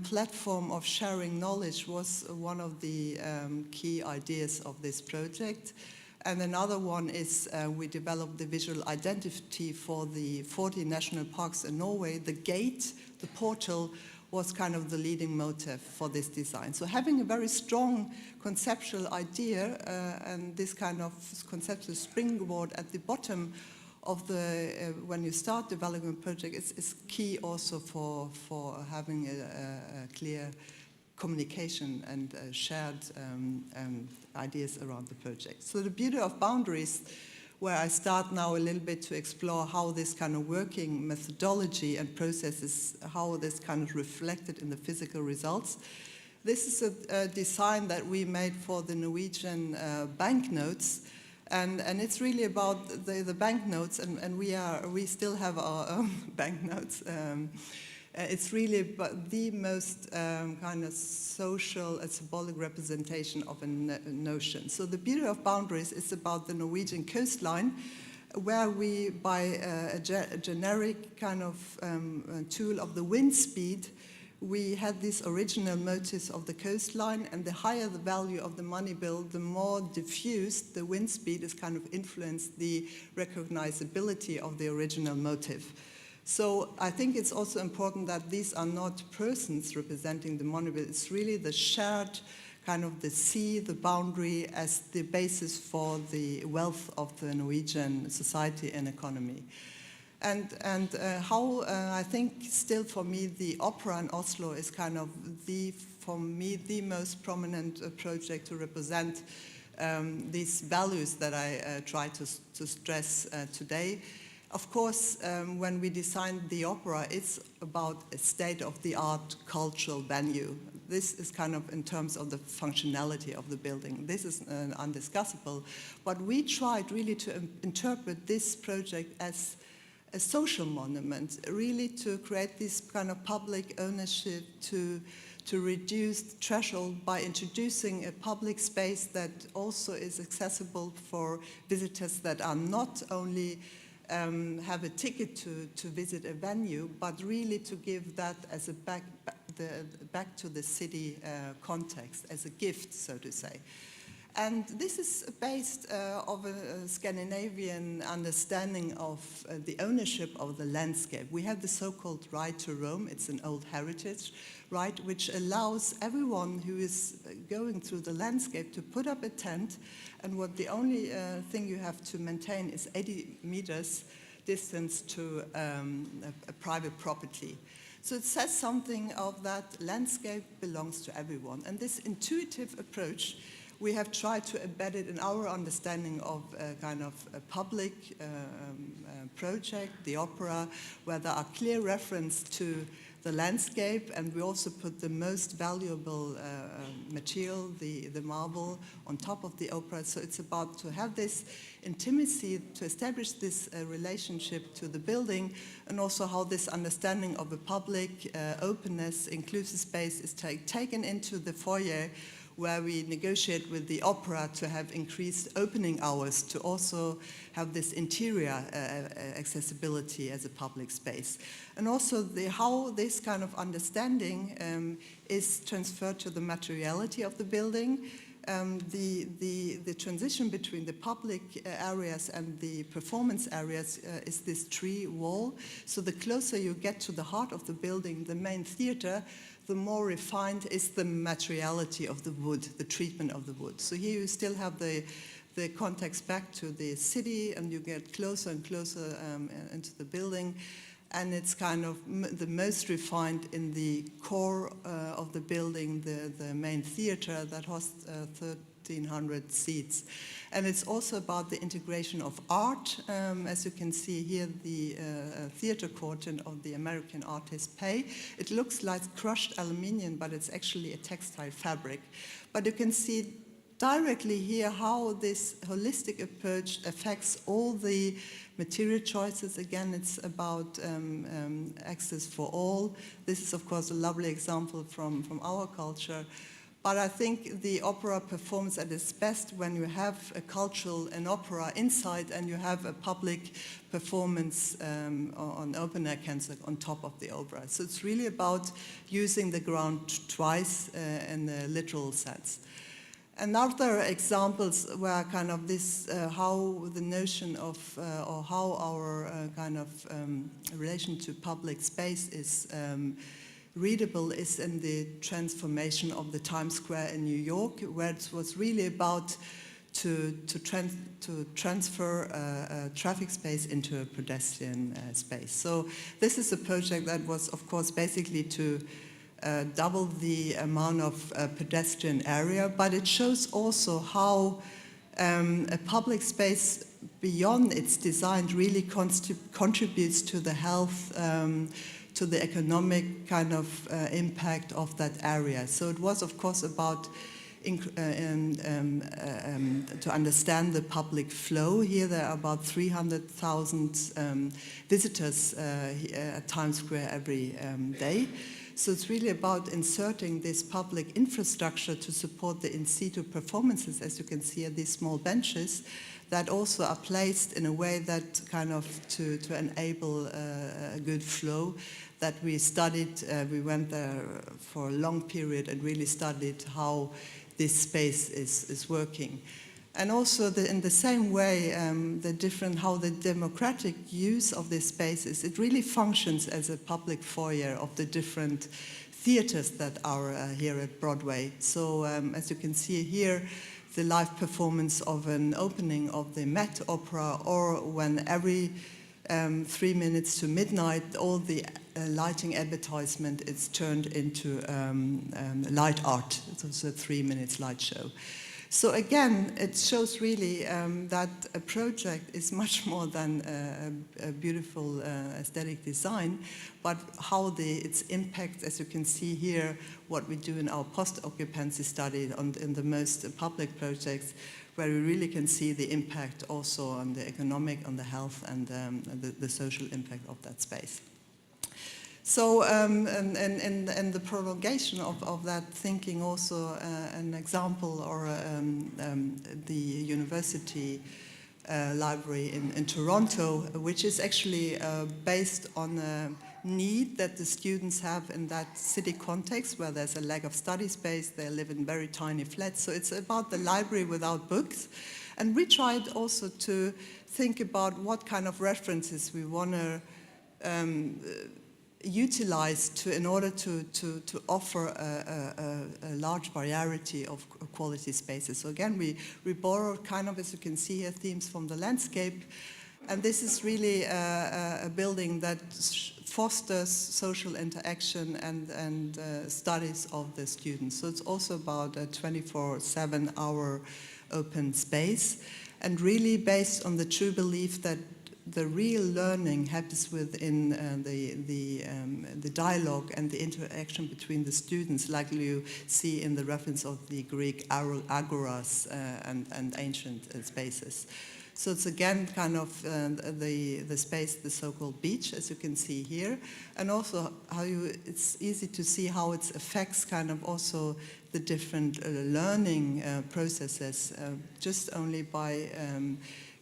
platform of sharing knowledge was one of the key ideas of this project. And another one is we developed the visual identity for the 40 national parks in Norway. The gate, the portal, was kind of the leading motive for this design. So having a very strong conceptual idea and this kind of conceptual springboard at the bottom of the, when you start developing a project, it's key also for having a clear communication and shared ideas around the project. So the beauty of boundaries, where I start now a little bit to explore how this kind of working methodology and processes, how this kind of reflected in the physical results. This is a design that we made for the Norwegian banknotes, and it's really about the banknotes, and we still have our own banknotes. It's really the most kind of social and symbolic representation of a notion. So the beauty of boundaries is about the Norwegian coastline, where we, by a generic kind of tool of the wind speed, we had these original motifs of the coastline, and the higher the value of the money bill, the more diffused the wind speed has kind of influenced the recognizability of the original motif. So I think it's also important that these are not persons representing the money bill. It's really the shared kind of the sea, the boundary, as the basis for the wealth of the Norwegian society and economy. And how I think still for me the opera in Oslo is kind of for me the most prominent project to represent these values that I try to stress today. Of course, when we designed the opera, it's about a state-of-the-art cultural venue. This is kind of in terms of the functionality of the building. This is undiscussable. But we tried really to interpret this project as a social monument, really to create this kind of public ownership, to reduce the threshold by introducing a public space that also is accessible for visitors that are not only have a ticket to visit a venue, but really to give that as a back to the city context, as a gift, so to say. And this is based of a Scandinavian understanding of the ownership of the landscape. We have the so-called right to roam. It's an old heritage right, which allows everyone who is going through the landscape to put up a tent, and what the only thing you have to maintain is 80 meters distance to a private property. So it says something of that landscape belongs to everyone. And this intuitive approach, we have tried to embed it in our understanding of a kind of a public project, the opera, where there are clear reference to the landscape, and we also put the most valuable material, the marble, on top of the opera. So it's about to have this intimacy, to establish this relationship to the building, and also how this understanding of a public openness, inclusive space is taken into the foyer, where we negotiate with the opera to have increased opening hours, to also have this interior accessibility as a public space. And also how this kind of understanding is transferred to the materiality of the building. The transition between the public areas and the performance areas is this tree wall. So the closer you get to the heart of the building, the main theater, the more refined is the materiality of the wood, the treatment of the wood. So here you still have the context back to the city, and you get closer and closer into the building. And it's kind of the most refined in the core of the building, the main theater that hosts 1,300 seats. And it's also about the integration of art. As you can see here, the theater curtain of the American artist Pei. It looks like crushed aluminium, but it's actually a textile fabric. But you can see directly here how this holistic approach affects all the material choices. Again, it's about access for all. This is, of course, a lovely example from our culture. But I think the opera performs at its best when you have an opera inside, and you have a public performance on open air concert on top of the opera. So it's really about using the ground twice in the literal sense. Another examples were kind of this, how the notion of, or how our kind of relation to public space is readable is in the transformation of the Times Square in New York, where it was really about to transfer traffic space into a pedestrian space. So this is a project that was, of course, basically to double the amount of pedestrian area, but it shows also how a public space beyond its design really contributes to the health, to the economic kind of impact of that area. So it was, of course, about to understand the public flow. Here there are about 300,000 visitors at Times Square every day. So it's really about inserting this public infrastructure to support the in situ performances, as you can see at these small benches, that also are placed in a way that kind of to enable a good flow that we studied. We went there for a long period and really studied how this space is working. And also in the same way, how the democratic use of this space is, it really functions as a public foyer of the different theaters that are here at Broadway. So as you can see here, the live performance of an opening of the Met Opera, or when every 3 minutes to midnight, all the lighting advertisement is turned into light art. It's a 3 minutes light show. So again, it shows really that a project is much more than a beautiful aesthetic design, but how its impact, as you can see here, what we do in our post-occupancy study in the most public projects, where we really can see the impact also on the economic, on the health, and the social impact of that space. So, and the prolongation of that thinking also, an example, or the university library in Toronto, which is actually based on a need that the students have in that city context where there's a lack of study space. They live in very tiny flats. So it's about the library without books. And we tried also to think about what kind of references we want to utilized in order to offer a large variety of quality spaces. So again, we borrowed kind of, as you can see here, themes from the landscape. And this is really a building that fosters social interaction and studies of the students. So it's also about a 24/7 open space, and really based on the true belief that the real learning happens within the dialogue and the interaction between the students, like you see in the reference of the Greek agoras and ancient spaces. So it's again kind of the space, the so-called beach, as you can see here, and also it's easy to see how it affects kind of also the different learning processes, just only by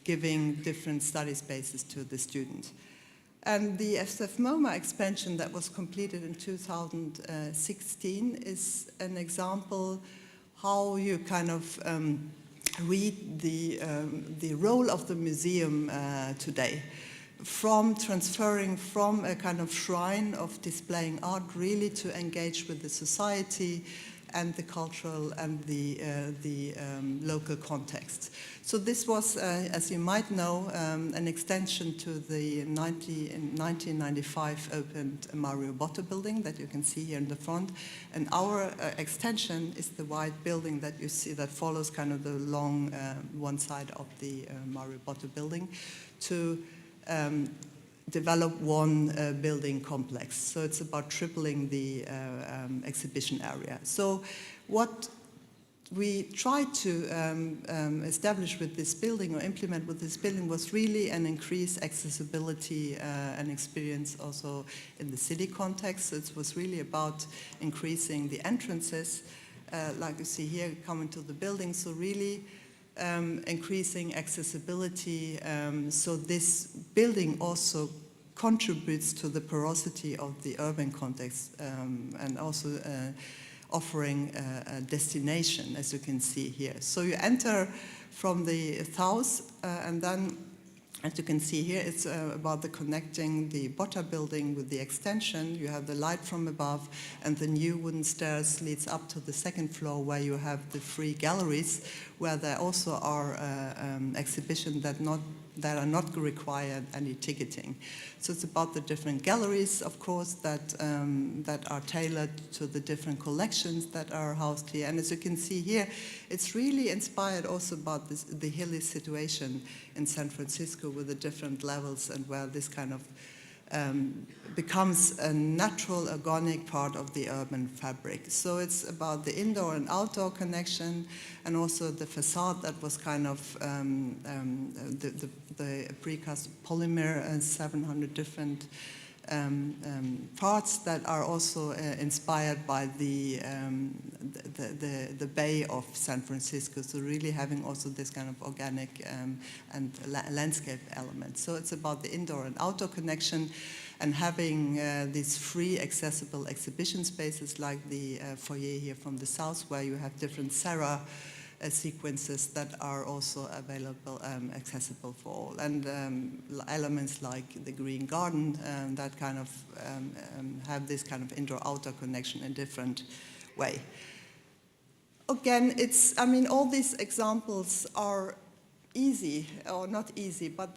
giving different study spaces to the student. And the SF MoMA expansion that was completed in 2016 is an example how you kind of read the role of the museum today, from transferring from a kind of shrine of displaying art really to engage with the society and the cultural and the local context. So this was, as you might know, an extension to the in 1995 opened Mario Botto building that you can see here in the front. And our extension is the white building that you see that follows kind of the long one side of the Mario Botto building to develop one building complex. So it's about tripling the exhibition area. So what we tried to establish with this building or implement with this building was really an increased accessibility and experience also in the city context. So it was really about increasing the entrances, like you see here coming to the building. So really increasing accessibility. So this building also contributes to the porosity of the urban context and also offering a destination, as you can see here. So you enter from the south and then As you can see here, it's about the connecting the Botta building with the extension. You have the light from above, and the new wooden stairs leads up to the second floor where you have the free galleries, where there also are exhibitions that are not required any ticketing. So it's about the different galleries, of course, that are tailored to the different collections that are housed here. And as you can see here, it's really inspired also about the hilly situation in San Francisco with the different levels and where this kind of becomes a natural, organic part of the urban fabric. So it's about the indoor and outdoor connection, and also the facade that was kind of the precast polymer and 700 different parts that are also inspired by the Bay of San Francisco. So really having also this kind of organic and landscape element. So it's about the indoor and outdoor connection, and having these free accessible exhibition spaces like the foyer here from the south, where you have different Sarah sequences that are also available, accessible for all. And elements like the green garden that kind of have this kind of indoor-outdoor connection in a different way. Again, all these examples are easy, or not easy, but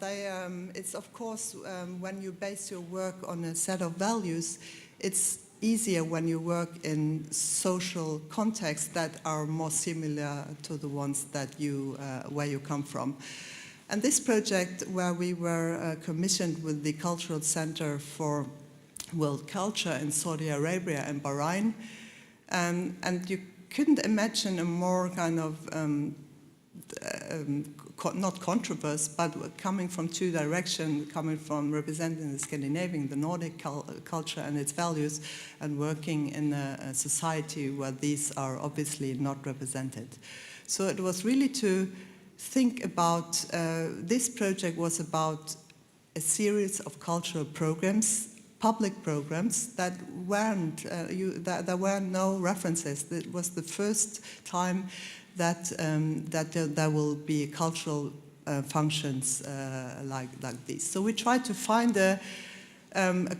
it's of course, when you base your work on a set of values, it's easier when you work in social contexts that are more similar to the ones that where you come from. And this project, where we were commissioned with the Cultural Center for World Culture in Saudi Arabia and Bahrain, and you couldn't imagine a more kind of not controversial, but coming from two directions, coming from representing the Scandinavian, the Nordic culture and its values, and working in a society where these are obviously not represented. So it was really to think about, this project was about a series of cultural programs, public programs that weren't, there were no references. It was the first time that there will be cultural functions like this. So we tried to find a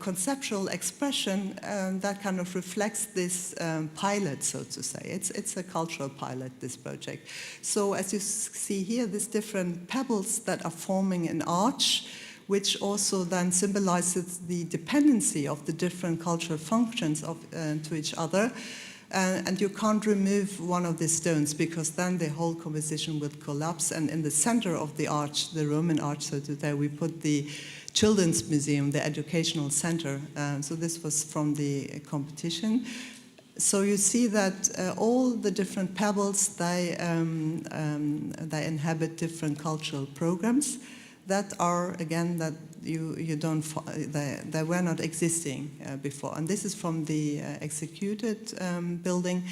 conceptual expression that kind of reflects this pilot, so to say. It's a cultural pilot, this project. So as you see here, these different pebbles that are forming an arch, which also then symbolizes the dependency of the different cultural functions to each other. And you can't remove one of the stones, because then the whole composition would collapse. And in the center of the arch, the Roman arch, so to say, we put the Children's Museum, the educational center. So this was from the competition. So you see that all the different pebbles, they inhabit different cultural programs that are, again, that you don't, they were not existing before. And this is from the executed building.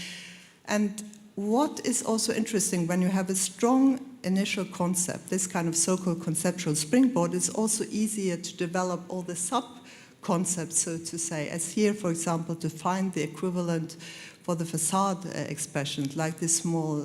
And what is also interesting, when you have a strong initial concept, this kind of so-called conceptual springboard, is also easier to develop all the sub-concepts, so to say, as here, for example, to find the equivalent for the facade expressions, like the small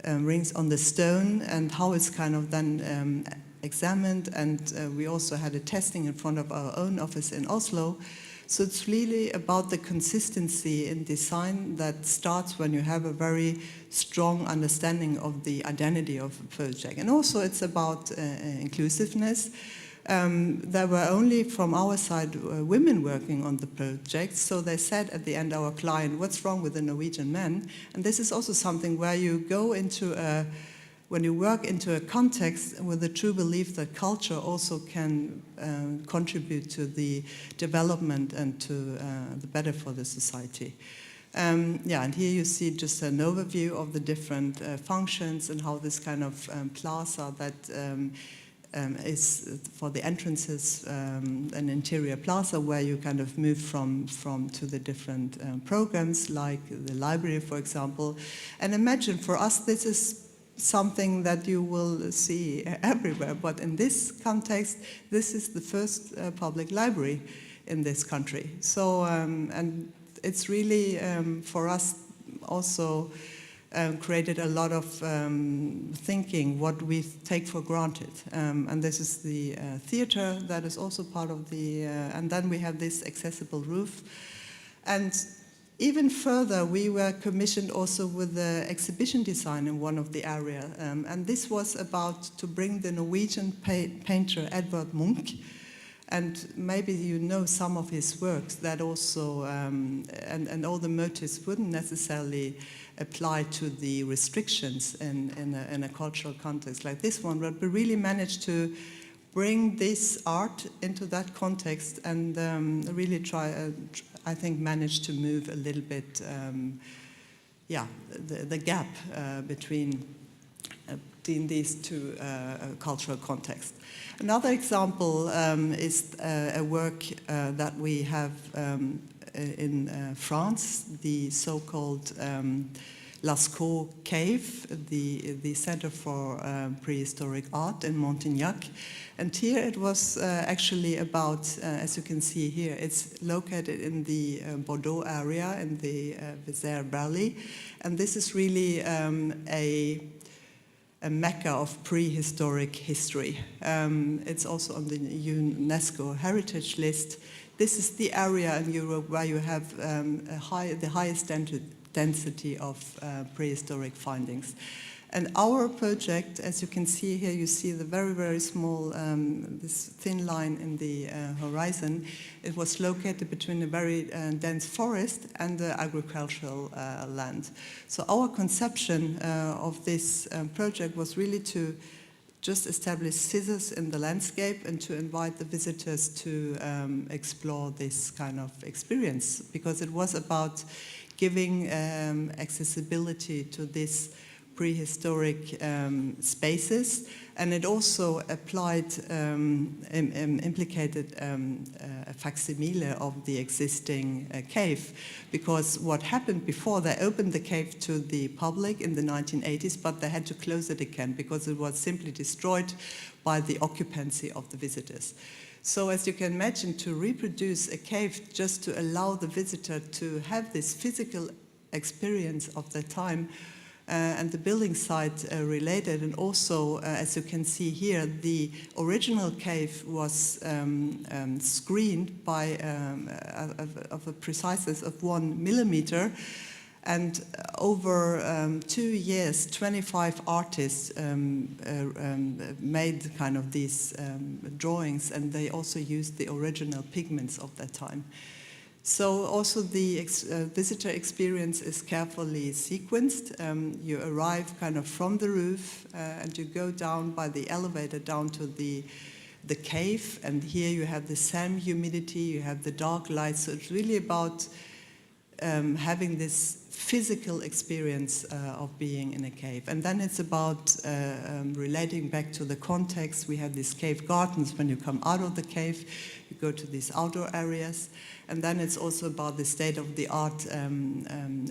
rings on the stone, and how it's kind of then examined. And we also had a testing in front of our own office in Oslo. So it's really about the consistency in design that starts when you have a very strong understanding of the identity of a project. And also it's about inclusiveness. There were only from our side women working on the project, so they said at the end, our client, what's wrong with the Norwegian men? And this is also something where you go into when you work into a context with a true belief that culture also can contribute to the development and to the better for the society. And here you see just an overview of the different functions and how this kind of plaza that is for the entrances, an interior plaza where you kind of move from to the different programs, like the library, for example. And imagine, for us, this is something that you will see everywhere, but in this context, this is the first public library in this country. So, and it's really, for us, also created a lot of thinking, what we take for granted. And this is the theater that is also part of the, and then we have this accessible roof. And even further, we were commissioned also with the exhibition design in one of the area. And this was about to bring the Norwegian painter Edvard Munch, and maybe you know some of his works that also, and all the motives wouldn't necessarily apply to the restrictions in a cultural context like this one, but we really managed to bring this art into that context and really try, I think, managed to move a little bit, the gap between these two cultural contexts. Another example is a work that we have in France, the so-called Lascaux Cave, the Center for Prehistoric Art in Montignac. And here it was actually about, as you can see here, it's located in the Bordeaux area in the Vézère Valley. And this is really a mecca of prehistoric history. It's also on the UNESCO heritage list. This is the area in Europe where you have the highest density of prehistoric findings. And our project, as you can see here, you see the very, very small, this thin line in the horizon. It was located between a very dense forest and the agricultural land. So our conception of this project was really to just establish scissors in the landscape and to invite the visitors to explore this kind of experience, because it was about giving accessibility to this prehistoric spaces, and it also applied, implicated a facsimile of the existing cave, because what happened before, they opened the cave to the public in the 1980s, but they had to close it again because it was simply destroyed by the occupancy of the visitors. So as you can imagine, to reproduce a cave just to allow the visitor to have this physical experience of the time and the building site related, and also, as you can see here, the original cave was screened by of a preciseness of 1 millimeter, and over 2 years, 25 artists made kind of these drawings, and they also used the original pigments of that time. So also the visitor experience is carefully sequenced. You arrive kind of from the roof and you go down by the elevator down to the cave, and here you have the same humidity, you have the dark light, so it's really about having this physical experience of being in a cave. And then it's about relating back to the context. We have these cave gardens. When you come out of the cave, you go to these outdoor areas. And then it's also about the state-of-the-art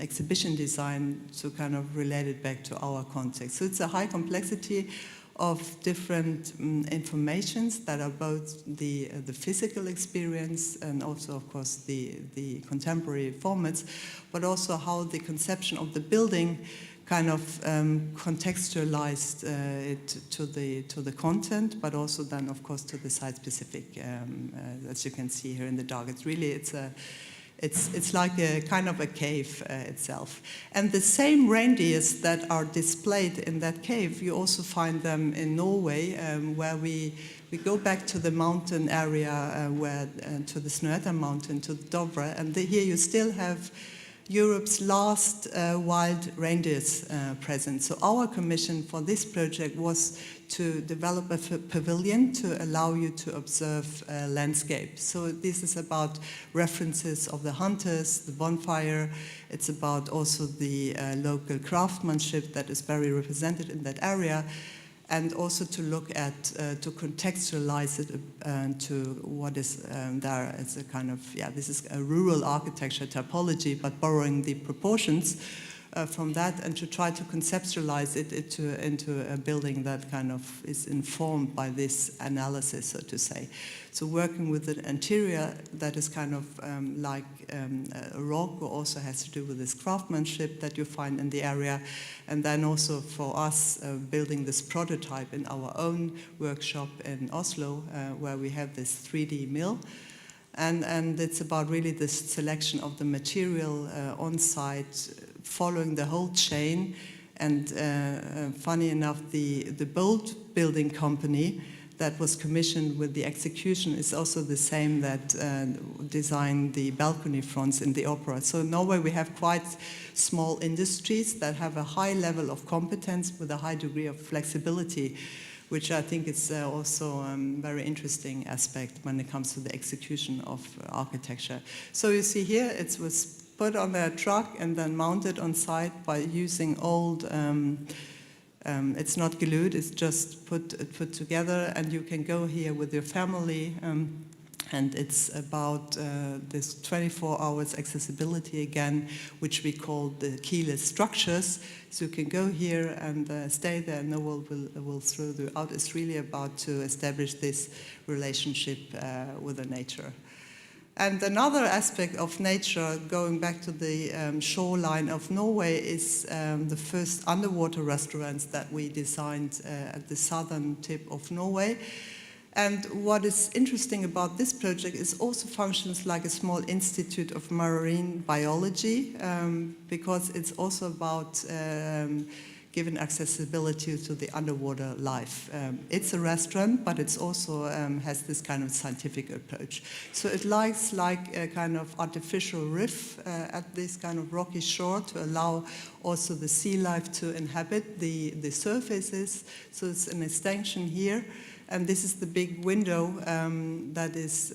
exhibition design to kind of relate it back to our context. So it's a high complexity of different informations that are both the physical experience and also, of course, the contemporary formats, but also how the conception of the building kind of contextualized it to the content, but also then, of course, to the site-specific, as you can see here in the dark. It's really, it's like a kind of a cave itself. And the same reindeers that are displayed in that cave, you also find them in Norway, where we go back to the mountain area, to the Snøhetta mountain, to Dovre, and here you still have Europe's last wild reindeers present. So our commission for this project was to develop a pavilion to allow you to observe landscape. So this is about references of the hunters, the bonfire. It's about also the local craftsmanship that is very represented in that area, and also to look at, to contextualize it to what is there as a kind of, this is a rural architecture typology, but borrowing the proportions from that, and to try to conceptualize it into a building that kind of is informed by this analysis, so to say. So working with an interior that is kind of like a rock, also has to do with this craftsmanship that you find in the area, and then also for us building this prototype in our own workshop in Oslo, where we have this 3D mill. And it's about really this selection of the material on site, following the whole chain. And funny enough, the bolt building company that was commissioned with the execution is also the same that designed the balcony fronts in the opera. So in Norway we have quite small industries that have a high level of competence with a high degree of flexibility, which I think is also a very interesting aspect when it comes to the execution of architecture. So you see here, it was put on a truck and then mounted on site by using old, it's not glued, it's just put together, and you can go here with your family, and it's about this 24 hours accessibility again, which we call the keyless structures. So you can go here and stay there, no one will throw you out. It's really about to establish this relationship with the nature. And another aspect of nature, going back to the shoreline of Norway, is the first underwater restaurants that we designed at the southern tip of Norway. And what is interesting about this project is also functions like a small institute of marine biology, because it's also about giving accessibility to the underwater life. It's a restaurant, but it's also has this kind of scientific approach. So it lies like a kind of artificial reef at this kind of rocky shore to allow also the sea life to inhabit the surfaces. So it's an extension here. And this is the big window that is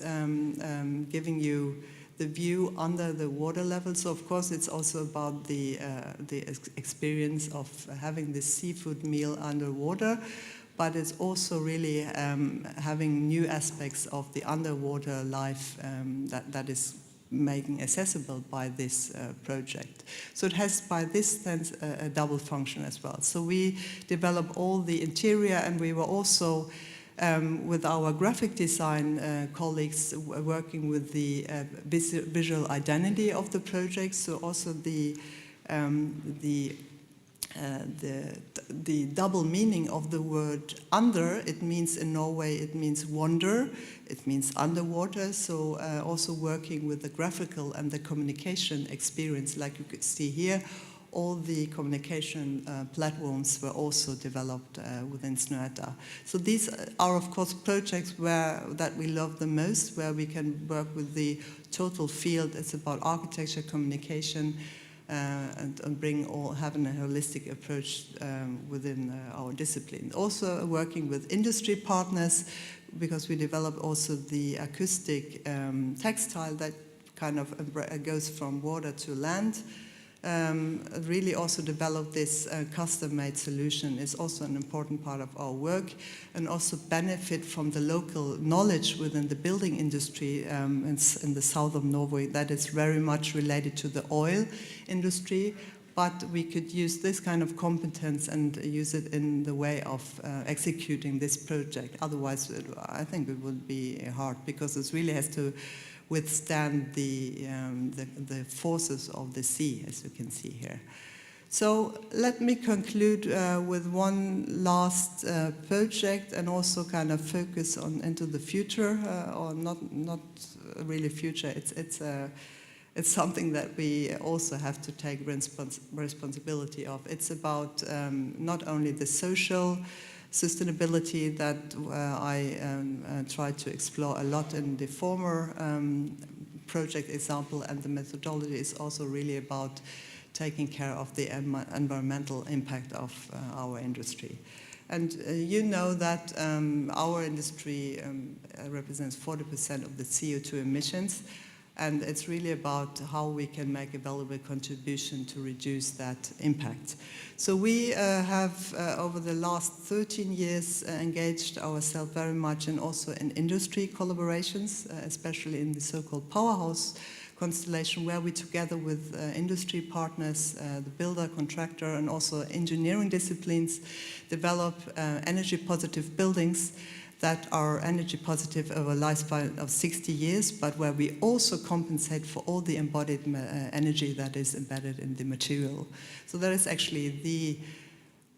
giving you the view under the water level. So of course it's also about the experience of having this seafood meal underwater, but it's also really having new aspects of the underwater life that is making accessible by this project. So it has, by this sense, a double function as well. So we develop all the interior, and we were also with our graphic design colleagues working with the visual identity of the project. So also the double meaning of the word under. It means in Norway, it means wonder, it means underwater. So also working with the graphical and the communication experience, like you could see here. All the communication platforms were also developed within Snøhetta. So these are, of course, projects that we love the most, where we can work with the total field. It's about architecture, communication, and having a holistic approach within our discipline. Also working with industry partners, because we develop also the acoustic textile that kind of goes from water to land. Really also develop this custom-made solution is also an important part of our work, and also benefit from the local knowledge within the building industry in the south of Norway that is very much related to the oil industry, but we could use this kind of competence and use it in the way of executing this project. Otherwise, I think it would be hard, because it really has to withstand the forces of the sea, as you can see here. So let me conclude with one last project, and also kind of focus into the future, or not really future. It's something that we also have to take responsibility of. It's about not only the social sustainability that I tried to explore a lot in the former project example, and the methodology is also really about taking care of the environmental impact of our industry. And you know that our industry represents 40% of the CO2 emissions, and it's really about how we can make a valuable contribution to reduce that impact. So we have, over the last 13 years, engaged ourselves very much, and also in industry collaborations, especially in the so-called powerhouse constellation where we, together with industry partners, the builder, contractor, and also engineering disciplines, develop energy positive buildings that are energy positive over a lifespan of 60 years, but where we also compensate for all the embodied energy that is embedded in the material. So that is actually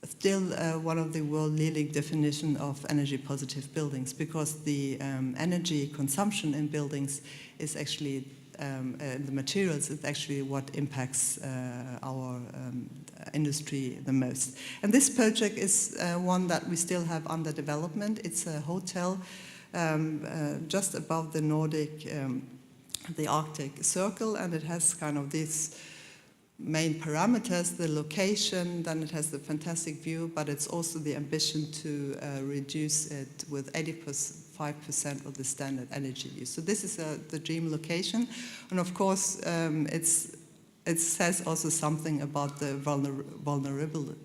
still one of the world-leading definition of energy positive buildings, because the energy consumption in buildings is actually the materials is actually what impacts our industry the most. And this project is one that we still have under development. It's a hotel just above the Nordic, the Arctic Circle, and it has kind of these main parameters, the location, then it has the fantastic view, but it's also the ambition to reduce it with 85% of the standard energy use. So this is the dream location. And of course, it says also something about the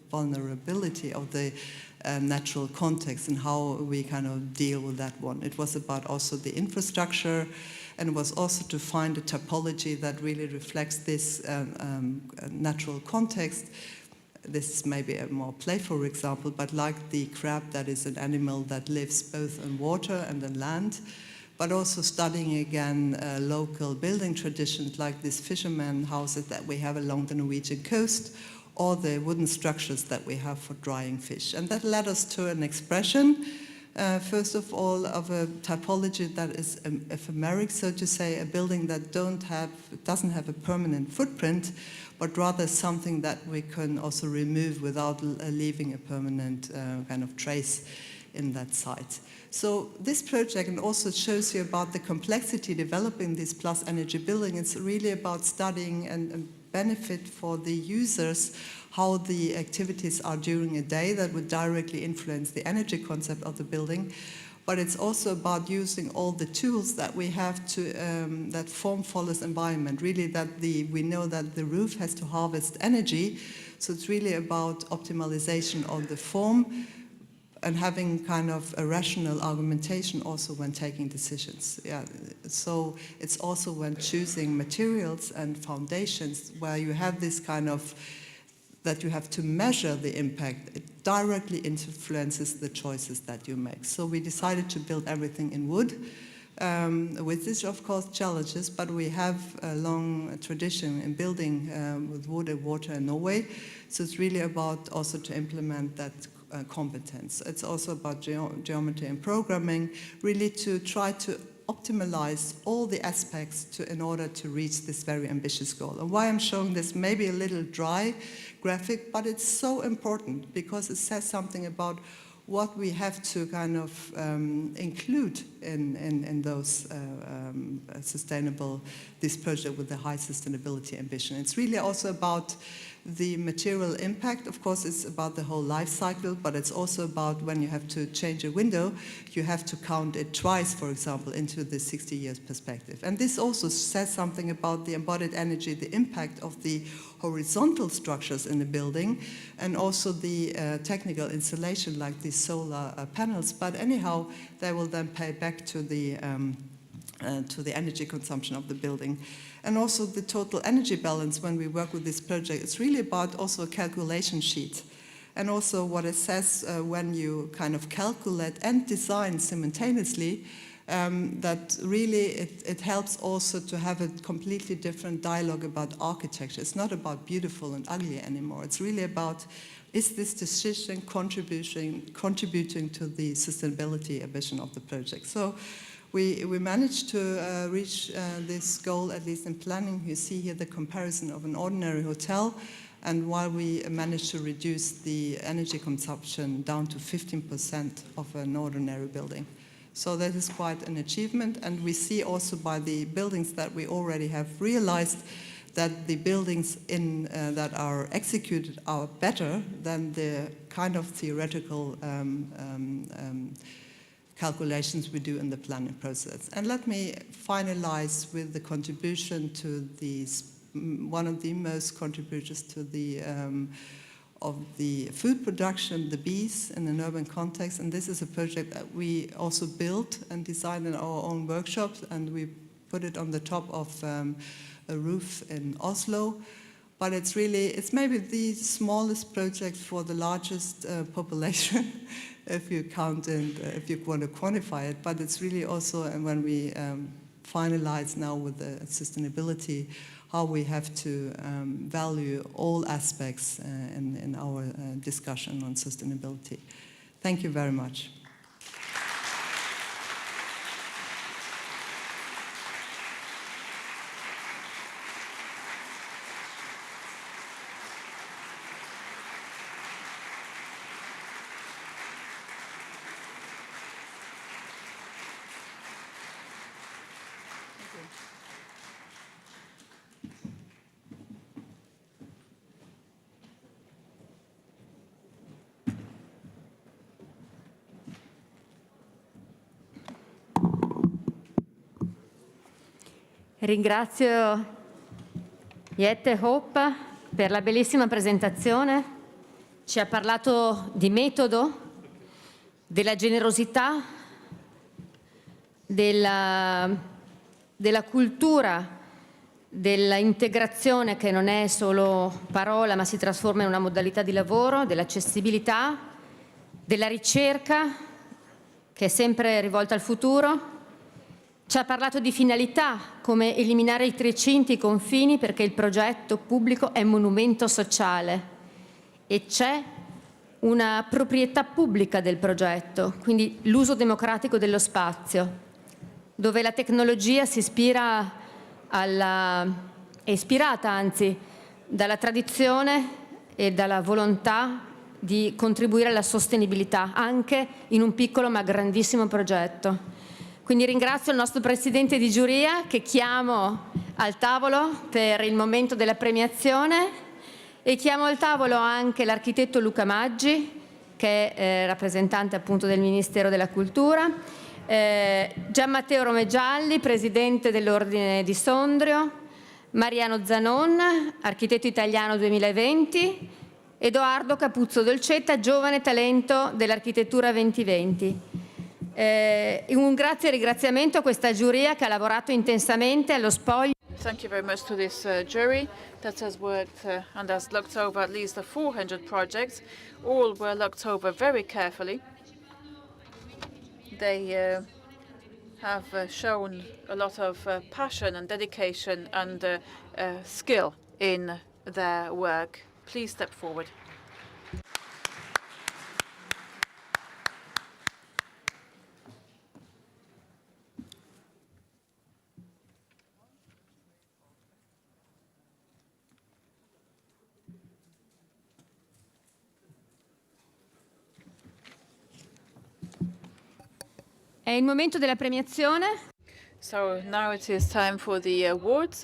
vulnerability of the natural context and how we kind of deal with that one. It was about also the infrastructure, and it was also to find a topology that really reflects this natural context. This is maybe a more playful example, but like the crab, that is an animal that lives both on water and on land, but also studying again local building traditions like these fishermen houses that we have along the Norwegian coast, or the wooden structures that we have for drying fish. And that led us to an expression, first of all, of a typology that is ephemeric, so to say, a building that doesn't have a permanent footprint, but rather something that we can also remove without leaving a permanent kind of trace in that site. So this project, and also shows you about the complexity developing this plus energy building. It's really about studying and benefit for the users, how the activities are during a day that would directly influence the energy concept of the building. But it's also about using all the tools that we have to, that form follows environment, really that we know that the roof has to harvest energy. So it's really about optimization of the form and having kind of a rational argumentation also when taking decisions. Yeah. So it's also when choosing materials and foundations where you have this kind of, that you have to measure the impact. It directly influences the choices that you make. So we decided to build everything in wood, with this, of course, challenges, but we have a long tradition in building with wood and water in Norway. So it's really about also to implement that competence. It's also about geometry and programming, really to try to optimize all the aspects in order to reach this very ambitious goal. And why I'm showing this maybe a little dry graphic, but it's so important because it says something about what we have to kind of include in those this project with the high sustainability ambition. It's really also about the material impact. Of course, it's about the whole life cycle, but it's also about when you have to change a window, you have to count it twice, for example, into the 60 years perspective. And this also says something about the embodied energy, the impact of the horizontal structures in the building, and also the technical installation like these solar panels. But anyhow, they will then pay back to the energy consumption of the building. And also the total energy balance when we work with this project, it's really about also a calculation sheet. And also what it says when you kind of calculate and design simultaneously, that really it helps also to have a completely different dialogue about architecture. It's not about beautiful and ugly anymore. It's really about, is this decision contributing to the sustainability ambition of the project? So we managed to reach this goal, at least in planning. You see here the comparison of an ordinary hotel, and while we managed to reduce the energy consumption down to 15% of an ordinary building. So that is quite an achievement, and we see also by the buildings that we already have realized that the buildings that are executed are better than the kind of theoretical calculations we do in the planning process. And let me finalize with the contribution to one of the most contributors to of the food production, the bees in an urban context. And this is a project that we also built and designed in our own workshops, and we put it on the top of a roof in Oslo. But it's maybe the smallest project for the largest population, if you count and if you want to quantify it. But it's really also, and when we finalize now with the sustainability, how we have to value all aspects in our discussion on sustainability. Thank you very much. Ringrazio Jette Hoppe per la bellissima presentazione. Ci ha parlato di metodo, della generosità, della cultura, dell'integrazione che non è solo parola ma si trasforma in una modalità di lavoro, dell'accessibilità, della ricerca che è sempre rivolta al futuro. Ci ha parlato di finalità, come eliminare i trecinti, i confini, perché il progetto pubblico è monumento sociale e c'è una proprietà pubblica del progetto, quindi l'uso democratico dello spazio, dove la tecnologia si è ispirata anzi dalla tradizione e dalla volontà di contribuire alla sostenibilità, anche in un piccolo ma grandissimo progetto. Quindi ringrazio il nostro Presidente di giuria che chiamo al tavolo per il momento della premiazione e chiamo al tavolo anche l'architetto Luca Maggi, che è rappresentante appunto del Ministero della Cultura, Gian Matteo Romegialli, Presidente dell'Ordine di Sondrio, Mariano Zanon, architetto italiano 2020, Edoardo Capuzzo Dolcetta, giovane talento dell'architettura 2020. Un grazie e ringraziamento a questa giuria che ha lavorato intensamente allo spoglio. Thank you very much to this jury that has worked and has looked over at least 400 projects. All were looked over very carefully. They have shown a lot of passion and dedication and skill in their work. Please step forward. È il momento della premiazione. So now it is time for the awards.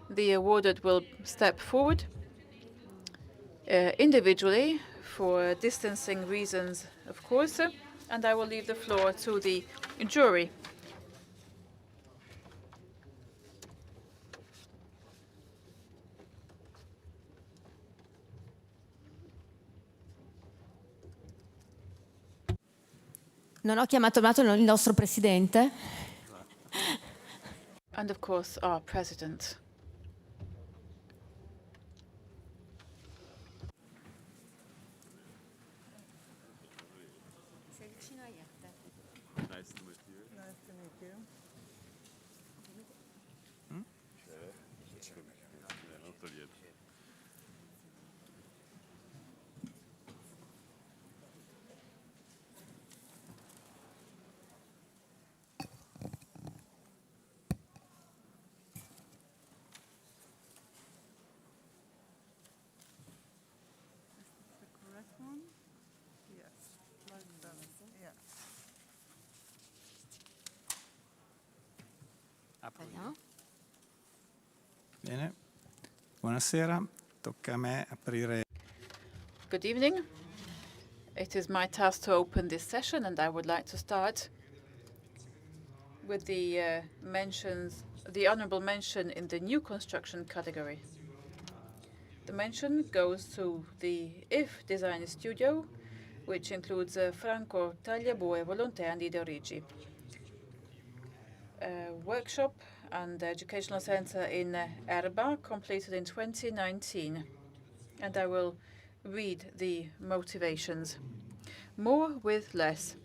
The awarded will step forward individually for distancing reasons, of course, and I will leave the floor to the jury. Non ho chiamato il nostro Presidente. And of course, our President. Bene, buonasera, tocca a me aprire. Good evening. It is my task to open this session, and I would like to start with the honorable mention in the new construction category. The mention goes to the IF Design Studio, which includes Franco Tagliabue, Volonté, and Ide Origi. A workshop and Educational Center in Erba, completed in 2019. And I will read the motivations. More with less.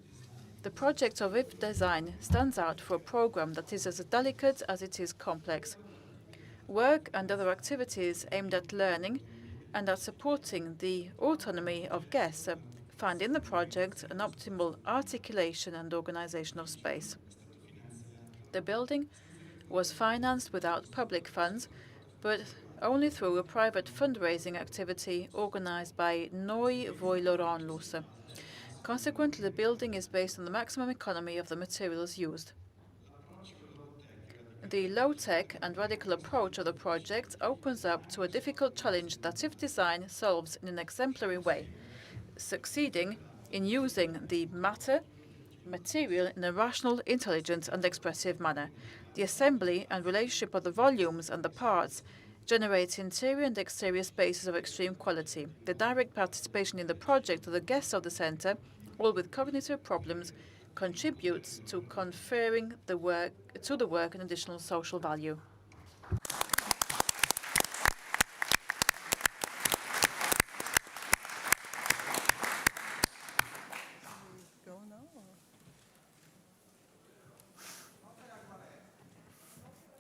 The project of IP design stands out for a program that is as delicate as it is complex. Work and other activities aimed at learning and at supporting the autonomy of guests find in the project an optimal articulation and organization of space. The building was financed without public funds, but only through a private fundraising activity organized by Noi Voi Laurent. Consequently, the building is based on the maximum economy of the materials used. The low-tech and radical approach of the project opens up to a difficult challenge that if design solves in an exemplary way, succeeding in using the material in a rational, intelligent and expressive manner. The assembly and relationship of the volumes and the parts generates interior and exterior spaces of extreme quality. The direct participation in the project of the guests of the center, all with cognitive problems, contributes to conferring the work an additional social value. Go now, or?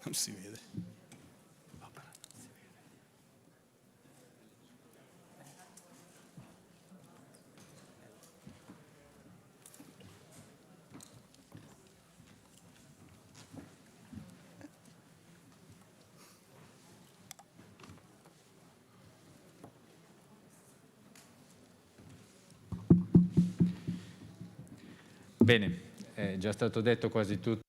Non si vede. Bene, è già stato detto quasi tutto.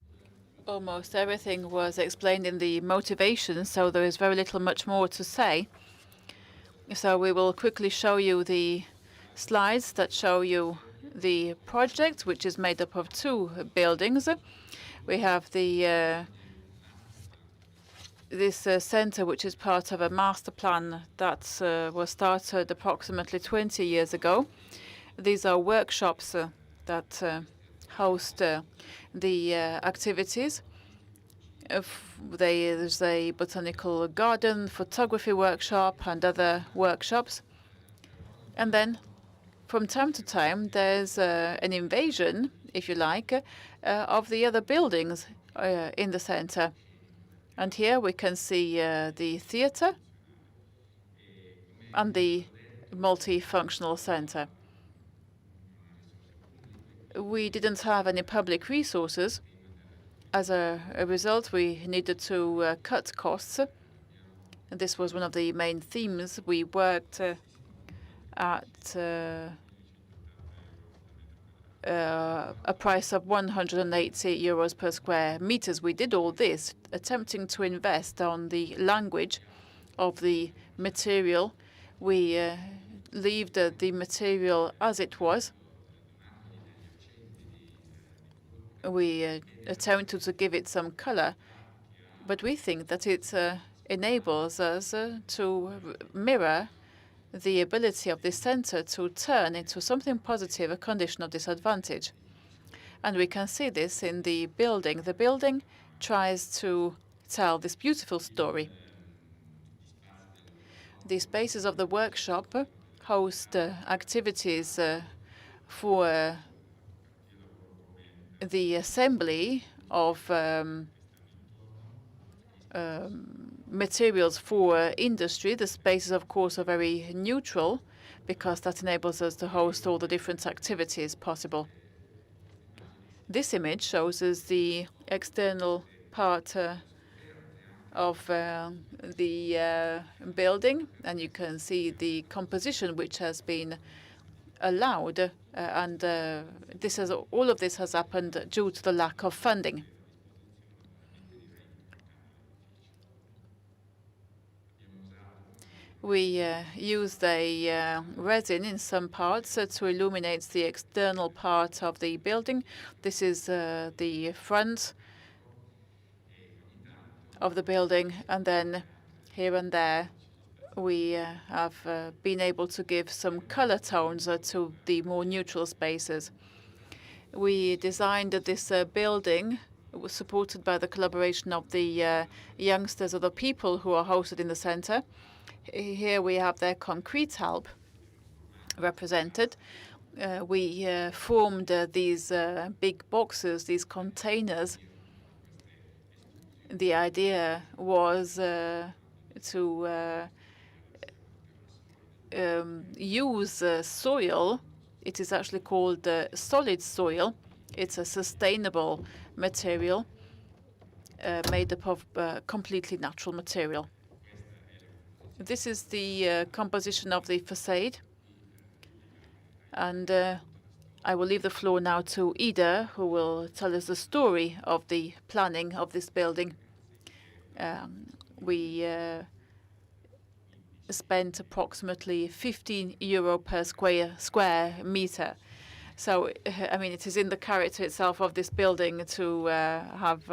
Almost everything was explained in the motivation, so there is very little much more to say. So we will quickly show you the slides that show you the project, which is made up of two buildings. We have the this center, which is part of a master plan that was started approximately 20 years ago. These are workshops that host the activities. There's a botanical garden, photography workshop, and other workshops. And then, from time to time, there's an invasion, if you like, of the other buildings in the center. And here we can see the theater and the multifunctional center. We didn't have any public resources. As a result, we needed to cut costs. And this was one of the main themes. We worked at a price of 180 euros per square meters. We did all this, attempting to invest on the language of the material. We left the material as it was. We attempted to give it some color, but we think that it enables us to mirror the ability of this center to turn into something positive a condition of disadvantage. And we can see this in the building. The building tries to tell this beautiful story. The spaces of the workshop host activities for the assembly of materials for industry. The spaces, of course, are very neutral because that enables us to host all the different activities possible. This image shows us the external part of the building, and you can see the composition which has been allowed, and all of this has happened due to the lack of funding. We used a resin in some parts to illuminate the external part of the building. This is the front of the building, and then here and there we have been able to give some color tones to the more neutral spaces. We designed this building It was supported by the collaboration of the youngsters or the people who are hosted in the center. Here we have their concrete help represented. We formed these big boxes, these containers. The idea was to use soil. It is actually called solid soil. It's a sustainable material made up of completely natural material. This is the composition of the facade. And I will leave the floor now to Ida, who will tell us the story of the planning of this building. We spent approximately €15 per square meter. So, I mean, it is in the character itself of this building to have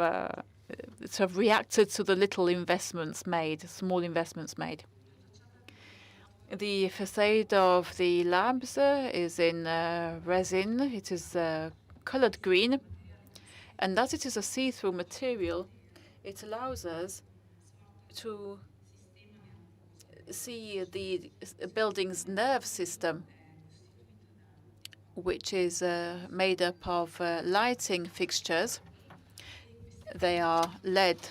reacted to the little investments made, small investments made. The facade of the labs is in resin. It is colored green. And as it is a see-through material, it allows us to see the building's nerve system, which is made up of lighting fixtures. They are LED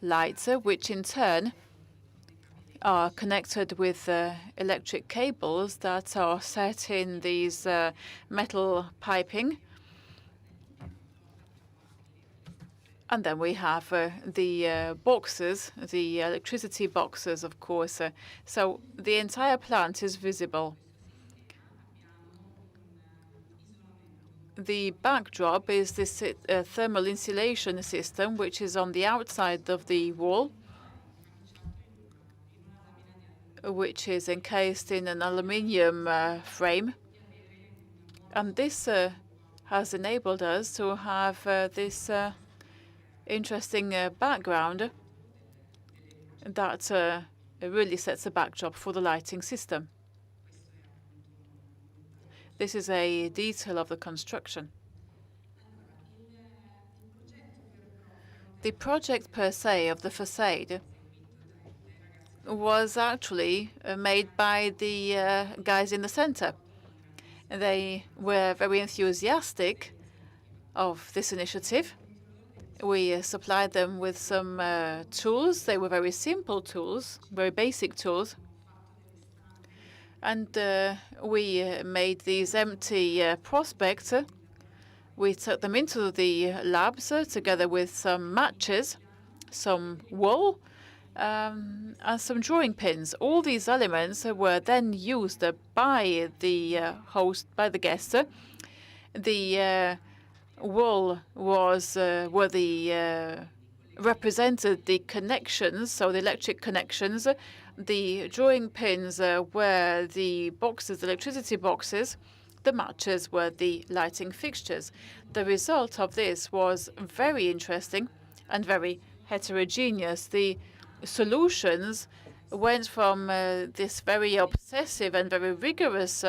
lights, which in turn are connected with electric cables that are set in these metal piping. And then we have the boxes, the electricity boxes, of course. So the entire plant is visible. The backdrop is this thermal insulation system, which is on the outside of the wall, which is encased in an aluminium frame. And this has enabled us to have this interesting background that really sets a backdrop for the lighting system. This is a detail of the construction. The project per se of the facade was actually made by the guys in the center. They were very enthusiastic of this initiative. We supplied them with some tools. They were very simple tools, very basic tools. And we made these empty prospects. We took them into the labs together with some matches, some wool, and some drawing pins. All these elements were then used by the host, by the guest. The wool was represented the connections, so the electric connections. The drawing pins were the boxes, the electricity boxes. The matches were the lighting fixtures. The result of this was very interesting and very heterogeneous. The solutions went from this very obsessive and very rigorous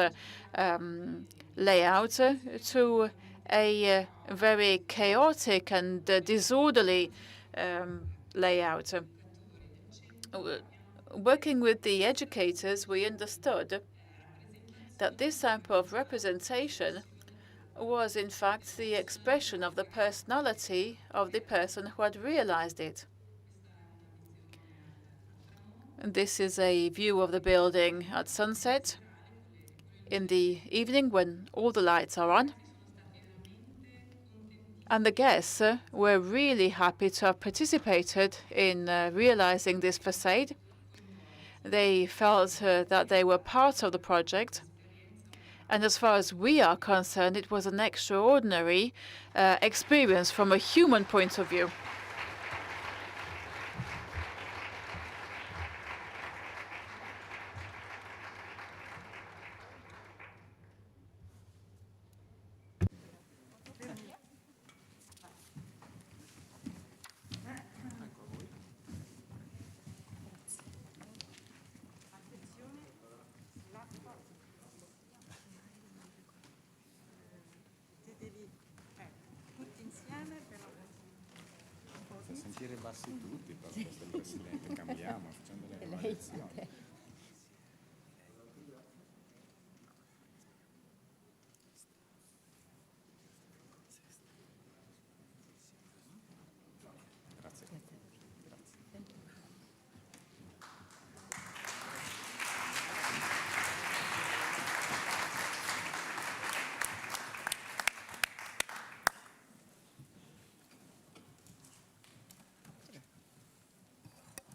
layout to a very chaotic and disorderly layout. Working with the educators, we understood that this type of representation was, in fact, the expression of the personality of the person who had realized it. And this is a view of the building at sunset in the evening when all the lights are on. And the guests were really happy to have participated in realizing this facade. They felt that they were part of the project. And as far as we are concerned, it was an extraordinary experience from a human point of view. Tutti insieme per passi tutti, però questo è il Presidente, cambiamo, facciamo delle elezioni.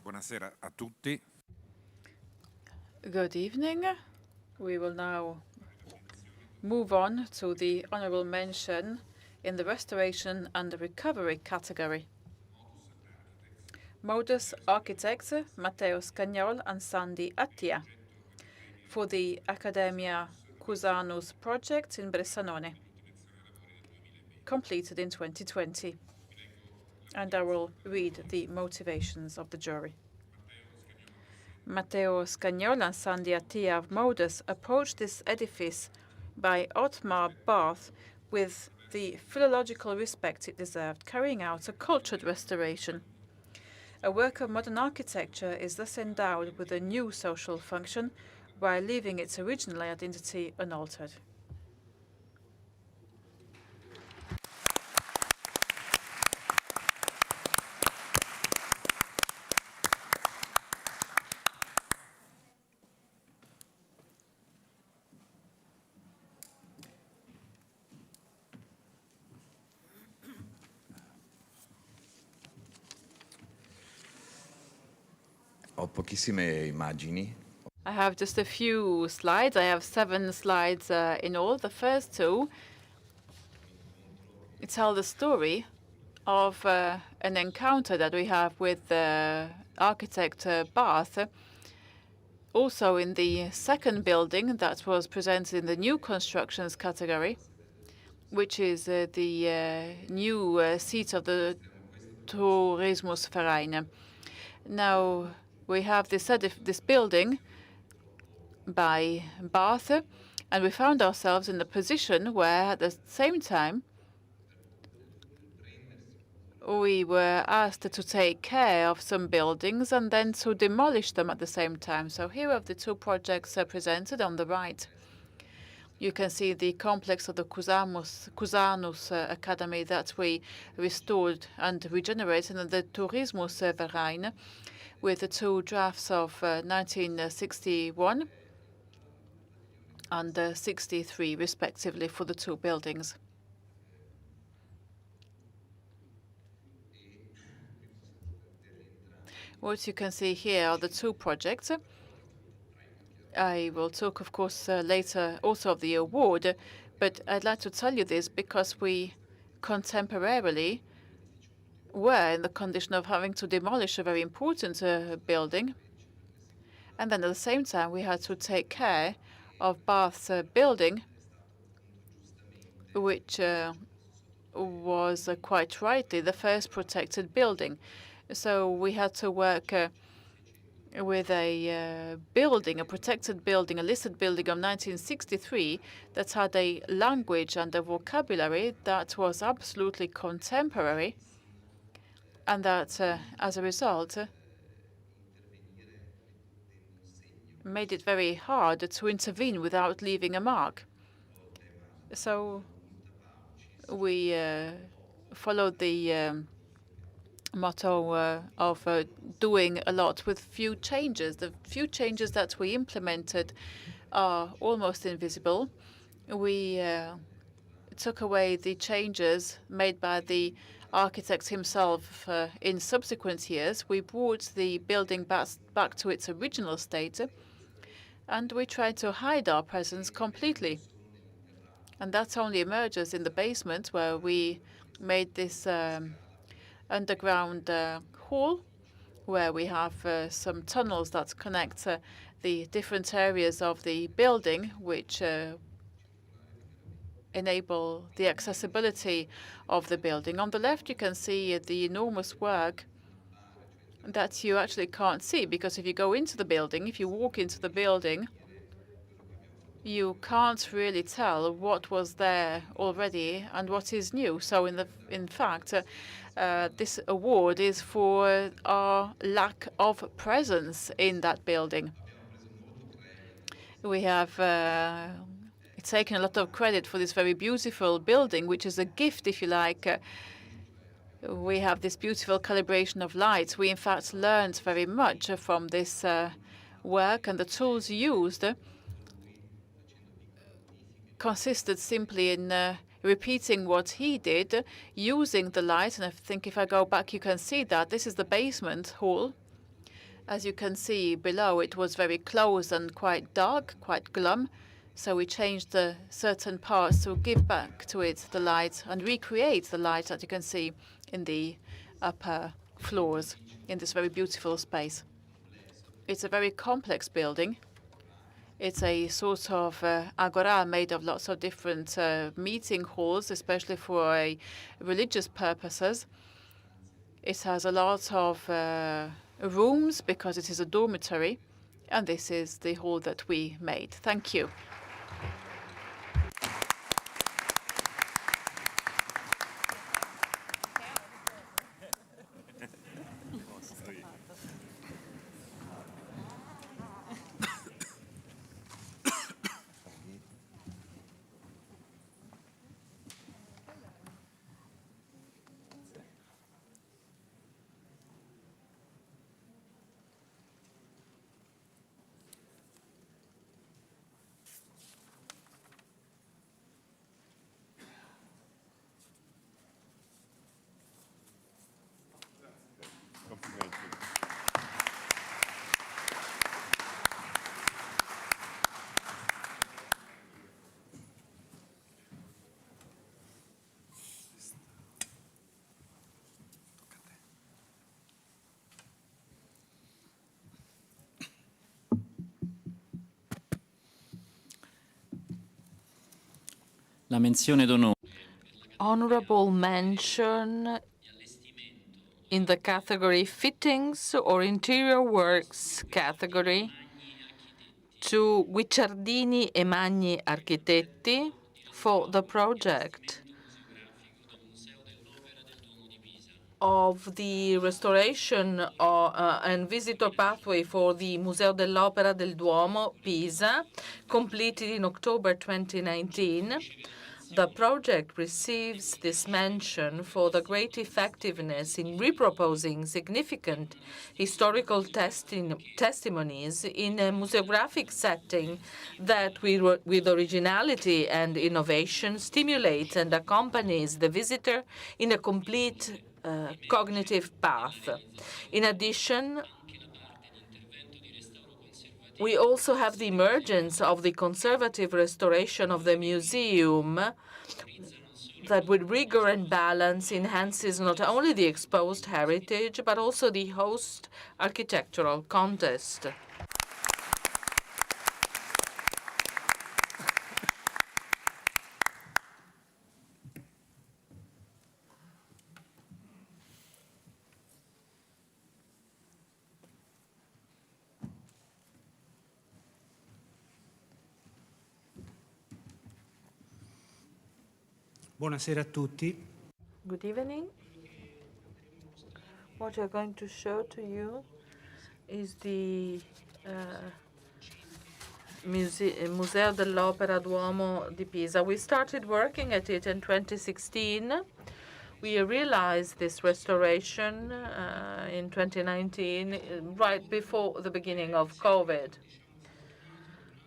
Buonasera a tutti. Good evening. We will now move on to the honorable mention in the restoration and recovery category. Modus Architects Matteo Scagnol and Sandy Attia for the Accademia Cusanus project in Bressanone, completed in 2020. And I will read the motivations of the jury. Matteo Scagnol and Sandy Attia of Modus approached this edifice by Otmar Barth with the philological respect it deserved, carrying out a cultured restoration. A work of modern architecture is thus endowed with a new social function while leaving its original identity unaltered. Ho pochissime immagini. I have just a few slides. I have 7 slides in all. The first 2 tell the story of an encounter that we have with architect Barth. Also in the second building that was presented in the new constructions category, which is the new seat of the Tourismusverein. Now we have this building by Barth, and we found ourselves in a position where at the same time we were asked to take care of some buildings and then to demolish them at the same time. So here are the 2 projects presented on the right. You can see the complex of the Cusanus Academy that we restored and regenerated, and the Tourismusverein with the 2 drafts of 1961 and 63, respectively, for the 2 buildings. What you can see here are the 2 projects. I will talk, of course, later also of the award, but I'd like to tell you this because we contemporarily were in the condition of having to demolish a very important building. And then at the same time, we had to take care of Bath's building, which was quite rightly the first protected building. So we had to work with a building, a protected building, a listed building of 1963 that had a language and a vocabulary that was absolutely contemporary, and that, as a result, made it very hard to intervene without leaving a mark. So we followed the motto of doing a lot with few changes. The few changes that we implemented are almost invisible. We took away the changes made by the architect himself in subsequent years. We brought the building back to its original state, and we tried to hide our presence completely. And that only emerges in the basement, where we made this underground hall, where we have some tunnels that connect the different areas of the building, which enable the accessibility of the building. On the left, you can see the enormous work that you actually can't see, because if you go into the building, if you walk into the building, you can't really tell what was there already and what is new. So in fact, this award is for our lack of presence in that building. We have taken a lot of credit for this very beautiful building, which is a gift, if you like. We have this beautiful calibration of lights. We, in fact, learned very much from this work, and the tools used consisted simply in repeating what he did, using the light. And I think if I go back, you can see that this is the basement hall. As you can see below, it was very close and quite dark, quite glum. So we changed certain parts to give back to it the light and recreate the light that you can see in the upper floors in this very beautiful space. It's a very complex building. It's a sort of agora made of lots of different meeting halls, especially for religious purposes. It has a lot of rooms because it is a dormitory, and this is the hall that we made. Thank you. La menzione d'onore. Honorable mention in the category Fittings or Interior Works category to Guicciardini e Magni Architetti for the project of the restoration and visitor pathway for the Museo dell'Opera del Duomo, Pisa, completed in October 2019. The project receives this mention for the great effectiveness in reproposing significant historical testimonies in a museographic setting that, with originality and innovation, stimulates and accompanies the visitor in a complete cognitive path. In addition, we also have the emergence of the conservative restoration of the museum that, with rigor and balance, enhances not only the exposed heritage, but also the host architectural contest. Buonasera a tutti. Good evening. What we're going to show to you is the Museo dell'Opera Duomo di Pisa. We started working at it in 2016. We realized this restoration in 2019, right before the beginning of COVID.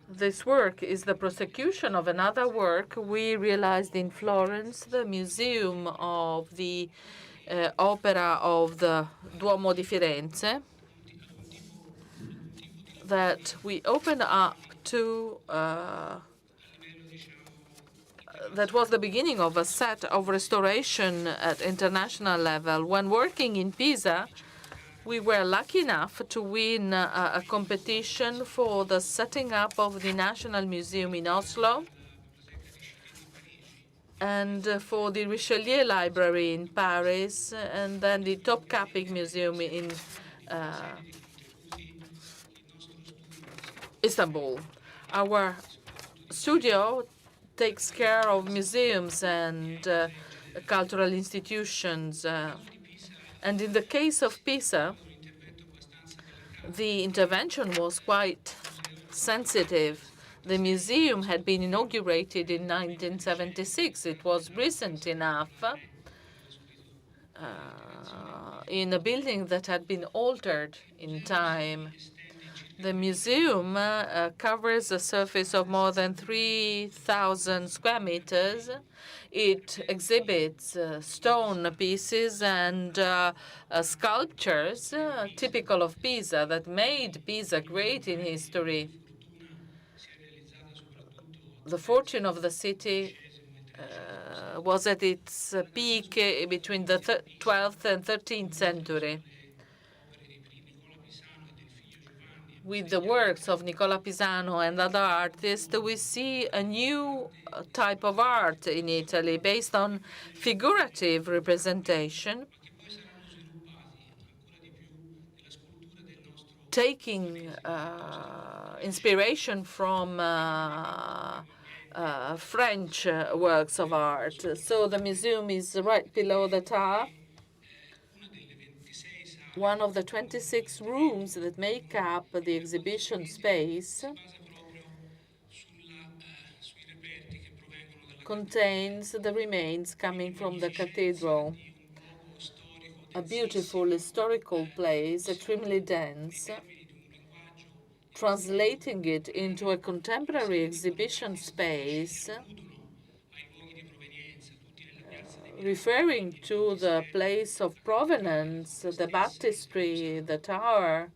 This work is the prosecution of another work we realized in Florence, the Museum of the Opera of the Duomo di Firenze, that we opened up to, that was the beginning of a set of restoration at international level. When working in Pisa, we were lucky enough to win a competition for the setting up of the National Museum in Oslo and for the Richelieu Library in Paris, and then the Topkapi Museum in Istanbul. Our studio takes care of museums and cultural institutions And in the case of Pisa, the intervention was quite sensitive. The museum had been inaugurated in 1976. It was recent enough in a building that had been altered in time. The museum covers a surface of more than 3,000 square meters. It exhibits stone pieces and sculptures typical of Pisa that made Pisa great in history. The fortune of the city was at its peak between the 12th and 13th century. With the works of Nicola Pisano and other artists, we see a new type of art in Italy based on figurative representation, taking inspiration from French works of art. So the museum is right below the tower. One of the 26 rooms that make up the exhibition space contains the remains coming from the cathedral, a beautiful historical place, extremely dense, translating it into a contemporary exhibition space, referring to the place of provenance, the baptistry, the tower,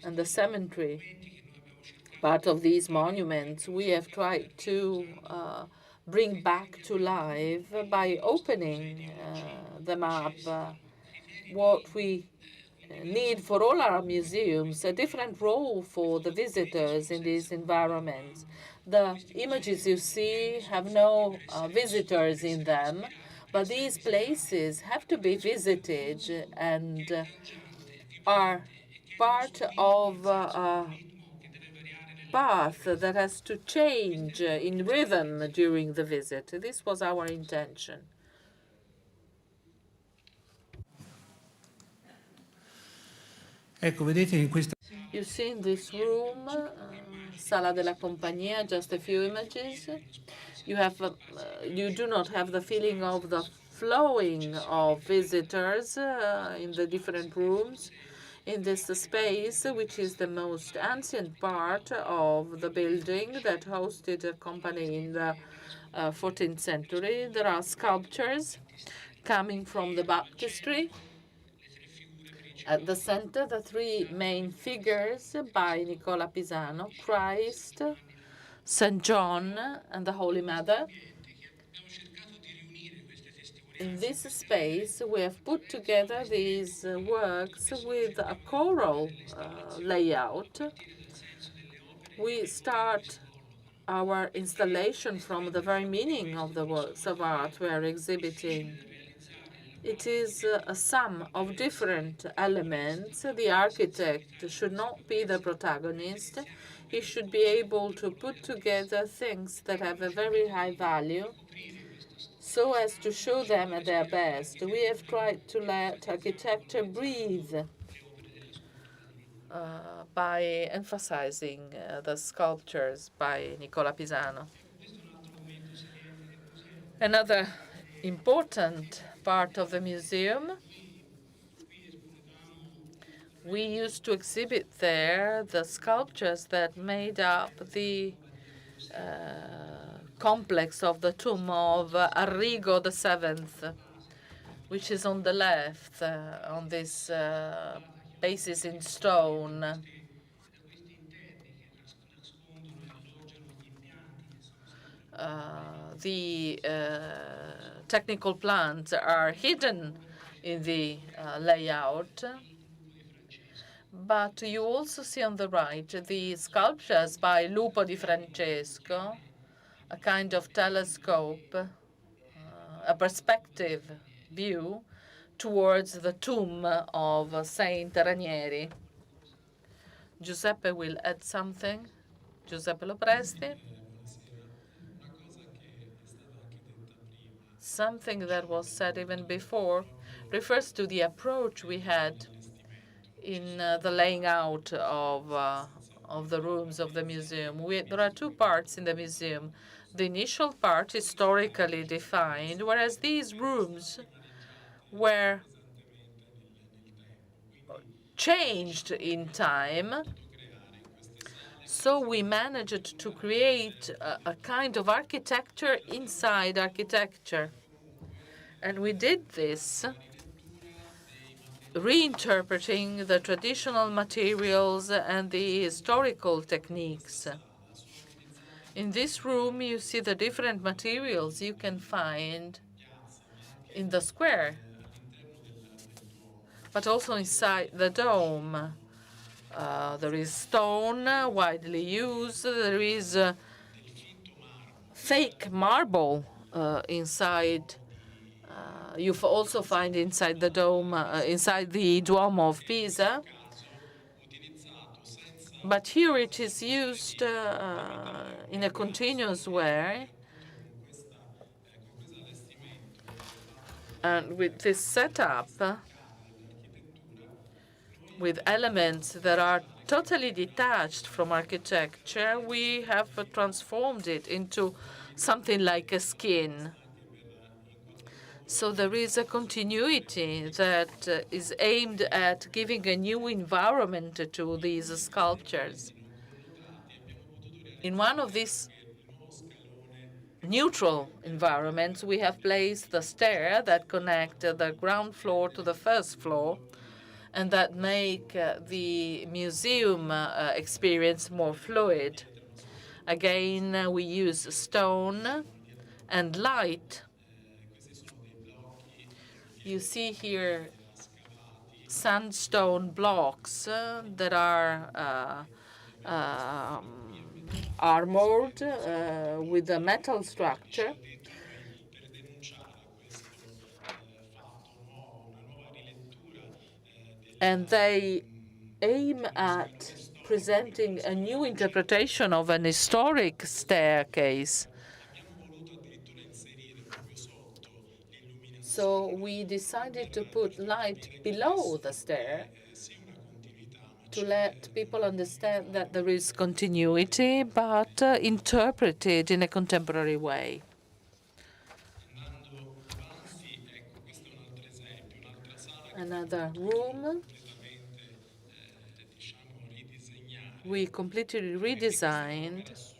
and the cemetery. Part of these monuments we have tried to bring back to life by opening them up. What we need for all our museums, a different role for the visitors in these environments. The images you see have no visitors in them, but these places have to be visited and are part of a path that has to change in rhythm during the visit. This was our intention. You see in this room, Sala della Compagnia, just a few images. You do not have the feeling of the flowing of visitors in the different rooms. In this space, which is the most ancient part of the building that hosted a company in the 14th century, there are sculptures coming from the baptistry. At the center, the three main figures by Nicola Pisano, Christ, St. John, and the Holy Mother. In this space, we have put together these works with a choral layout. We start our installation from the very meaning of the works of art we are exhibiting. It is a sum of different elements. The architect should not be the protagonist. He should be able to put together things that have a very high value so as to show them at their best. We have tried to let architecture breathe by emphasizing the sculptures by Nicola Pisano. Another important part of the museum, we used to exhibit there the sculptures that made up the complex of the tomb of Arrigo VII, which is on the left on this basis in stone. The technical plans are hidden in the layout. But you also see on the right the sculptures by Lupo di Francesco, a kind of telescope, a perspective view towards the tomb of Saint Ranieri. Giuseppe will add something. Giuseppe Lopresti. Something that was said even before refers to the approach we had in the laying out of the rooms of the museum. There are two parts in the museum. The initial part, historically defined, whereas these rooms were changed in time. So we managed to create a kind of architecture inside architecture. And we did this reinterpreting the traditional materials and the historical techniques. In this room, you see the different materials you can find in the square, but also inside the dome. There is stone, widely used. There is fake marble inside. You also find inside the dome, inside the Duomo of Pisa. But here it is used in a continuous way. And with this setup, with elements that are totally detached from architecture, we have transformed it into something like a skin. So there is a continuity that is aimed at giving a new environment to these sculptures. In one of these neutral environments, we have placed the stair that connect the ground floor to the first floor and that make the museum experience more fluid. Again, we use stone and light. You see here sandstone blocks that are armored with a metal structure. And they aim at presenting a new interpretation of an historic staircase. So we decided to put light below the stair to let people understand that there is continuity, but interpreted in a contemporary way. Another room we completely redesigned.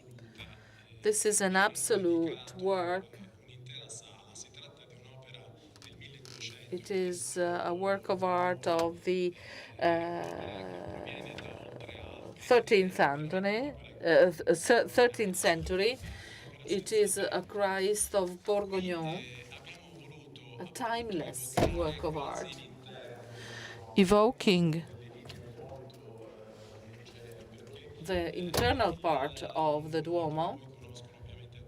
This is an absolute work. It is a work of art of the 13th century. It is a Christ of Bourguignon, a timeless work of art, evoking the internal part of the Duomo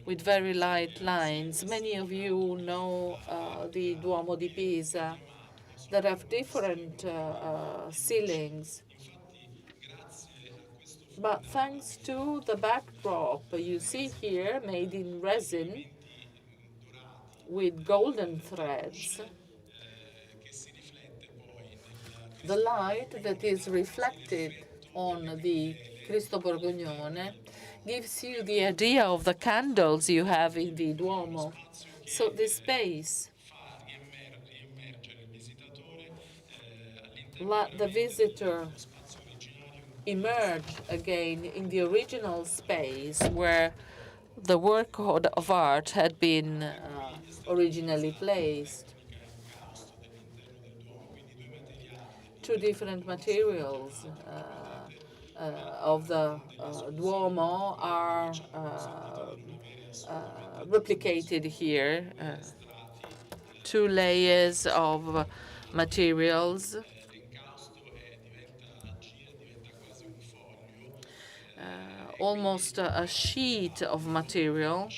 with very light lines. Many of you know the Duomo di Pisa that have different ceilings. But thanks to the backdrop you see here, made in resin with golden threads, the light that is reflected on the Cristo Borgognone gives you the idea of the candles you have in the Duomo. So this space, let the visitor emerge again in the original space where the work of art had been originally placed. Two different materials of the Duomo are replicated here. Two layers of materials. Almost a sheet of material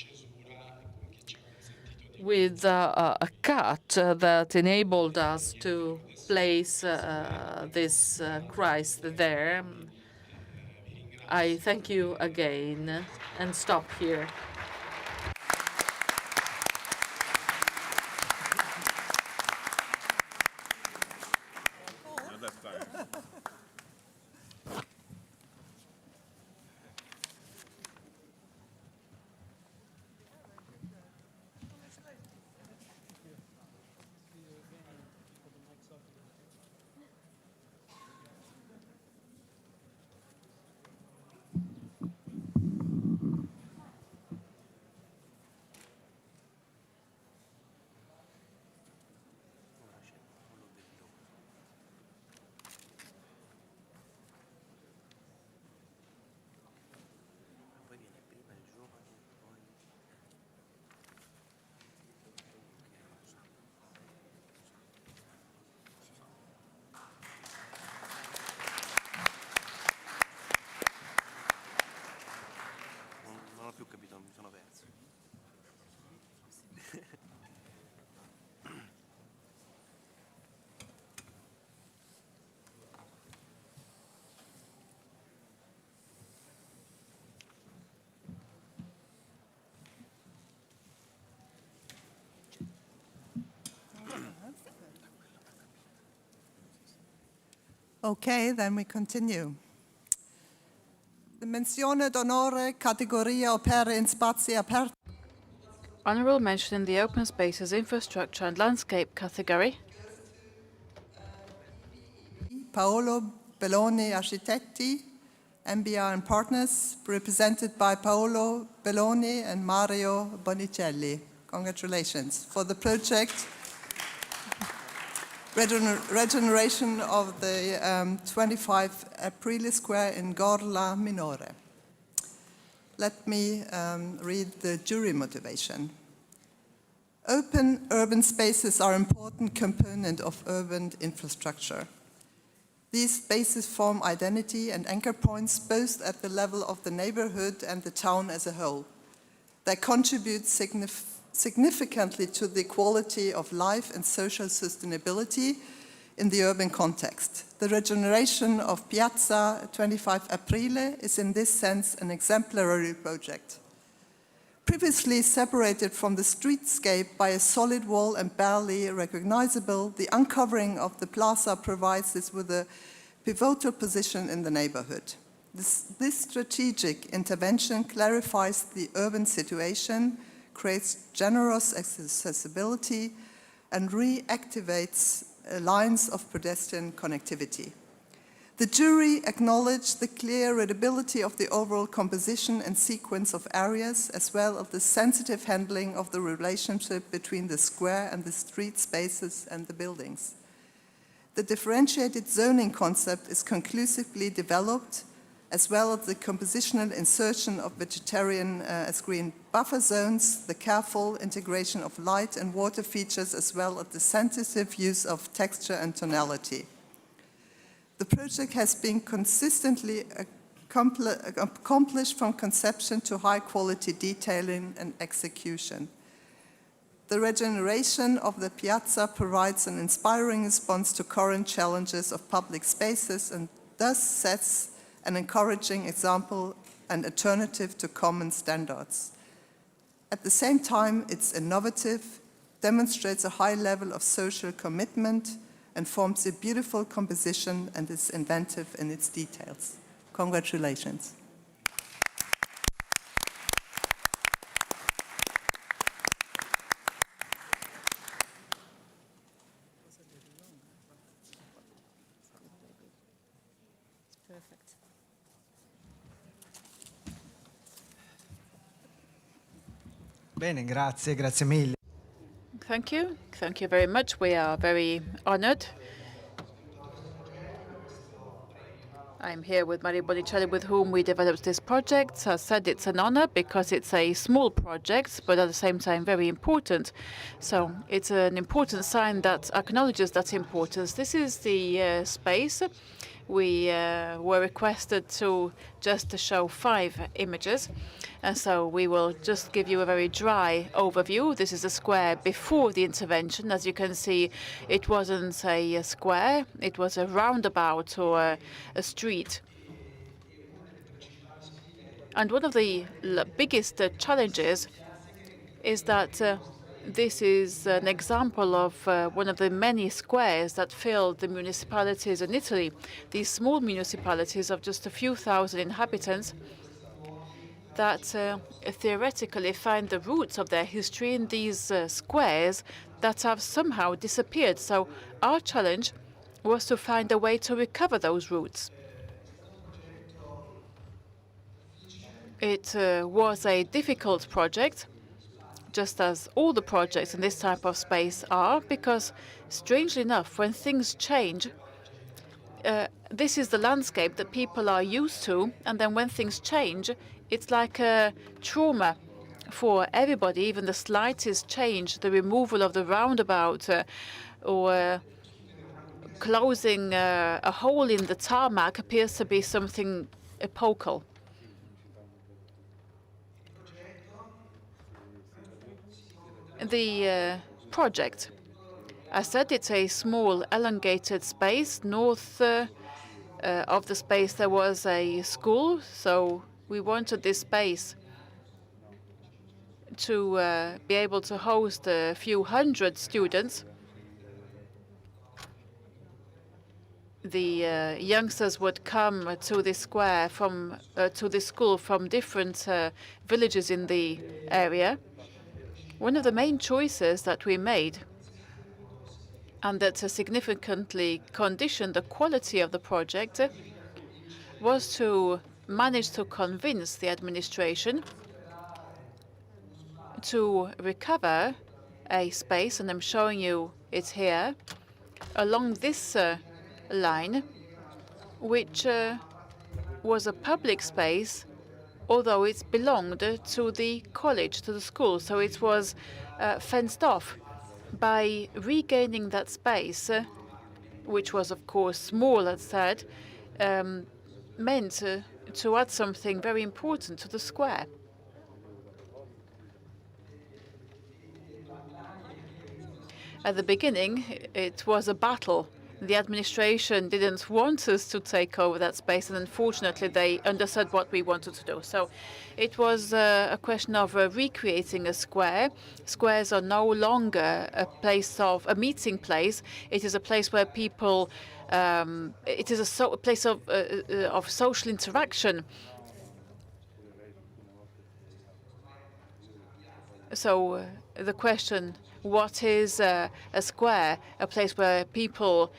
with a cut that enabled us to place this Christ there. I thank you again and stop here. Okay, then we continue. The menzione d'onore categoria opere in spazi aperti. Honorable mention in the open spaces, infrastructure and landscape category. Paolo Belloni Architetti, MBR and Partners, represented by Paolo Belloni and Mario Bonicelli. Congratulations for the project regeneration of the 25 Aprile Square in Gorla Minore. Let me read the jury motivation. Open urban spaces are an important component of urban infrastructure. These spaces form identity and anchor points both at the level of the neighborhood and the town as a whole. They contribute significantly to the quality of life and social sustainability in the urban context. The regeneration of Piazza 25 Aprile is in this sense an exemplary project. Previously separated from the streetscape by a solid wall and barely recognizable, the uncovering of the plaza provides us with a pivotal position in the neighborhood. This strategic intervention clarifies the urban situation, creates generous accessibility, and reactivates lines of pedestrian connectivity. The jury acknowledged the clear readability of the overall composition and sequence of areas, as well as the sensitive handling of the relationship between the square and the street spaces and the buildings. The differentiated zoning concept is conclusively developed, as well as the compositional insertion of vegetarian as green buffer zones, the careful integration of light and water features, as well as the sensitive use of texture and tonality. The project has been consistently accomplished from conception to high-quality detailing and execution. The regeneration of the piazza provides an inspiring response to current challenges of public spaces and thus sets an encouraging example and alternative to common standards. At the same time, it's innovative, demonstrates a high level of social commitment, and forms a beautiful composition and is inventive in its details. Congratulations. Perfect. Bene, grazie mille. Thank you. Thank you very much. We are very honored. I'm here with Mario Bonicelli, with whom we developed this project. As I said, it's an honor because it's a small project, but at the same time very important. So it's an important sign that acknowledges that importance. This is the space. We were requested to just show 5 images. And so we will just give you a very dry overview. This is a square before the intervention. As you can see, it wasn't a square. It was a roundabout or a street. And one of the biggest challenges is that this is an example of one of the many squares that fill the municipalities in Italy. These small municipalities of just a few thousand inhabitants that theoretically find the roots of their history in these squares that have somehow disappeared. So our challenge was to find a way to recover those roots. It was a difficult project, just as all the projects in this type of space are, because strangely enough, when things change, this is the landscape that people are used to, and then when things change, it's like a trauma for everybody. Even the slightest change, the removal of the roundabout or closing a hole in the tarmac appears to be something epochal. The project, I said, it's a small elongated space. North of the space there was a school, so we wanted this space to be able to host a few hundred students. the youngsters would come to the square to the school from different villages in the area. One of the main choices that we made, and that significantly conditioned the quality of the project, was to manage to convince the administration to recover a space, and I'm showing you it here, along this line, which was a public space, although it belonged to the college, to the school. So it was fenced off. By regaining that space, which was, of course, small, as said, meant to add something very important to the square. At the beginning, it was a battle. The administration didn't want us to take over that space, and unfortunately, they understood what we wanted to do. So it was a question of recreating a square. Squares are no longer a meeting place. It is a place where people, it is a place of social interaction. So the question, what is a square? A place where people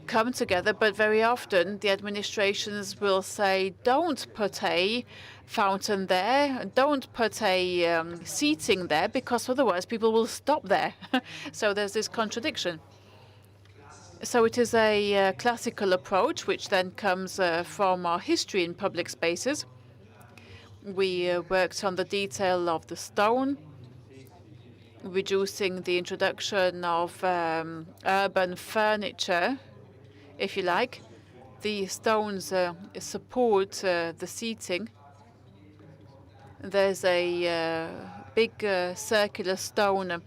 come together, but very often the administrations will say, don't put a fountain there, don't put a seating there, because otherwise people will stop there. So there's this contradiction. So it is a classical approach, which then comes from our history in public spaces. We worked on the detail of the stone, reducing the introduction of urban furniture, if you like. The stones support the seating. There's a big circular stone.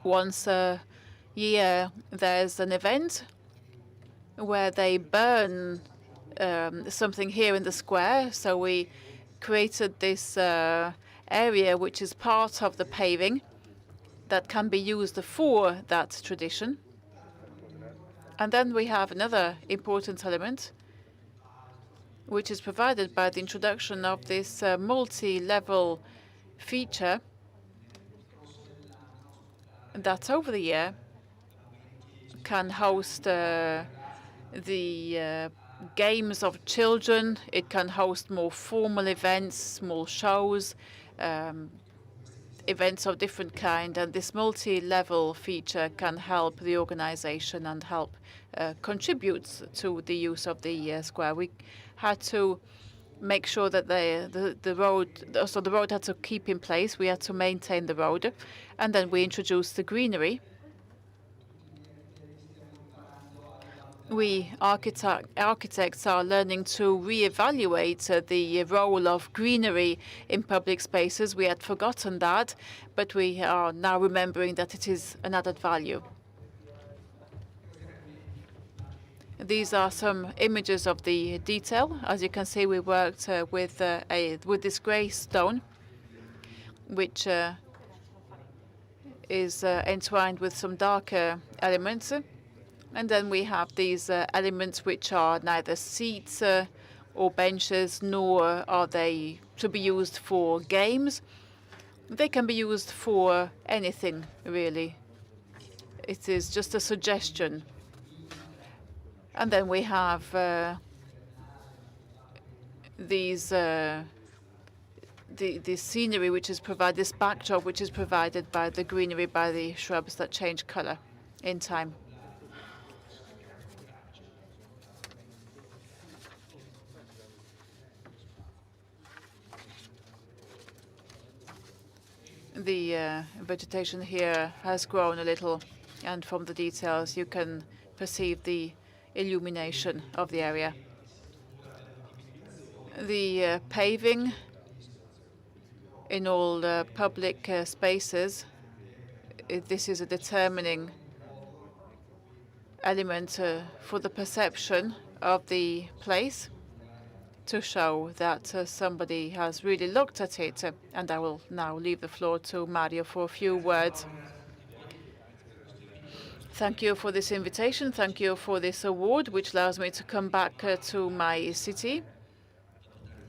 Once a year, there's an event where they burn something here in the square. So we created this area, which is part of the paving, that can be used for that tradition. And then we have another important element, which is provided by the introduction of this multi-level feature that over the year can host the games of children. It can host more formal events, small shows, events of different kind, and this multi-level feature can help the organization and help contribute to the use of the square. We had to make sure that the road had to keep in place. We had to maintain the road, and then we introduced the greenery. We architects are learning to reevaluate the role of greenery in public spaces. We had forgotten that, but we are now remembering that it is an added value. These are some images of the detail. As you can see, we worked with this grey stone, which is entwined with some darker elements. And then we have these elements which are neither seats or benches, nor are they to be used for games. They can be used for anything, really. It is just a suggestion. And then we have the scenery which is provided, this backdrop which is provided by the greenery, by the shrubs that change color in time. The vegetation here has grown a little, and from the details you can perceive the illumination of the area. The paving in all public spaces, this is a determining element for the perception of the place, to show that somebody has really looked at it. And I will now leave the floor to Mario for a few words. Thank you for this invitation. Thank you for this award, which allows me to come back to my city.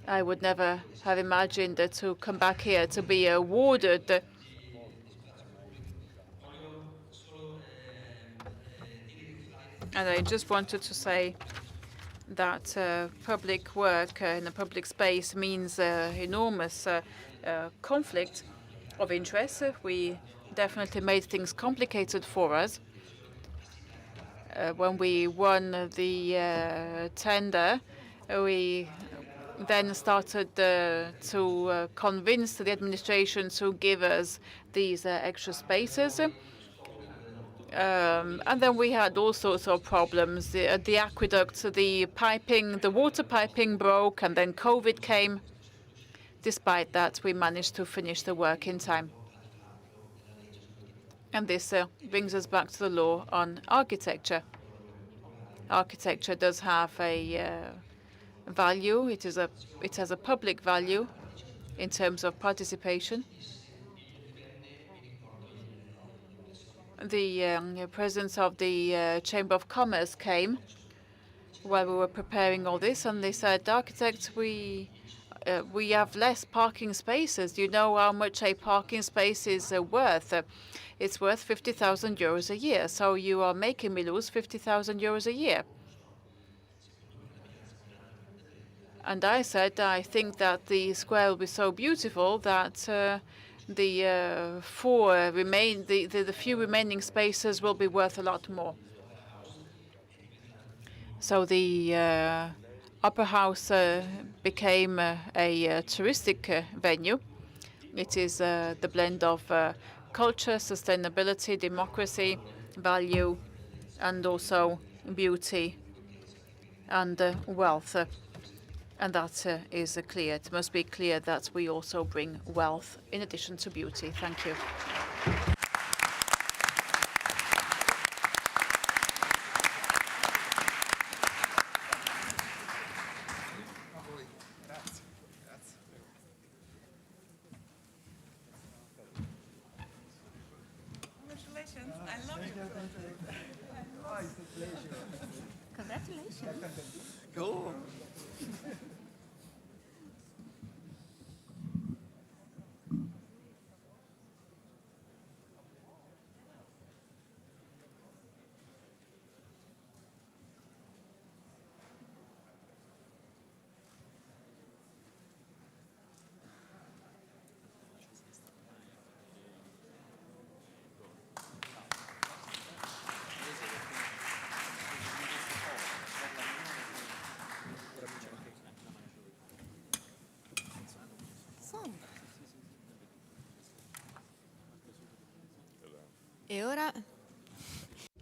I would never have imagined to come back here to be awarded. And I just wanted to say that public work in a public space means enormous conflict of interest. We definitely made things complicated for us. When we won the tender, we then started to convince the administration to give us these extra spaces. And then we had all sorts of problems. The aqueduct, the piping, the water piping broke, and then COVID came. Despite that, we managed to finish the work in time. And this brings us back to the law on architecture. Architecture does have a value. It has a public value in terms of participation. The president of the Chamber of Commerce came while we were preparing all this, and they said, "Architects, we have less parking spaces. Do you know how much a parking space is worth? It's worth 50,000 euros a year. So you are making me lose 50,000 euros a year." And I said, "I think that the square will be so beautiful that the few remaining spaces will be worth a lot more." So the Upper House became a touristic venue. It is the blend of culture, sustainability, democracy, value, and also beauty and wealth. And that is clear. It must be clear that we also bring wealth in addition to beauty. Thank you. Congratulations. I love your project. Oh, it's a pleasure. Congratulations. Cool.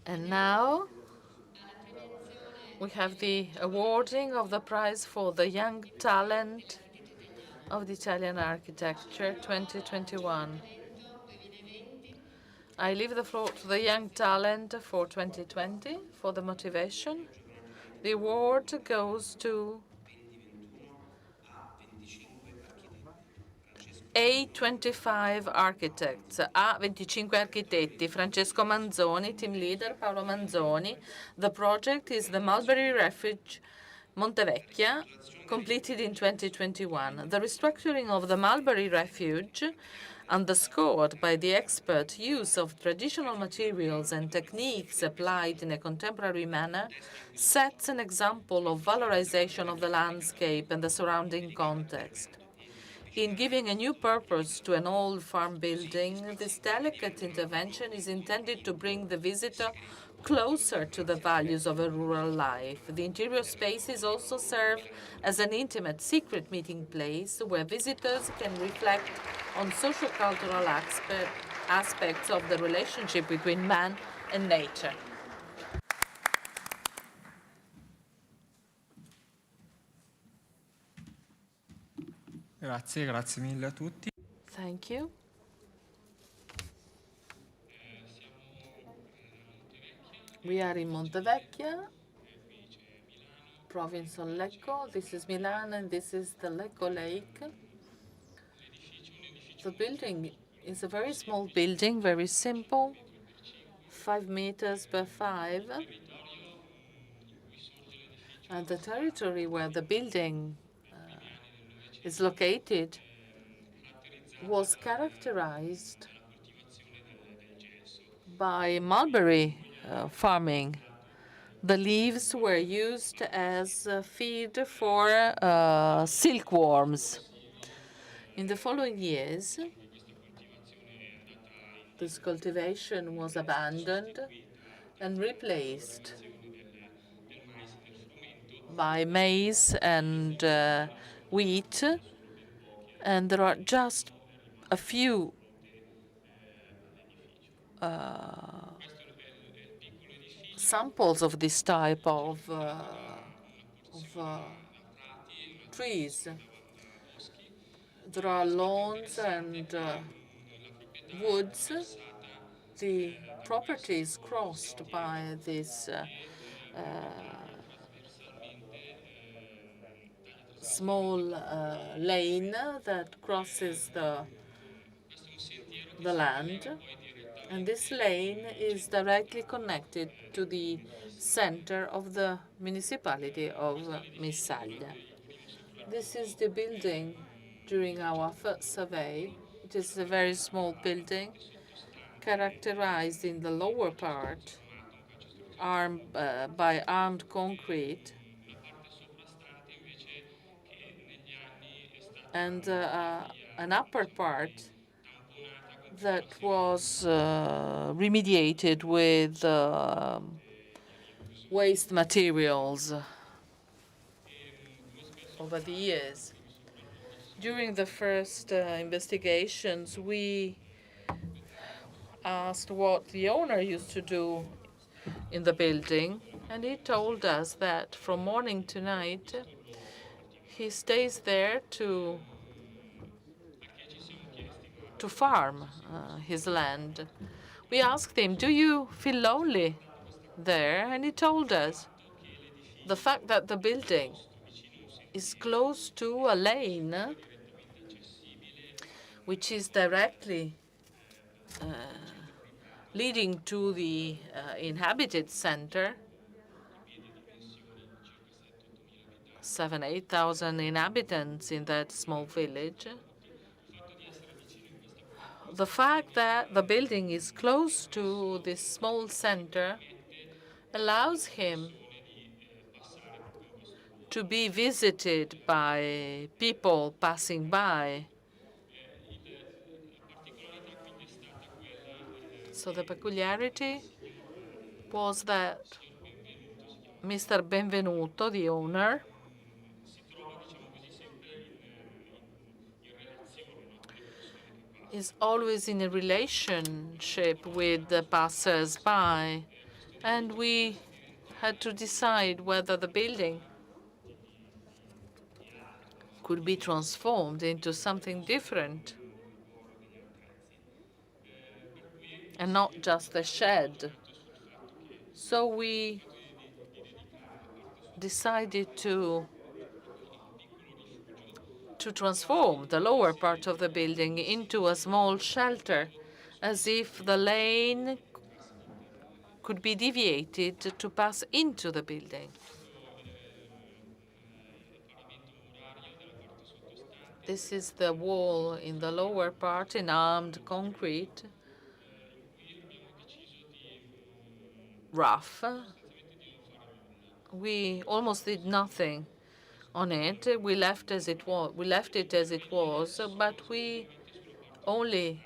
And now we have the awarding of the prize for the Young Talent of the Italian Architecture 2021. I leave the floor to the Young Talent for 2020 for the motivation. The award goes to A25 Architects, A25 Architetti, Francesco Manzoni, team leader Paolo Manzoni. The project is the Mulberry Refuge, Montevecchia, completed in 2021. The restructuring of the Mulberry Refuge, underscored by the expert use of traditional materials and techniques applied in a contemporary manner, sets an example of valorization of the landscape and the surrounding context. In giving a new purpose to an old farm building, this delicate intervention is intended to bring the visitor closer to the values of a rural life. The interior spaces also serve as an intimate, secret meeting place where visitors can reflect on socio-cultural aspects of the relationship between man and nature. Grazie mille a tutti. Thank you. We are in Montevecchia, province of Lecco. This is Milan and this is the Lecco Lake. The building is a very small building, very simple, 5 meters by 5. And the territory where the building is located was characterized by mulberry farming. The leaves were used as feed for silkworms. In the following years, this cultivation was abandoned and replaced by maize and wheat, and there are just a few samples of this type of trees. There are lawns and woods. The property is crossed by this small lane that crosses the land. And this lane is directly connected to the center of the municipality of Missaglia. This is the building during our first survey. It is a very small building, characterized in the lower part by armed concrete, and an upper part that was remediated with waste materials over the years. During the first investigations, we asked what the owner used to do in the building, and he told us that from morning to night he stays there to farm his land. We asked him, "Do you feel lonely there?" And he told us the fact that the building is close to a lane which is directly leading to the inhabited center, 8,000 inhabitants in that small village. The fact that the building is close to this small center allows him to be visited by people passing by. So the peculiarity was that Mr. Benvenuto, the owner, is always in a relationship with the passers-by, and we had to decide whether the building could be transformed into something different and not just a shed. So we decided to transform the lower part of the building into a small shelter, as if the lane could be deviated to pass into the building. This is the wall in the lower part in armed concrete, rough. We almost did nothing on it. We left as it was. We left it as it was, but we only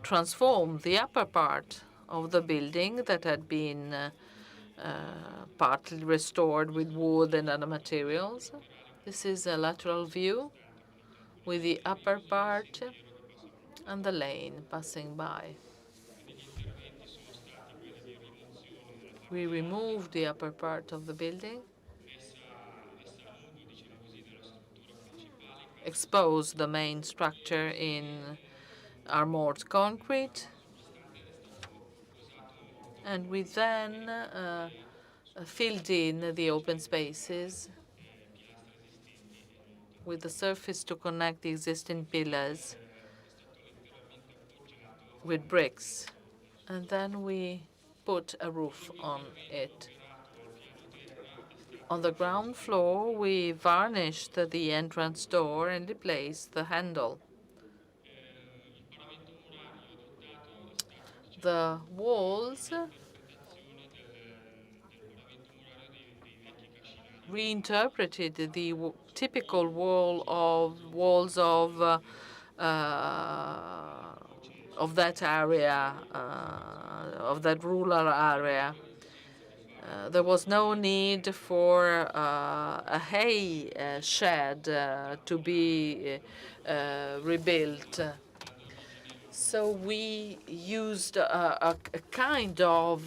transformed the upper part of the building that had been partly restored with wood and other materials. This is a lateral view with the upper part and the lane passing by. We removed the upper part of the building, exposed the main structure in armored concrete, and we then filled in the open spaces with the surface to connect the existing pillars with bricks and then we put a roof on it. On the ground floor, we varnished the entrance door and replaced the handle. The walls reinterpreted the typical walls of that area, of that rural area. There was no need for a hay shed to be rebuilt. So we used a kind of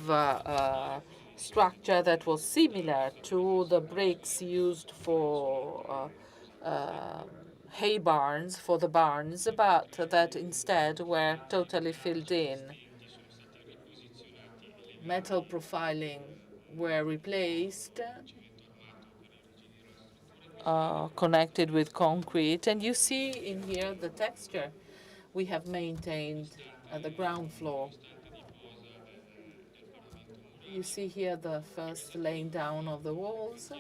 structure that was similar to the bricks used for hay barns, for the barns, but that instead were totally filled in. Metal profiling were replaced, connected with concrete, and you see in here the texture we have maintained at the ground floor. You see here the first laying down of the walls.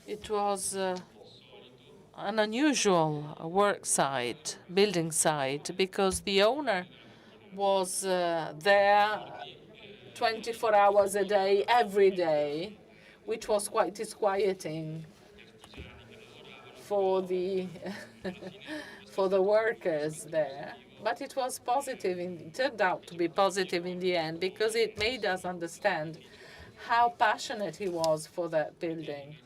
It was an unusual work site, building site, because the owner was there 24 hours a day, every day, which was quite disquieting for the for the workers there. But it was positive. It turned out to be positive in the end because it made us understand how passionate he was for that building.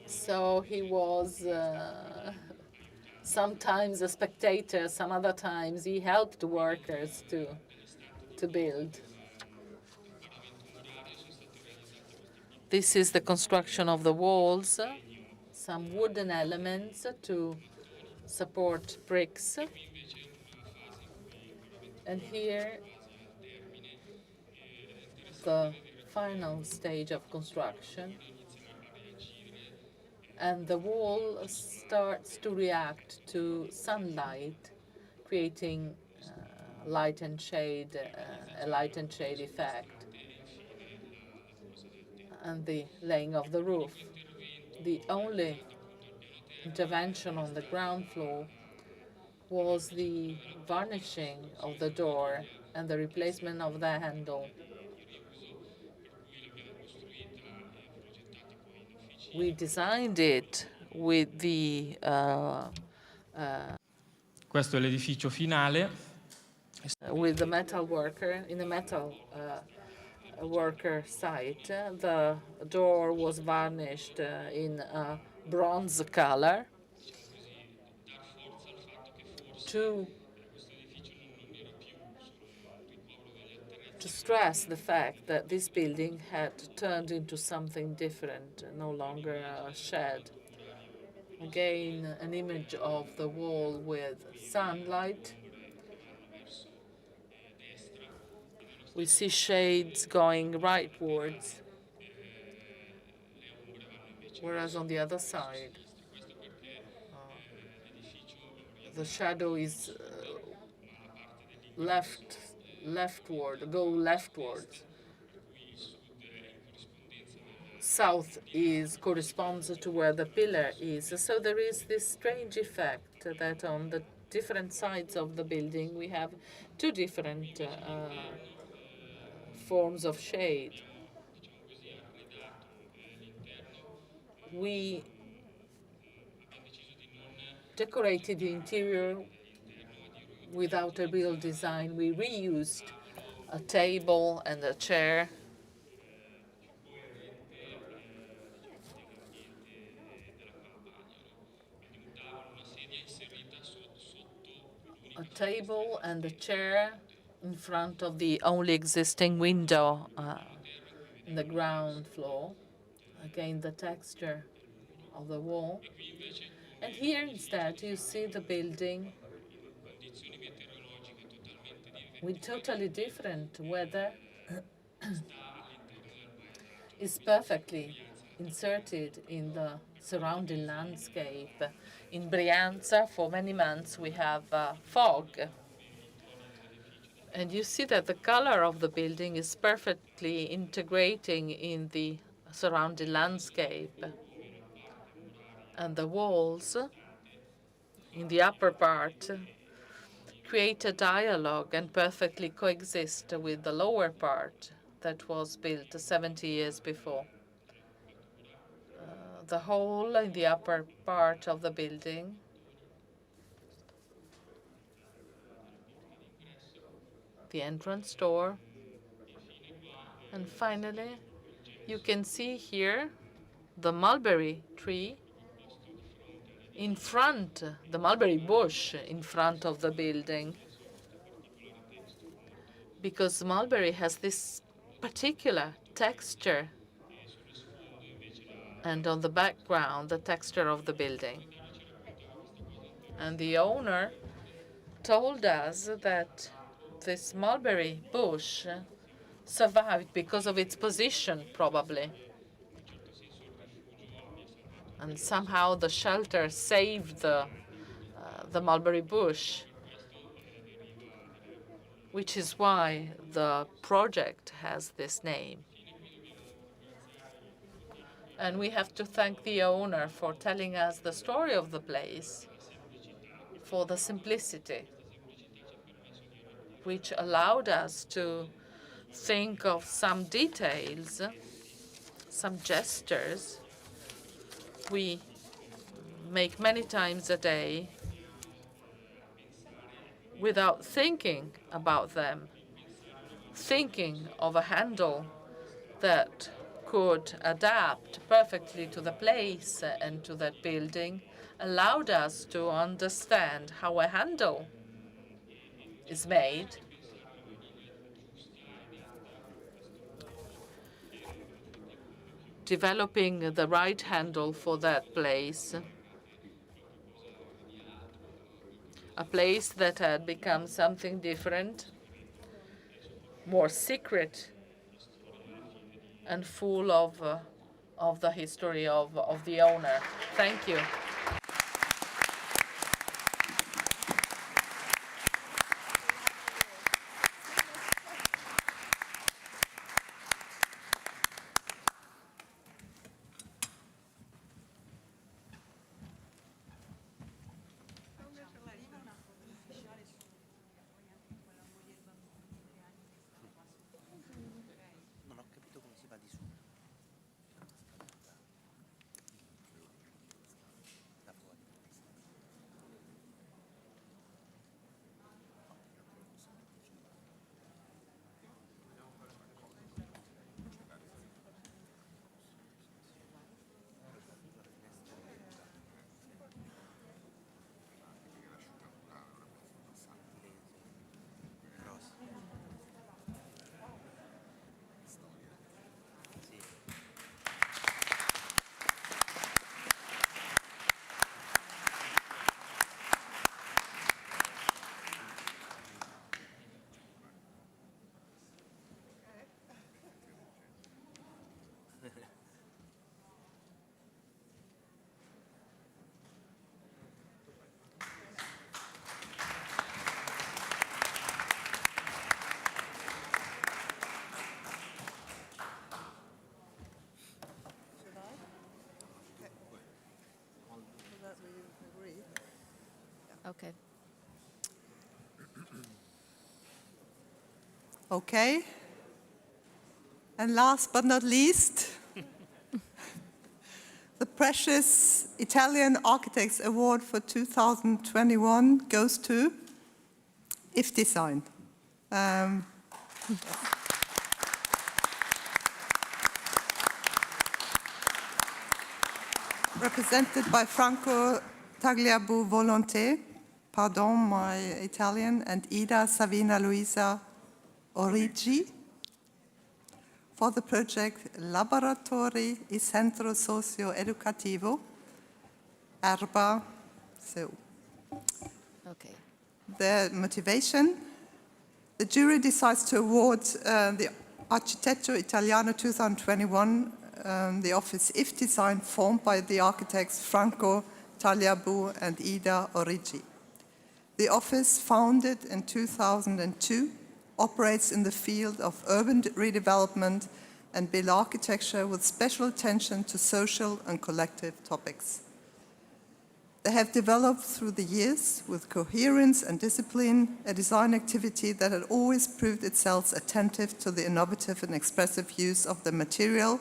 So he was sometimes a spectator, some other times he helped workers to build. This is the construction of the walls, some wooden elements to support bricks. And here, the final stage of construction. And the wall starts to react to sunlight, creating light and shade, a light and shade effect. And the laying of the roof. The only intervention on the ground floor was the varnishing of the door and the replacement of the handle. We designed it with the Questo è l'edificio finale. With the metal worker in the metal worker site. The door was varnished in a bronze color to stress the fact that this building had turned into something different, no longer a shed. Again, an image of the wall with sunlight. We see shades going rightwards, whereas on the other side, the shadow is leftward, go leftwards. South corresponds to where the pillar is. So there is this strange effect that on the different sides of the building we have two different forms of shade. We decorated the interior without a real design. We reused a table and a chair. A table and a chair in front of the only existing window in the ground floor. Again, the texture of the wall. And here instead you see the building with totally different weather. Is perfectly inserted in the surrounding landscape. In Brianza, for many months, we have fog. And you see that the color of the building is perfectly integrating in the surrounding landscape. And the walls in the upper part create a dialogue and perfectly coexist with the lower part that was built 70 years before. The hall in the upper part of the building the entrance door. And finally, you can see here the mulberry tree in front, the mulberry bush in front of the building. Because mulberry has this particular texture, and on the background, the texture of the building. And the owner told us that this mulberry bush survived because of its position, probably. And somehow the shelter saved the mulberry bush, which is why the project has this name. And we have to thank the owner for telling us the story of the place, for the simplicity, which allowed us to think of some details, some gestures we make many times a day without thinking about them, thinking of a handle that could adapt perfectly to the place and to that building, allowed us to understand how a handle is made. Developing the right handle for that place, a place that had become something different, more secret, and full of the history of the owner. Thank you. Okay. Okay. And last but not least, the precious Italian Architects Award for 2021 goes to If Design. Represented by Franco Tagliabue Volonté, pardon my Italian, and Ida Savina Luisa Origi for the project Laboratori e Centro Socio-Educativo, Erba Seu. Okay. The motivation, the jury decides to award the Architetto Italiano 2021 the office If Design, formed by the architects Franco Tagliabue and Ida Origi. The office, founded in 2002, operates in the field of urban redevelopment and build architecture with special attention to social and collective topics. They have developed through the years with coherence and discipline a design activity that had always proved itself attentive to the innovative and expressive use of the material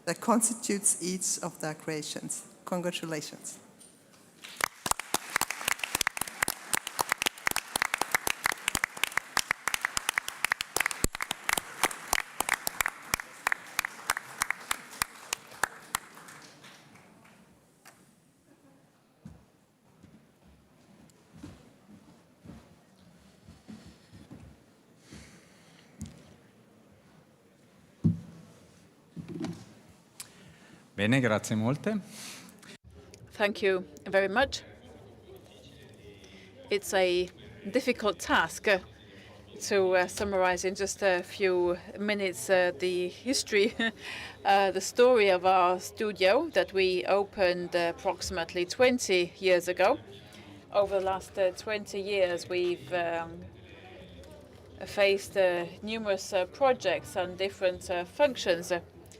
that constitutes each of their creations. Congratulations. Bene, grazie molte. Thank you very much. It's a difficult task to summarize in just a few minutes the history, the story of our studio that we opened approximately 20 years ago. Over the last 20 years, we've faced numerous projects and different functions.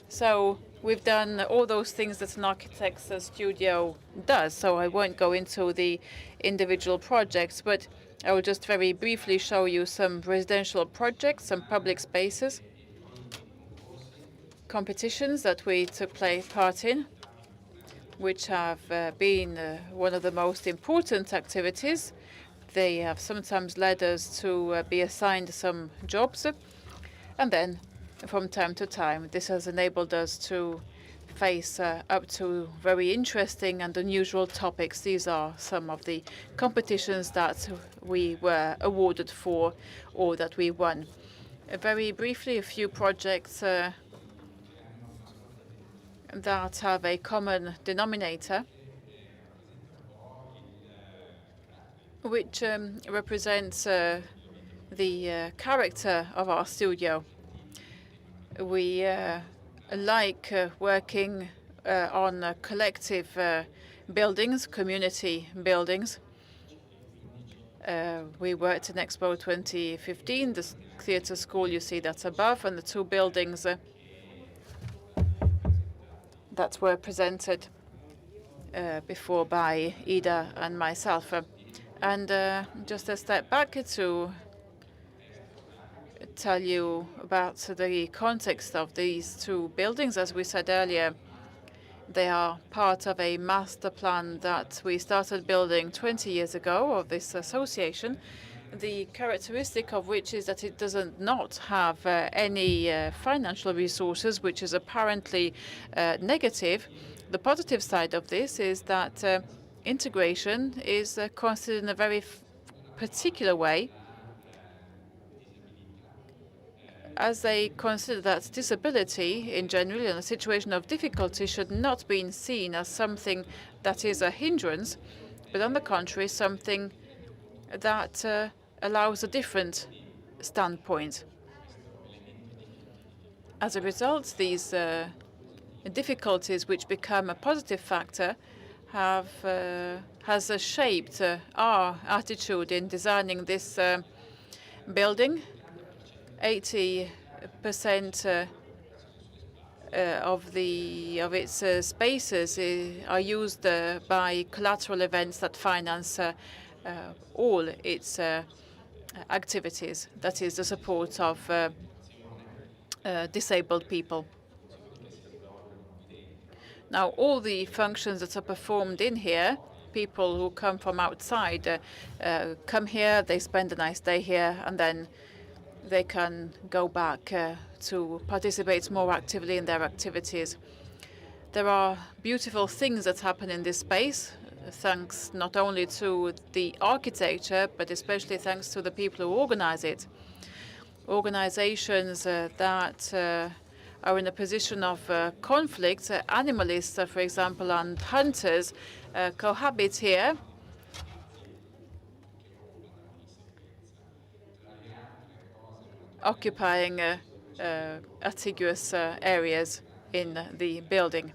So we've done all those things that an architect's studio does, so I won't go into the individual projects, but I will just very briefly show you some residential projects, some public spaces, competitions that we took part in, which have been one of the most important activities. They have sometimes led us to be assigned some jobs, and then from time to time, this has enabled us to face up to very interesting and unusual topics. These are some of the competitions that we were awarded for or that we won. Very briefly, a few projects that have a common denominator, which represents the character of our studio. We like working on collective buildings, community buildings. We worked in Expo 2015, the theatre school you see that's above, and the two buildings that were presented before by Ida and myself. And just a step back to tell you about the context of these two buildings. As we said earlier, they are part of a master plan that we started building 20 years ago of this association, the characteristic of which is that it does not have any financial resources, which is apparently negative. The positive side of this is that integration is considered in a very particular way, as they consider that disability in general and a situation of difficulty should not be seen as something that is a hindrance, but on the contrary, something that allows a different standpoint. As a result, these difficulties, which become a positive factor, has shaped our attitude in designing this building. 80% of its spaces are used by collateral events that finance all its activities. That is the support of disabled people. Now, all the functions that are performed in here, people who come from outside come here, they spend a nice day here, and then they can go back to participate more actively in their activities. There are beautiful things that happen in this space, thanks not only to the architecture, but especially thanks to the people who organize it. Organizations that are in a position of conflict, animalists, for example, and hunters cohabit here. Occupying contiguous areas. in the building.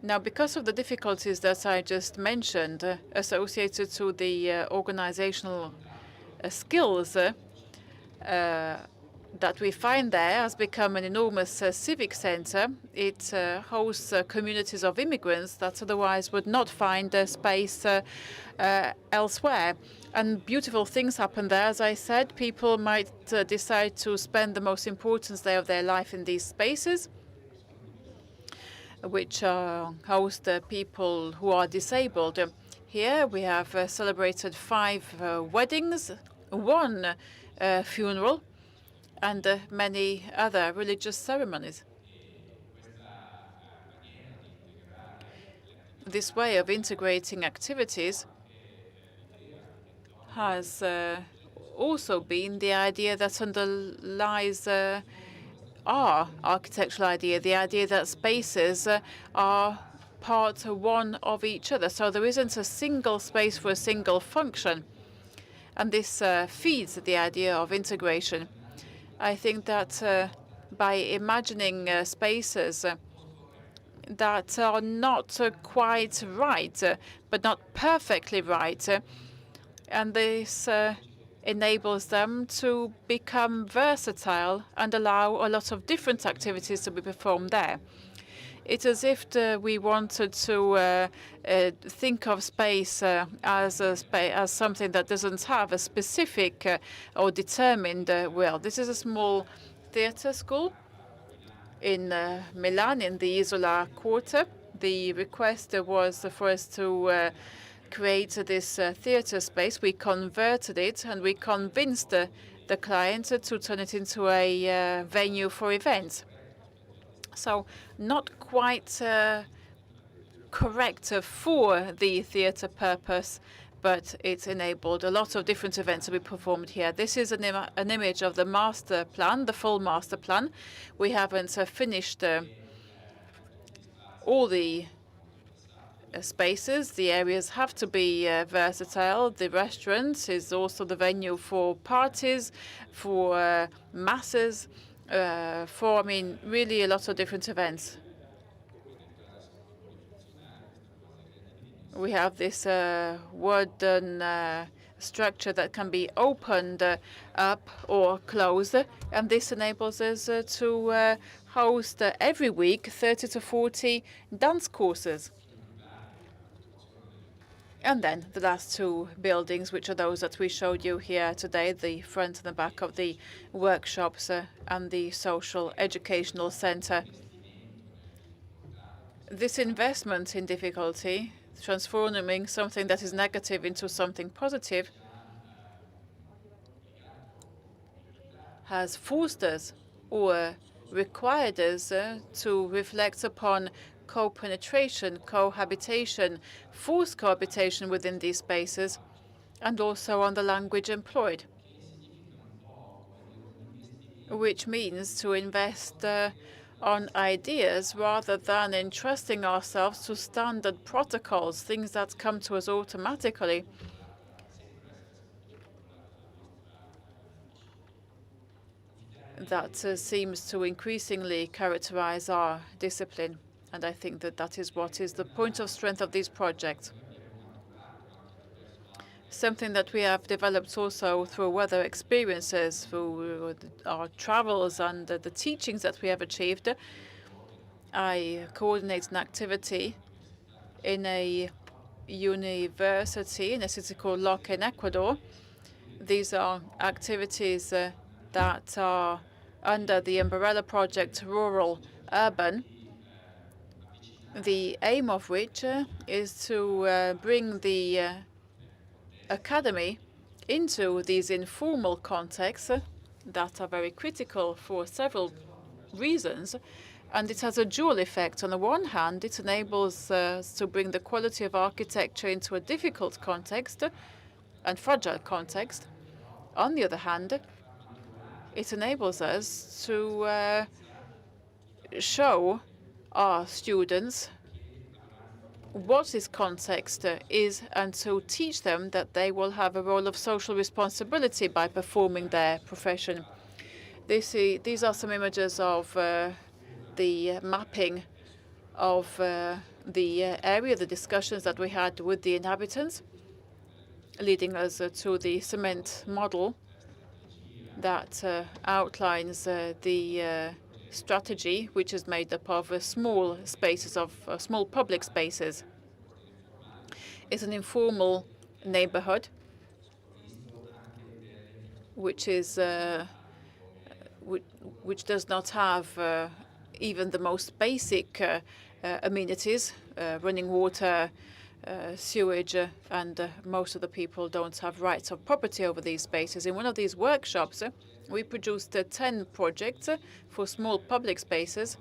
Now, because of the difficulties that I just mentioned associated to the organizational skills that we find there has become an enormous civic center. It hosts communities of immigrants that otherwise would not find space elsewhere. And beautiful things happen there. As I said, people might decide to spend the most important day of their life in these spaces, which host people who are disabled. Here we have celebrated 5 weddings, 1 funeral, and many other religious ceremonies. This way of integrating activities has also been the idea that underlies our architectural idea, the idea that spaces are part one of each other. So there isn't a single space for a single function. And this feeds the idea of integration. I think that by imagining spaces that are not quite right, but not perfectly right, and this enables them to become versatile and allow a lot of different activities to be performed there. It's as if we wanted to think of space as something that doesn't have a specific or determined will. This is a small theatre school in Milan, in the Isola Quarter. The request was for us to create this theatre space. We converted it, and we convinced the client to turn it into a venue for events. So not quite correct for the theatre purpose, but it's enabled a lot of different events to be performed here. This is an image of the master plan, the full master plan. We haven't finished all the spaces. The areas have to be versatile. The restaurant is also the venue for parties, for masses, for, really a lot of different events. We have this wooden structure that can be opened up or closed, and this enables us to host every week 30 to 40 dance courses. And then the last 2 buildings, which are those that we showed you here today, the front and the back of the workshops and the social educational center. This investment in difficulty, transforming something that is negative into something positive, has forced us or required us to reflect upon co-penetration, cohabitation, forced cohabitation within these spaces, and also on the language employed, which means to invest on ideas rather than entrusting ourselves to standard protocols, things that come to us automatically. That seems to increasingly characterize our discipline. And I think that that is what is the point of strength of these projects. Something that we have developed also through other experiences, through our travels and the teachings that we have achieved. I coordinate an activity in a university in a city called Loca in Ecuador. These are activities that are under the umbrella project Rural Urban, the aim of which is to bring the academy into these informal contexts that are very critical for several reasons. And it has a dual effect. On the one hand, it enables us to bring the quality of architecture into a difficult context and fragile context. On the other hand, it enables us to show our students what this context is, and to teach them that they will have a role of social responsibility by performing their profession. These are some images of the mapping of the area, the discussions that we had with the inhabitants, leading us to the cement model that outlines the strategy, which is made up of small spaces, of small public spaces. It's an informal neighborhood, which is which does not have even the most basic amenities, running water, sewage, and most of the people don't have rights of property over these spaces. In one of these workshops, we produced 10 projects for small public spaces,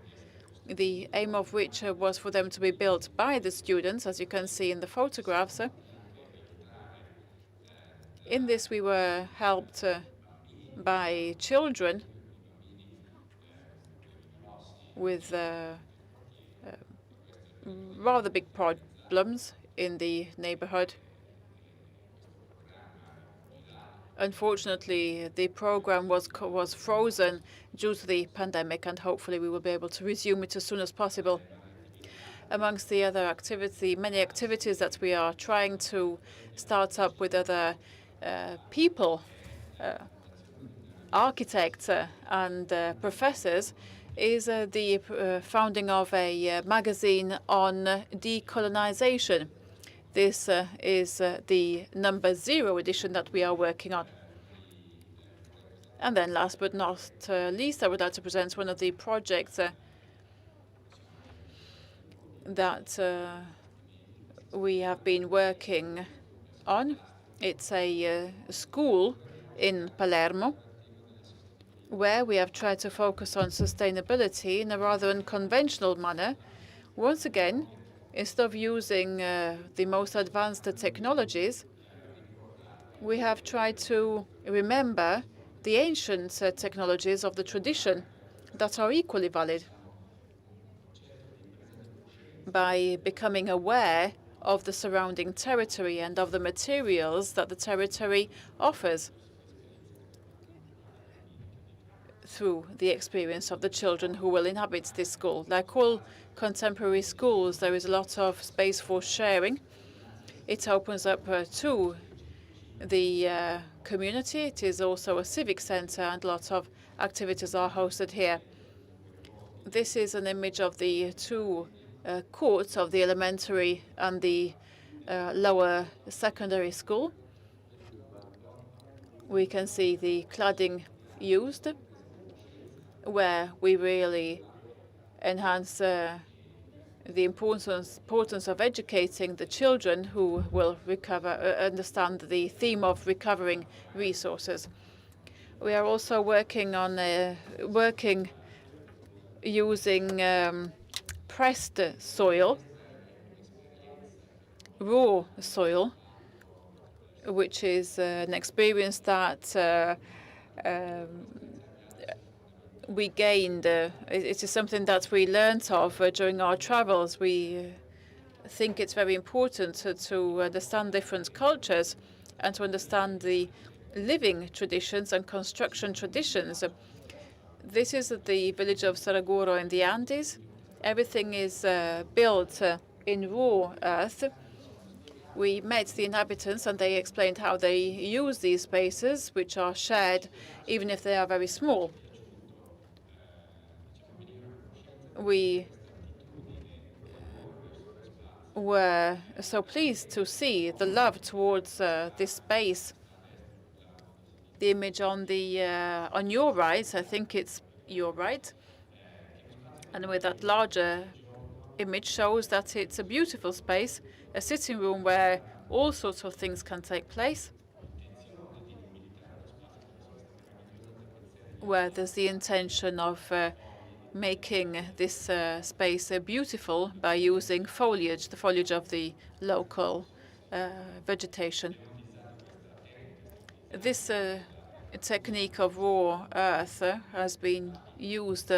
the aim of which was for them to be built by the students, as you can see in the photographs. In this, we were helped by children with rather big problems in the neighborhood. Unfortunately, the program was frozen due to the pandemic, and hopefully we will be able to resume it as soon as possible. Amongst the other many activities that we are trying to start up with other people, architects and professors, is the founding of a magazine on decolonization. This is the number 0 edition that we are working on. And then last but not least, I would like to present one of the projects that we have been working on. It's a school in Palermo, where we have tried to focus on sustainability in a rather unconventional manner. Once again, instead of using the most advanced technologies, we have tried to remember the ancient technologies of the tradition that are equally valid by becoming aware of the surrounding territory and of the materials that the territory offers through the experience of the children who will inhabit this school. Like all contemporary schools, there is a lot of space for sharing. It opens up to the community. It is also a civic center, and lots of activities are hosted here. This is an image of the two courts of the elementary and the lower secondary school. We can see the cladding used, where we really enhance the importance of educating the children who will understand the theme of recovering resources. We are also working on using pressed soil, raw soil, which is an experience that we gained. It is something that we learned of during our travels. We think it's very important to understand different cultures and to understand the living traditions and construction traditions. This is the village of Saraguro in the Andes. Everything is built in raw earth. We met the inhabitants, and they explained how they use these spaces, which are shared even if they are very small. We were so pleased to see the love towards this space. The image on your right, I think it's your right, and with that larger image shows that it's a beautiful space, a sitting room where all sorts of things can take place, where there's the intention of making this space beautiful by using foliage, the foliage of the local vegetation. This technique of raw earth has been used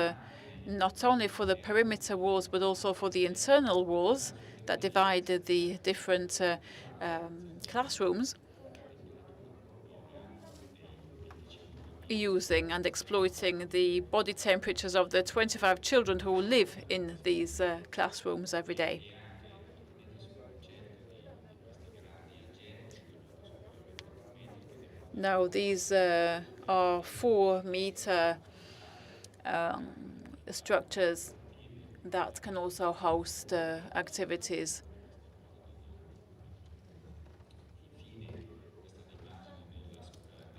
not only for the perimeter walls, but also for the internal walls that divide the different classrooms. using and exploiting the body temperatures of the 25 children who live in these classrooms every day. Now, these are 4-meter structures that can also host activities.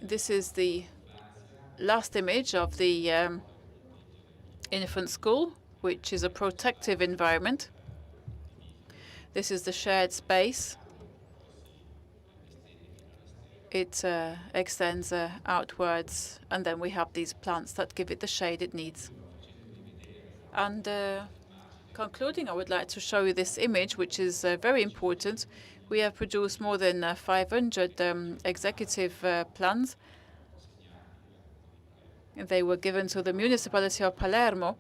This is the last image of the infant school, which is a protective environment. This is the shared space. It extends outwards, and then we have these plants that give it the shade it needs. And concluding, I would like to show you this image, which is very important. We have produced more than 500 executive plans. They were given to the municipality of Palermo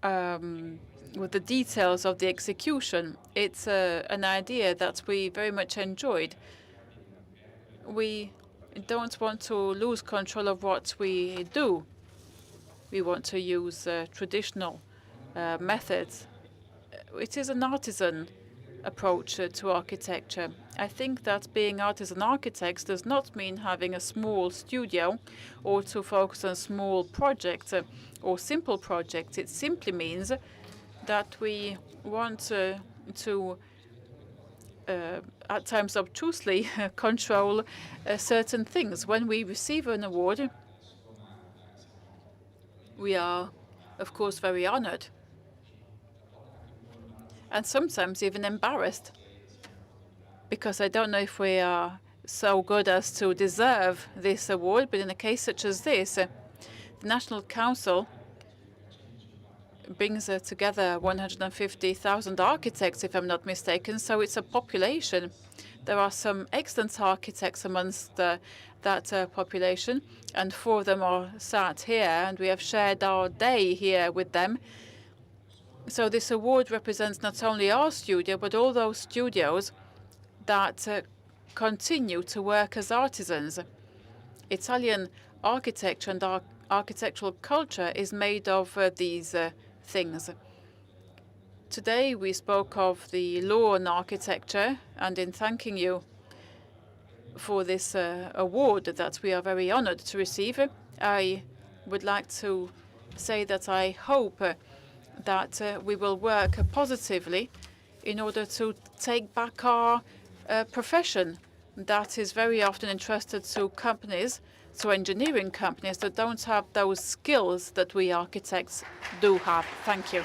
with the details of the execution. It's an idea that we very much enjoyed. We don't want to lose control of what we do. We want to use traditional methods. It is an artisan approach to architecture. I think that being artisan architects does not mean having a small studio or to focus on small projects or simple projects. It simply means that we want to at times obtusely control certain things. When we receive an award, we are, of course, very honored and sometimes even embarrassed, because I don't know if we are so good as to deserve this award. But in a case such as this, the National Council brings together 150,000 architects, if I'm not mistaken, so it's a population. There are some excellent architects amongst that population, and 4 of them are sat here, and we have shared our day here with them. So this award represents not only our studio, but all those studios that continue to work as artisans. Italian architecture and architectural culture is made of these things. Today we spoke of the law on architecture, and in thanking you for this award that we are very honored to receive, I would like to say that I hope that we will work positively in order to take back our profession that is very often entrusted to companies, to engineering companies that don't have those skills that we architects do have. Thank you.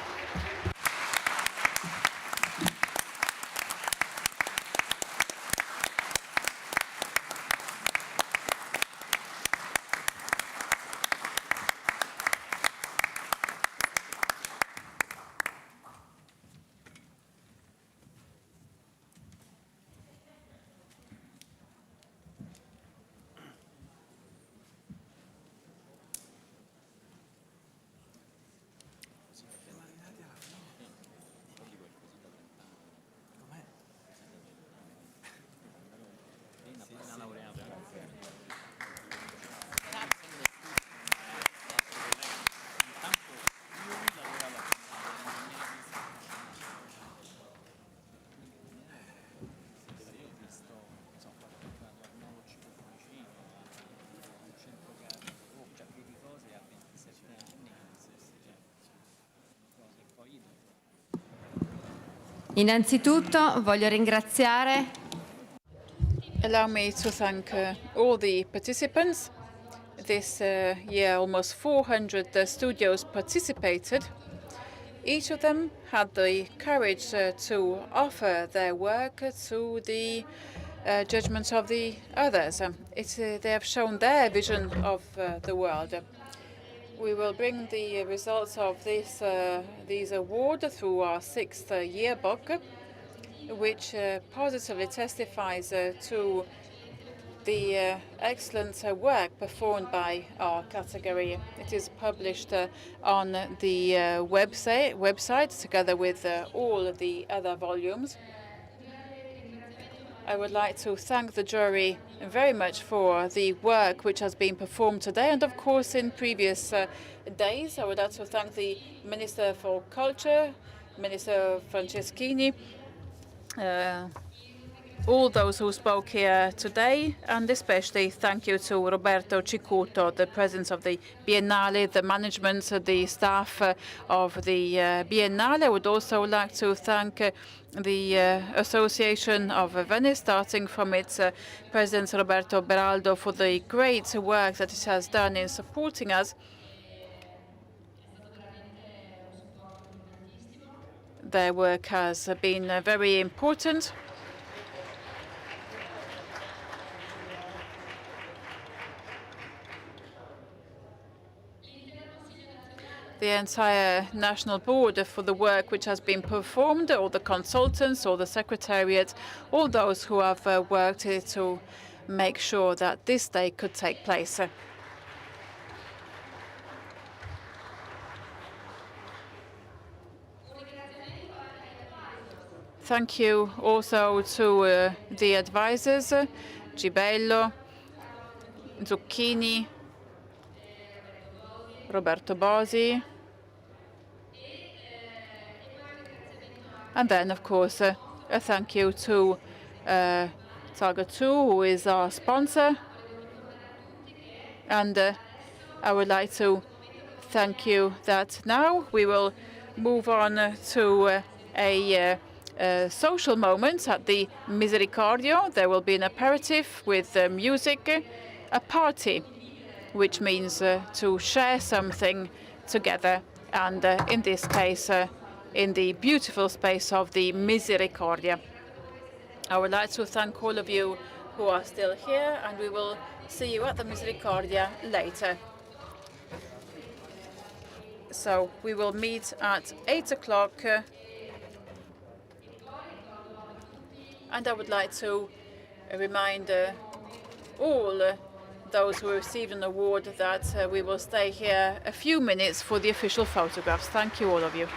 Innanzitutto voglio ringraziare. Allow me to thank all the participants. This year, almost 400 studios participated. Each of them had the courage to offer their work to the judgment of the others. They have shown their vision of the world. We will bring the results of these awards through our 6th yearbook, which positively testifies to the excellent work performed by our category. It is published on the website together with all of the other volumes. I would like to thank the jury very much for the work which has been performed today and, of course, in previous days. I would like to thank the Minister for Culture, Minister Franceschini, all those who spoke here today, and especially thank you to Roberto Cicuto, the president of the Biennale, the management, the staff of the Biennale. I would also like to thank the Association of Venice, starting from its president Roberto Beraldo, for the great work that it has done in supporting us. Their work has been very important. The entire National Board for the work which has been performed, all the consultants, all the secretariat, all those who have worked to make sure that this day could take place. Thank you also to the advisors, Gibello, Zucchini, Roberto Bosi, and then, of course, a thank you to Target 2, who is our sponsor. And I would like to thank you that now we will move on to a social moment at the Misericordio. There will be an aperitif with music, a party, which means to share something together, and in this case, in the beautiful space of the Misericordia. I would like to thank all of you who are still here, and we will see you at the Misericordia later. So we will meet at 8 o'clock, and I would like to remind all those who received an award that we will stay here a few minutes for the official photographs. Thank you, all of you.